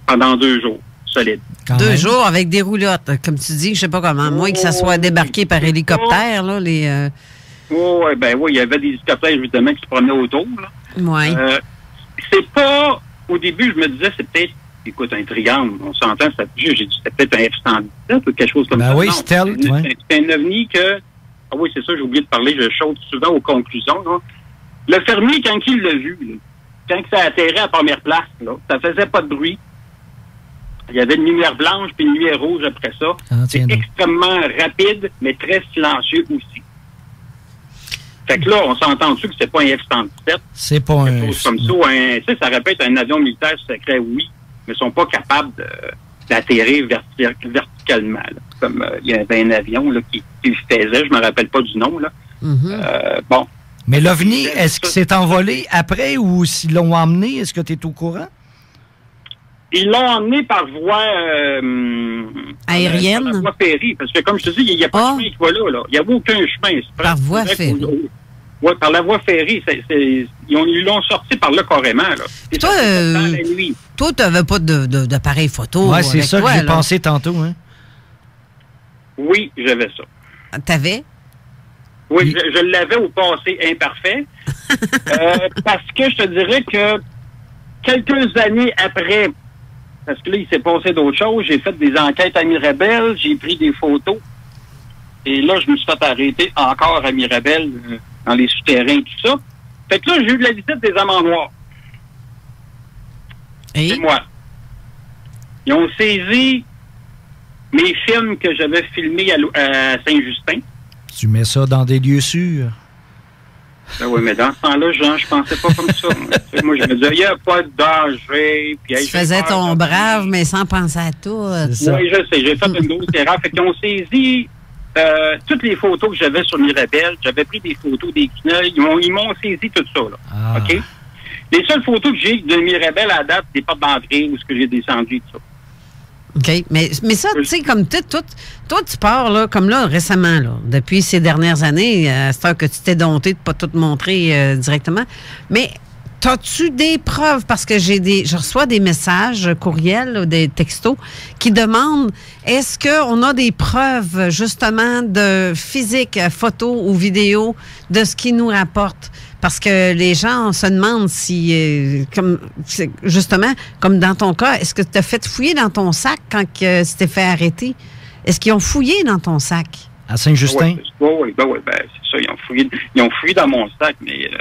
Speaker 6: pendant 2 jours, solide.
Speaker 3: 2 jours avec des roulottes, comme tu dis, je sais pas comment. Moins que ça soit débarqué par hélicoptère, là, les...
Speaker 6: Oui, il y avait des hélicoptères, évidemment, qui se promenaient autour, là.
Speaker 3: Oui.
Speaker 6: C'est pas... Au début, je me disais, c'est peut-être... Écoute, un triangle, on s'entend, j'ai dit, c'était peut-être un F-117 ou quelque chose comme ça.
Speaker 4: Oui,
Speaker 6: non,
Speaker 4: stealth,
Speaker 6: c'est un ovni que... Ah oui, c'est ça, j'ai oublié de parler, je saute souvent aux conclusions, là. Le fermier, quand il l'a vu, là, quand ça atterrait à première place, là, ça faisait pas de bruit. Il y avait une lumière blanche puis une lumière rouge après ça. C'est extrêmement rapide, mais très silencieux aussi. Fait que là, on s'entend dessus que c'est pas un F-117.
Speaker 4: C'est pas un...
Speaker 6: Quelque chose comme ça. Tu sais, ça répète un avion militaire secret, oui, mais ils sont pas capables d'atterrir verticalement. Là. Comme il y avait un avion là, qui le faisait, je me rappelle pas du nom. Là. Bon.
Speaker 4: Mais l'OVNI, est-ce qu'il s'est envolé après ou s'ils l'ont emmené? Est-ce que tu es au courant?
Speaker 6: Ils l'ont emmené par voie...
Speaker 3: aérienne?
Speaker 6: Par voie ferry. Parce que, comme je te dis, il n'y a pas de chemin qui va là. Il n'y a aucun chemin.
Speaker 3: Par voie ferry?
Speaker 6: Oui, par la voie ferry. Ils l'ont sorti par là carrément. Là.
Speaker 3: Et toi, tu n'avais pas d'appareil photo?
Speaker 4: Oui, c'est ça que j'ai pensé tantôt. Hein?
Speaker 6: Oui, j'avais ça.
Speaker 3: T'avais?
Speaker 6: Oui, je l'avais au passé imparfait. Parce que je te dirais que quelques années après, parce que là, il s'est passé d'autres choses, j'ai fait des enquêtes à Mirabel, j'ai pris des photos. Et là, je me suis fait arrêter encore à Mirabel, dans les souterrains et tout ça. Fait que là, j'ai eu de la visite des amants noirs.
Speaker 3: Et?
Speaker 6: C'est moi. Ils ont saisi mes films que j'avais filmés à Saint-Justin.
Speaker 4: Tu mets ça dans des lieux sûrs.
Speaker 6: Ben oui, mais dans ce temps-là, je pensais pas comme ça. Moi, je me disais, il n'y a pas de danger. Puis,
Speaker 3: tu faisais ton brave, mais sans penser à tout.
Speaker 6: Oui, je sais. J'ai fait une grosse erreur. Fait qu'ils ont saisi toutes les photos que j'avais sur Mirabel. J'avais pris des photos des quenouilles. Ils m'ont saisi tout ça. Là.
Speaker 4: Ah.
Speaker 6: OK? Les seules photos que j'ai de Mirabel à date, c'est des portes d'entrée où j'ai descendu tout ça.
Speaker 3: OK. Mais ça, tu sais, comme toi, tu pars, là, comme là, récemment, là, depuis ces dernières années, c'est heure que tu t'es dompté de ne pas tout montrer directement. Mais as-tu des preuves? Parce que je reçois des messages courriels, des textos, qui demandent est-ce qu'on a des preuves, justement, de physique, photo ou vidéo, de ce qu'ils nous rapportent? Parce que les gens se demandent si, justement, comme dans ton cas, est-ce que tu as fait fouiller dans ton sac quand tu t'es fait arrêter? Est-ce qu'ils ont fouillé dans ton sac?
Speaker 4: À Saint-Justin?
Speaker 6: Oui, c'est ça. Ils ont fouillé dans mon sac, mais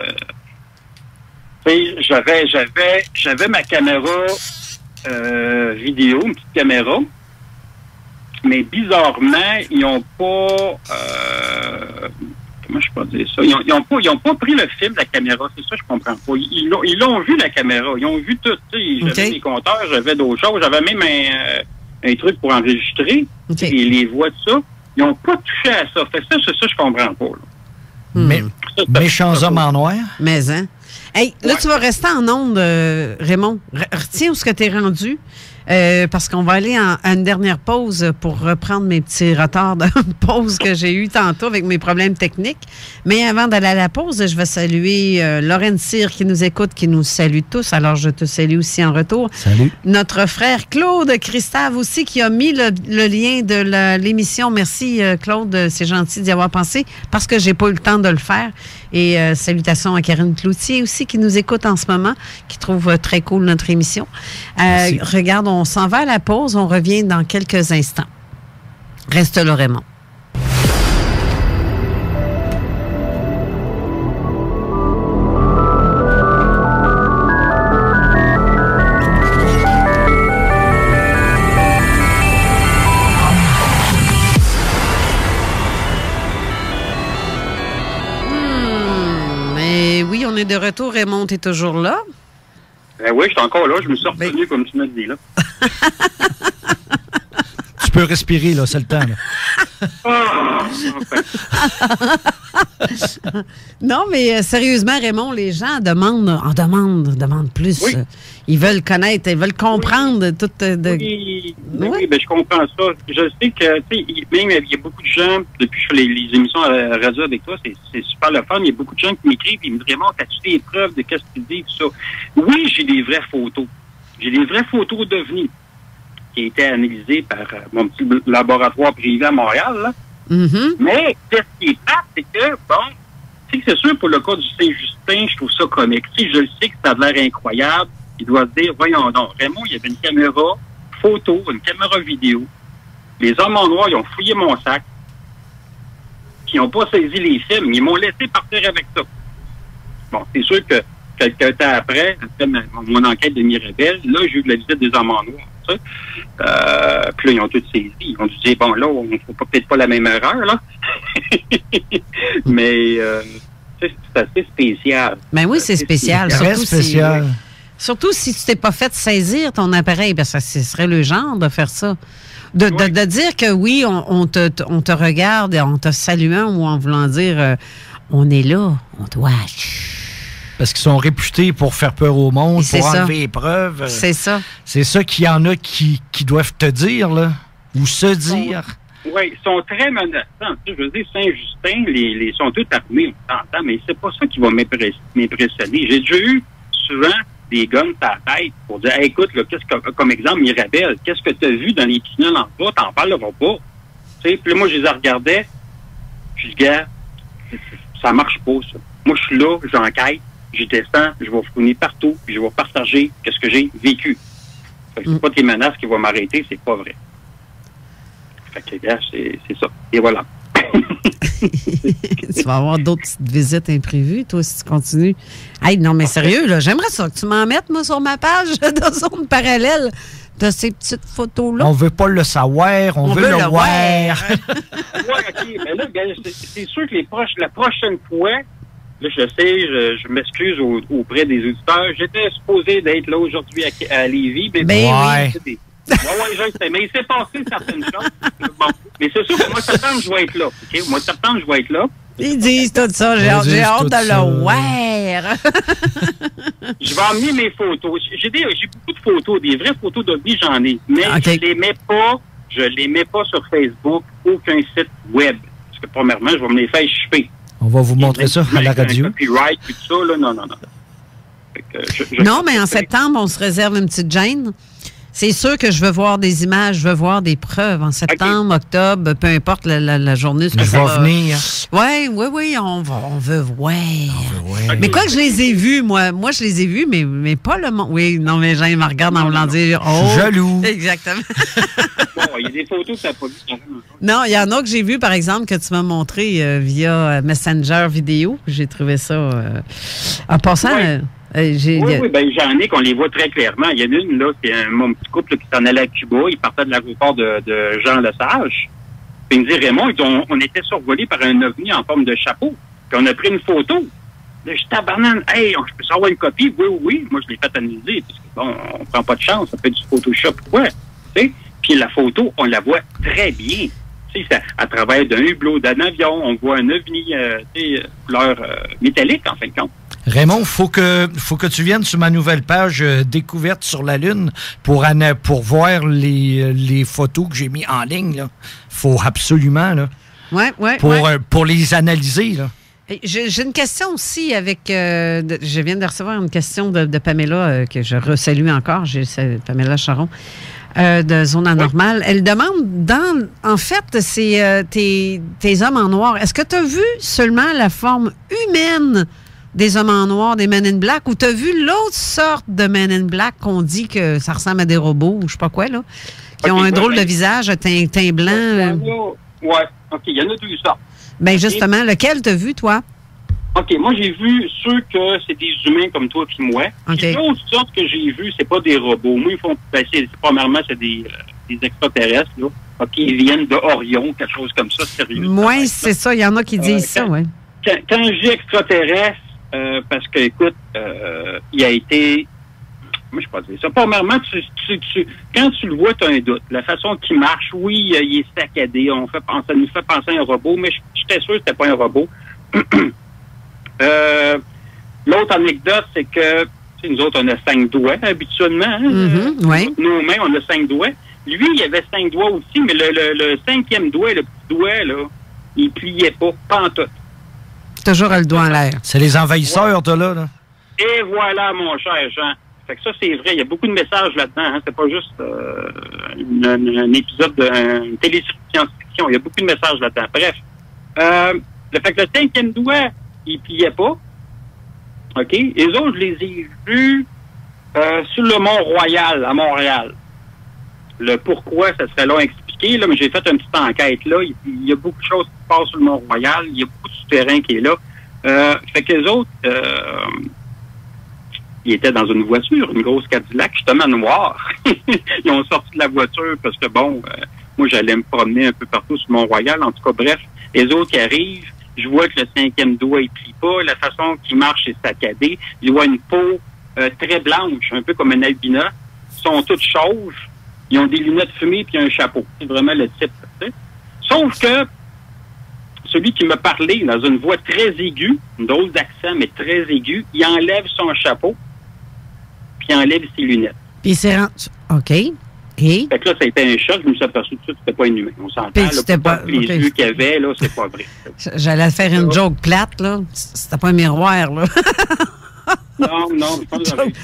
Speaker 6: j'avais ma caméra vidéo, une petite caméra, mais bizarrement, ils n'ont pas... Comment je peux dire ça? Ils ont pas pris le film de la caméra. C'est ça, je comprends pas. Ils l'ont vu, la caméra. Ils ont vu tout. J'avais des compteurs, j'avais d'autres choses. J'avais même un truc pour enregistrer.
Speaker 3: Okay.
Speaker 6: Et les voix de ça. Ils n'ont pas touché à ça. Fait ça, c'est ça, je comprends pas. Là.
Speaker 4: Mais méchants hommes en noir?
Speaker 3: Mais, hein? Hey, là, tu vas rester en onde, Raymond. Retiens où est-ce que tu es rendu. Parce qu'on va aller à une dernière pause pour reprendre mes petits retards de pause que j'ai eu tantôt avec mes problèmes techniques. Mais avant d'aller à la pause, je vais saluer Lorraine Cyr qui nous écoute, qui nous salue tous. Alors, je te salue aussi en retour.
Speaker 4: Salut.
Speaker 3: Notre frère Claude Christave aussi qui a mis le lien de l'émission. Merci Claude, c'est gentil d'y avoir pensé parce que j'ai pas eu le temps de le faire. Et salutations à Karine Cloutier aussi qui nous écoute en ce moment, qui trouve très cool notre émission. Regarde, on s'en va à la pause. On revient dans quelques instants. Reste là, Raymond. Mais oui, on est de retour. Raymond, t'es toujours là?
Speaker 6: Oui, je suis encore là. Je me suis retenu, comme tu m'as dit, là.
Speaker 4: Tu peux respirer, là, c'est le temps, là.
Speaker 3: Non, mais sérieusement, Raymond, les gens demandent plus.
Speaker 6: Oui.
Speaker 3: Ils veulent connaître, ils veulent comprendre tout.
Speaker 6: Oui, ben, je comprends ça. Je sais que, tu sais, même il y a beaucoup de gens, depuis que je fais les émissions à la radio avec toi, c'est super le fun. Il y a beaucoup de gens qui m'écrivent et me disent, Raymond, as-tu des preuves de qu'est-ce que tu dis, tout ça? Oui, j'ai des vraies photos. J'ai des vraies photos d'OVNI qui ont été analysées par mon petit laboratoire privé à Montréal, là.
Speaker 3: Mm-hmm.
Speaker 6: Mais, qu'est-ce qui est plate, c'est que, bon, tu sais, c'est sûr, pour le cas du Saint-Justin, je trouve ça comique. Tu sais, je le sais que ça a l'air incroyable. Il doit se dire, voyons donc, Raymond, il y avait une caméra photo, une caméra vidéo. Les hommes en noir, ils ont fouillé mon sac. Puis ils n'ont pas saisi les films. Ils m'ont laissé partir avec ça. Bon, c'est sûr que quelques temps après mon enquête de Mirabel, là, j'ai eu de la visite des hommes en noir. Tu sais. Puis là, ils ont tout saisi. Ils ont dû dire, bon, là, on ne fait peut-être pas la même erreur, là. Mais c'est assez spécial.
Speaker 3: Ben oui, c'est spécial.
Speaker 4: Surtout spécial.
Speaker 3: Surtout si tu t'es pas fait saisir ton appareil, parce que ce serait le genre de faire ça. De dire que oui, on te regarde en te saluant ou en voulant dire on est là, on te watch.
Speaker 4: Parce qu'ils sont réputés pour faire peur au monde, pour enlever les preuves.
Speaker 3: C'est ça.
Speaker 4: C'est ça qu'il y en a qui doivent te dire, là, ou se dire.
Speaker 6: Oui, ils sont très menaçants. Je veux dire, Saint-Justin, les sont tous armés, on s'entend, mais c'est pas ça qui va m'impressionner. J'ai déjà eu souvent des guns à la tête pour dire, hey, écoute, là, comme exemple, Mirabel, qu'est-ce que tu as vu dans les tunnels en bas? T'en parleras pas. Tu sais, puis là, moi, je les regardais, puis je dis, gars, ça marche pas, ça. Moi, je suis là, j'enquête, je descends, je vais fouiner partout, puis je vais partager ce que j'ai vécu. Fait que c'est pas tes menaces qui vont m'arrêter, c'est pas vrai. Fait que, gars, c'est ça. Et voilà.
Speaker 3: Tu vas avoir d'autres petites visites imprévues, toi, si tu continues. Hey, non, mais sérieux, là, j'aimerais ça que tu m'en mettes, moi, sur ma page de Zone Parallèle de ces petites photos-là.
Speaker 4: On veut pas le savoir, on veut le voir.
Speaker 6: Oui, OK. Mais là, c'est sûr que la prochaine fois, là, je sais, je m'excuse auprès des auditeurs. J'étais supposé d'être là aujourd'hui à Lévis. Mais
Speaker 3: oui.
Speaker 6: Oui, je sais, mais il s'est passé certaines choses. Bon, mais c'est sûr qu'au mois de septembre, je vais être là. OK? Au mois de septembre, je vais être là.
Speaker 3: Ils disent tout ça. J'ai hâte de le voir.
Speaker 6: Je vais emmener mes photos. J'ai beaucoup de photos, des vraies photos d'OVNI, j'en ai. Mais je les mets pas sur Facebook, aucun site web. Parce que premièrement, je vais me les faire chipper.
Speaker 4: On va vous montrer ça à la radio.
Speaker 6: Copyright, tout ça, là, non.
Speaker 3: Non, mais en septembre, on se réserve une petite gêne. C'est sûr que je veux voir des images, je veux voir des preuves en septembre, octobre, peu importe la journée.
Speaker 4: Je vais venir.
Speaker 3: Oui, on veut voir. Mais quoi que je les ai vus, moi je les ai vus, mais pas le monde. Oui, non, mais les gens ils me regardent en voulant dire, oh.
Speaker 4: Je suis jaloux.
Speaker 3: Exactement.
Speaker 6: Bon, il y a des photos que tu n'as pas vues.
Speaker 3: Non, il y en a que j'ai vu, par exemple, que tu m'as montré via Messenger vidéo. J'ai trouvé ça. En passant.
Speaker 6: Oui, ben j'en ai qu'on les voit très clairement. Il y en a une, là, c'est mon petit couple là, qui s'en allait à Cuba. Il partait de l'aéroport de Jean Lesage. Puis il me dit, Raymond, on était survolés par un ovni en forme de chapeau. Puis on a pris une photo. Là, je tabarnane, hey, je peux savoir une copie? Oui. Moi, je l'ai fait analyser. Parce que, bon, on prend pas de chance. Ça fait du Photoshop. Ouais. Tu sais? Puis la photo, on la voit très bien. Tu sais, à travers d'un hublot, d'un avion, on voit un ovni, couleur métallique, en fin de compte.
Speaker 4: Raymond, faut que tu viennes sur ma nouvelle page découverte sur la Lune pour voir les photos que j'ai mis en ligne. Là. Faut absolument là. Pour les analyser là.
Speaker 3: J'ai une question aussi avec. Je viens de recevoir une question de Pamela que je resalue encore. Pamela Charon. De Zone Anormale. Oui. Elle demande, en fait, c'est tes hommes en noir. Est-ce que tu as vu seulement la forme humaine des hommes en noir, des Men in Black, ou tu as vu l'autre sorte de Men in Black qu'on dit que ça ressemble à des robots, ou je sais pas quoi, là, qui ont un drôle de visage, teint blanc?
Speaker 6: Oui, OK, il y en a deux sortes.
Speaker 3: Bien, justement, lequel t'as vu, toi?
Speaker 6: OK, moi, j'ai vu ceux que c'est des humains comme toi et moi. Okay. L'autre sorte que j'ai vu, c'est pas des robots. Moi, ils font, premièrement, c'est des extraterrestres, là. OK, ils viennent de Orion, quelque chose comme ça, sérieux.
Speaker 3: Oui, c'est ça, il y en a qui disent ça, oui.
Speaker 6: Quand je dis extraterrestre, parce que, écoute, il a été... Moi, je ne sais pas dire ça. Premièrement, quand tu le vois, tu as un doute. La façon qu'il marche, oui, il est saccadé. Ça nous fait penser à un robot, mais j'étais sûr que c'était pas un robot. L'autre anecdote, c'est que nous autres, on a 5 doigts habituellement. Hein?
Speaker 3: Oui.
Speaker 6: Nos mains, on a 5 doigts. Lui, il avait 5 doigts aussi, mais le 5e doigt, le petit doigt, là, il pliait pas, pantoute.
Speaker 3: Toujours le doigt en l'air.
Speaker 4: C'est les envahisseurs, là.
Speaker 6: Et voilà, mon cher Jean. Fait que ça, c'est vrai. Il y a beaucoup de messages là-dedans. Hein? C'est pas juste un épisode d'une télé-science-fiction. Il y a beaucoup de messages là-dedans. Bref. Le fait que le 5e doigt, il pliait pas. OK? Les autres, je les ai vus sur le Mont-Royal, à Montréal. Le pourquoi, ça serait long à expliquer, là, mais j'ai fait une petite enquête là. Il y a beaucoup de choses qui se passent sur le Mont-Royal. Il y a beaucoup de souterrain qui est là. Fait que les autres, ils étaient dans une voiture, une grosse Cadillac, justement noire. Ils ont sorti de la voiture parce que, moi, j'allais me promener un peu partout sur Mont-Royal. En tout cas, bref, les autres qui arrivent, je vois que le 5e doigt, il plie pas. La façon qu'il marche, c'est saccadé. Je vois une peau très blanche, un peu comme un albina. Ils sont toutes chauves. Ils ont des lunettes fumées puis un chapeau. C'est vraiment le type. T'sais. Sauf que celui qui m'a parlé dans une voix très aiguë, une drôle d'accent, mais très aiguë, il enlève son chapeau puis il enlève ses lunettes.
Speaker 3: Puis c'est rendu... OK. Et?
Speaker 6: Fait que là, ça a été un choc. Je me suis aperçu que c'était pas inhumain. On s'entend.
Speaker 3: Puis
Speaker 6: là,
Speaker 3: c'était pas...
Speaker 6: Les yeux qu'il y avait, là, c'est pas vrai.
Speaker 3: J'allais faire une joke plate, là. C'était pas un miroir, là.
Speaker 6: Non.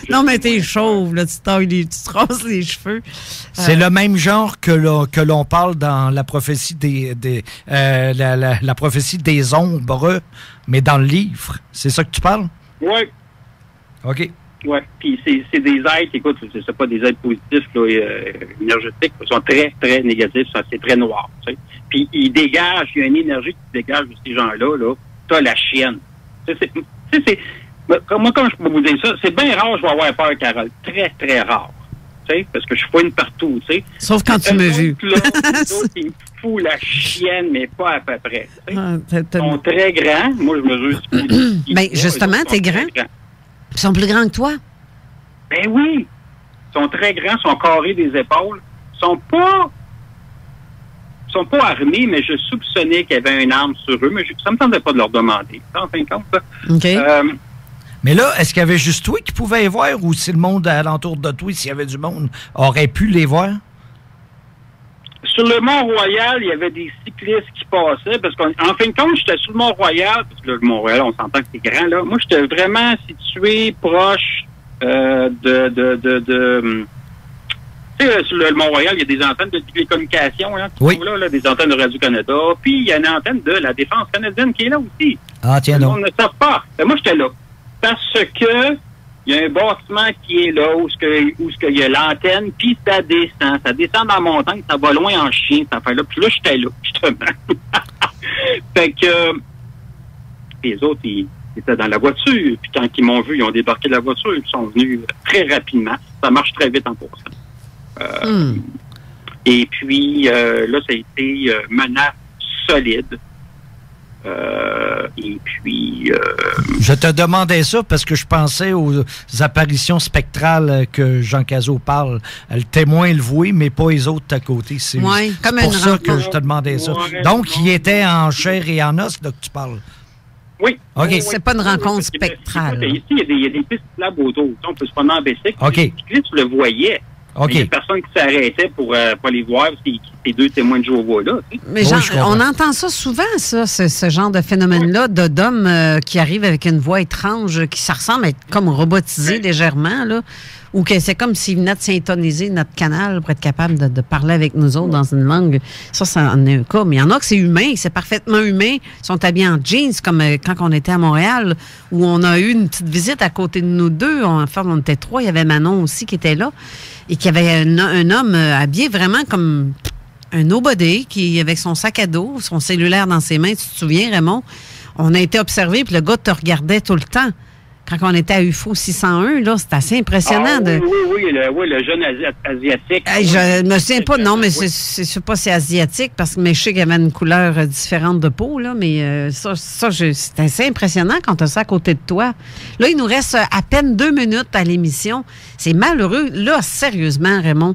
Speaker 3: Non, mais t'es chauve, là. Tu te rases les cheveux.
Speaker 4: C'est le même genre que l'on parle dans la prophétie la prophétie des ombres, mais dans le livre. C'est ça que tu parles?
Speaker 6: Oui.
Speaker 4: OK.
Speaker 6: Oui. Puis c'est des êtres, écoute, c'est pas des êtres positifs, là, énergétiques. Ils sont très, très négatifs. C'est très noir. Tu sais. Puis ils dégagent, il y a une énergie qui dégage de ces gens-là. Là. T'as la chienne. Moi, comme je peux vous dire ça, c'est bien rare je vais avoir peur, Carole. Très, très rare. Tu sais, parce que je fouine partout, tu sais.
Speaker 3: Sauf quand tu m'as vu.
Speaker 6: Ils me foutent la chienne, mais pas à peu près. Ils sont très grands. Moi, je mesure...
Speaker 3: Ben, justement, t'es grand. Ils sont plus grands que toi.
Speaker 6: Ben oui. Ils sont très grands, sont carrés des épaules. Ils sont pas armés, mais je soupçonnais qu'il y avait une arme sur eux, mais ça me tentait pas de leur demander. En fin de compte, ça.
Speaker 3: OK.
Speaker 4: Mais là, est-ce qu'il y avait juste toi qui pouvait les voir ou si le monde alentour de toi, s'il y avait du monde, aurait pu les voir?
Speaker 6: Sur le Mont-Royal, il y avait des cyclistes qui passaient, parce qu'en fin de compte, j'étais sur le Mont-Royal, parce que le Mont-Royal, on s'entend que c'est grand, là. Moi, j'étais vraiment situé proche tu sais, sur le Mont-Royal, il y a des antennes de télécommunications, hein, qui sont là, des antennes de Radio-Canada, puis il y a une antenne de la Défense canadienne qui est là aussi.
Speaker 4: Ah, tiens donc.
Speaker 6: On ne sait pas. Ben, moi, j'étais là. Parce que il y a un bâtiment qui est là, où il y a l'antenne, puis ça descend. Ça descend dans la montagne, ça va loin en chien, cette affaire-là. Puis là, j'étais là, justement. Fait que les autres, ils étaient dans la voiture. Puis quand ils m'ont vu, ils ont débarqué de la voiture. Ils sont venus très rapidement. Ça marche très vite en passant. Et puis, là, ça a été menace solide. Et puis...
Speaker 4: Je te demandais ça parce que je pensais aux apparitions spectrales que Jean Cazot parle. Le témoin le voit, mais pas les autres à côté. C'est pour ça que je te demandais ça. Donc, il était en chair et en os, là, que tu parles.
Speaker 6: Oui.
Speaker 4: OK.
Speaker 3: C'est pas une rencontre spectrale.
Speaker 6: Ici, il y a des pistes cyclables autour. On peut se promener en bicycle.
Speaker 4: OK.
Speaker 6: Les cyclistes le voyaient.
Speaker 4: OK.
Speaker 6: Il y a personne qui s'arrêtait pour les voir, ces deux témoins de Jéhovah-là.
Speaker 3: Mais Jean, on entend ça souvent, ça, ce genre de phénomène-là, d'hommes qui arrivent avec une voix étrange, qui ça ressemble à être comme robotisé légèrement, là, ou que c'est comme s'ils venaient de syntoniser notre canal pour être capable de parler avec nous autres dans une langue. Ça en est un cas. Mais il y en a que c'est humain, c'est parfaitement humain. Ils sont habillés en jeans, comme quand on était à Montréal, où on a eu une petite visite à côté de nous deux. Enfin, on était 3. Il y avait Manon aussi qui était là. Et qu'il y avait un homme habillé vraiment comme un nobody, qui avec son sac à dos, son cellulaire dans ses mains. Tu te souviens, Raymond? On a été observé, puis le gars te regardait tout le temps. Quand on était à UFO 601, là, c'était assez impressionnant.
Speaker 6: Oui, le jeune asiatique.
Speaker 3: Je me souviens pas, non, mais je sais pas si c'est asiatique, parce que je sais qu'il y avait une couleur différente de peau, là, mais c'est assez impressionnant quand tu as ça à côté de toi. Là, il nous reste à peine 2 minutes à l'émission. C'est malheureux. Là, sérieusement, Raymond,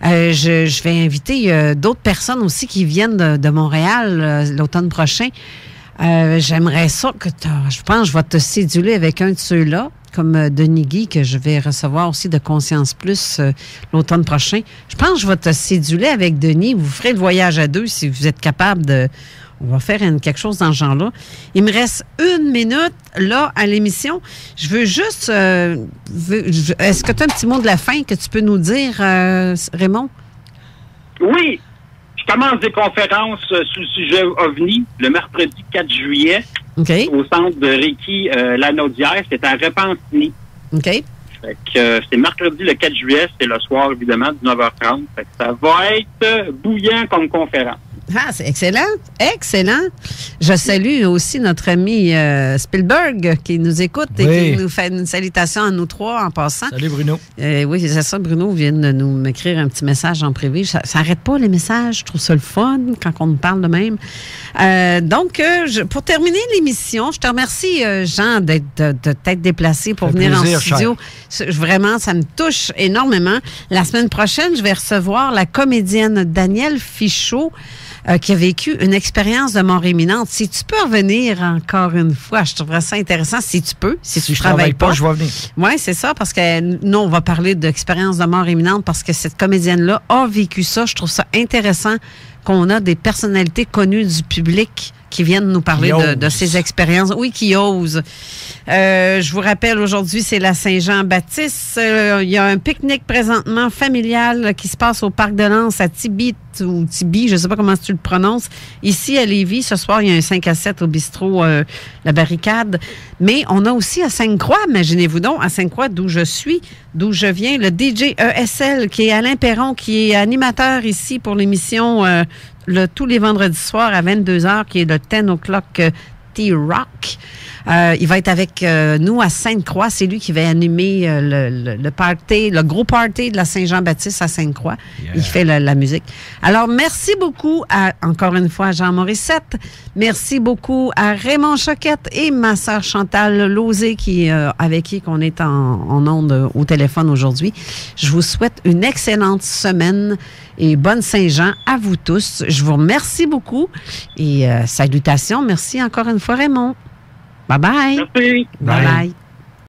Speaker 3: je vais inviter d'autres personnes aussi qui viennent de Montréal l'automne prochain. J'aimerais ça que je pense que je vais te céduler avec un de ceux-là, comme Denis Guy, que je vais recevoir aussi de Conscience Plus l'automne prochain. Je pense que je vais te céduler avec Denis. Vous ferez le voyage à deux si vous êtes capable de... On va faire quelque chose dans ce genre-là. Il me reste 1 minute, là, à l'émission. Je veux juste... est-ce que tu as un petit mot de la fin que tu peux nous dire, Raymond?
Speaker 6: Oui. Je commence des conférences sur le sujet OVNI le mercredi 4 juillet au centre de Reiki Lanaudière. C'est à Repentigny.
Speaker 3: OK.
Speaker 6: Fait que, c'est mercredi le 4 juillet. C'est le soir, évidemment, de 9h30. Fait que ça va être bouillant comme conférence.
Speaker 3: Ah, c'est excellent. Excellent. Je salue aussi notre ami Spielberg qui nous écoute et qui nous fait une salutation à nous trois en passant.
Speaker 4: Salut Bruno.
Speaker 3: Oui, c'est ça. Bruno vient de nous m'écrire un petit message en privé. Ça n'arrête pas les messages. Je trouve ça le fun quand on nous parle de même. Donc, pour terminer l'émission, je te remercie, Jean, de t'être déplacé pour venir en studio. Vraiment, ça me touche énormément. La semaine prochaine, je vais recevoir la comédienne Danielle Fichot, qui a vécu une expérience de mort imminente. Si tu peux revenir encore une fois, je trouverais ça intéressant. Si tu peux, si tu ne travailles pas,
Speaker 4: je vais venir.
Speaker 3: Oui, c'est ça, parce que nous, on va parler d'expérience de mort imminente parce que cette comédienne-là a vécu ça. Je trouve ça intéressant qu'on a des personnalités connues du public qui viennent nous parler de ces expériences. Oui, qui osent. Je vous rappelle, aujourd'hui, c'est la Saint-Jean-Baptiste. Il y a un pique-nique présentement familial qui se passe au Parc de Lens à Tibi, je ne sais pas comment tu le prononces. Ici, à Lévis, ce soir, il y a un 5 à 7 au bistrot La Barricade. Mais on a aussi à Sainte-Croix, imaginez-vous donc, à Sainte-Croix, d'où je viens, le DJ ESL, qui est Alain Perron, qui est animateur ici pour l'émission tous les vendredis soirs à 22h, qui est le 10 o'clock T-Rock. Il va être avec nous à Sainte-Croix. C'est lui qui va animer le party, le gros party de la Saint-Jean-Baptiste à Sainte-Croix. Yeah. Il fait la musique. Alors, merci beaucoup encore une fois à Jean Morissette. Merci beaucoup à Raymond Choquette et ma sœur Chantal Lauzé avec qui on est en onde au téléphone aujourd'hui. Je vous souhaite une excellente semaine et bonne Saint-Jean à vous tous. Je vous remercie beaucoup et salutations. Merci encore une fois, Raymond. Bye-bye.
Speaker 6: Merci.
Speaker 3: Bye-bye.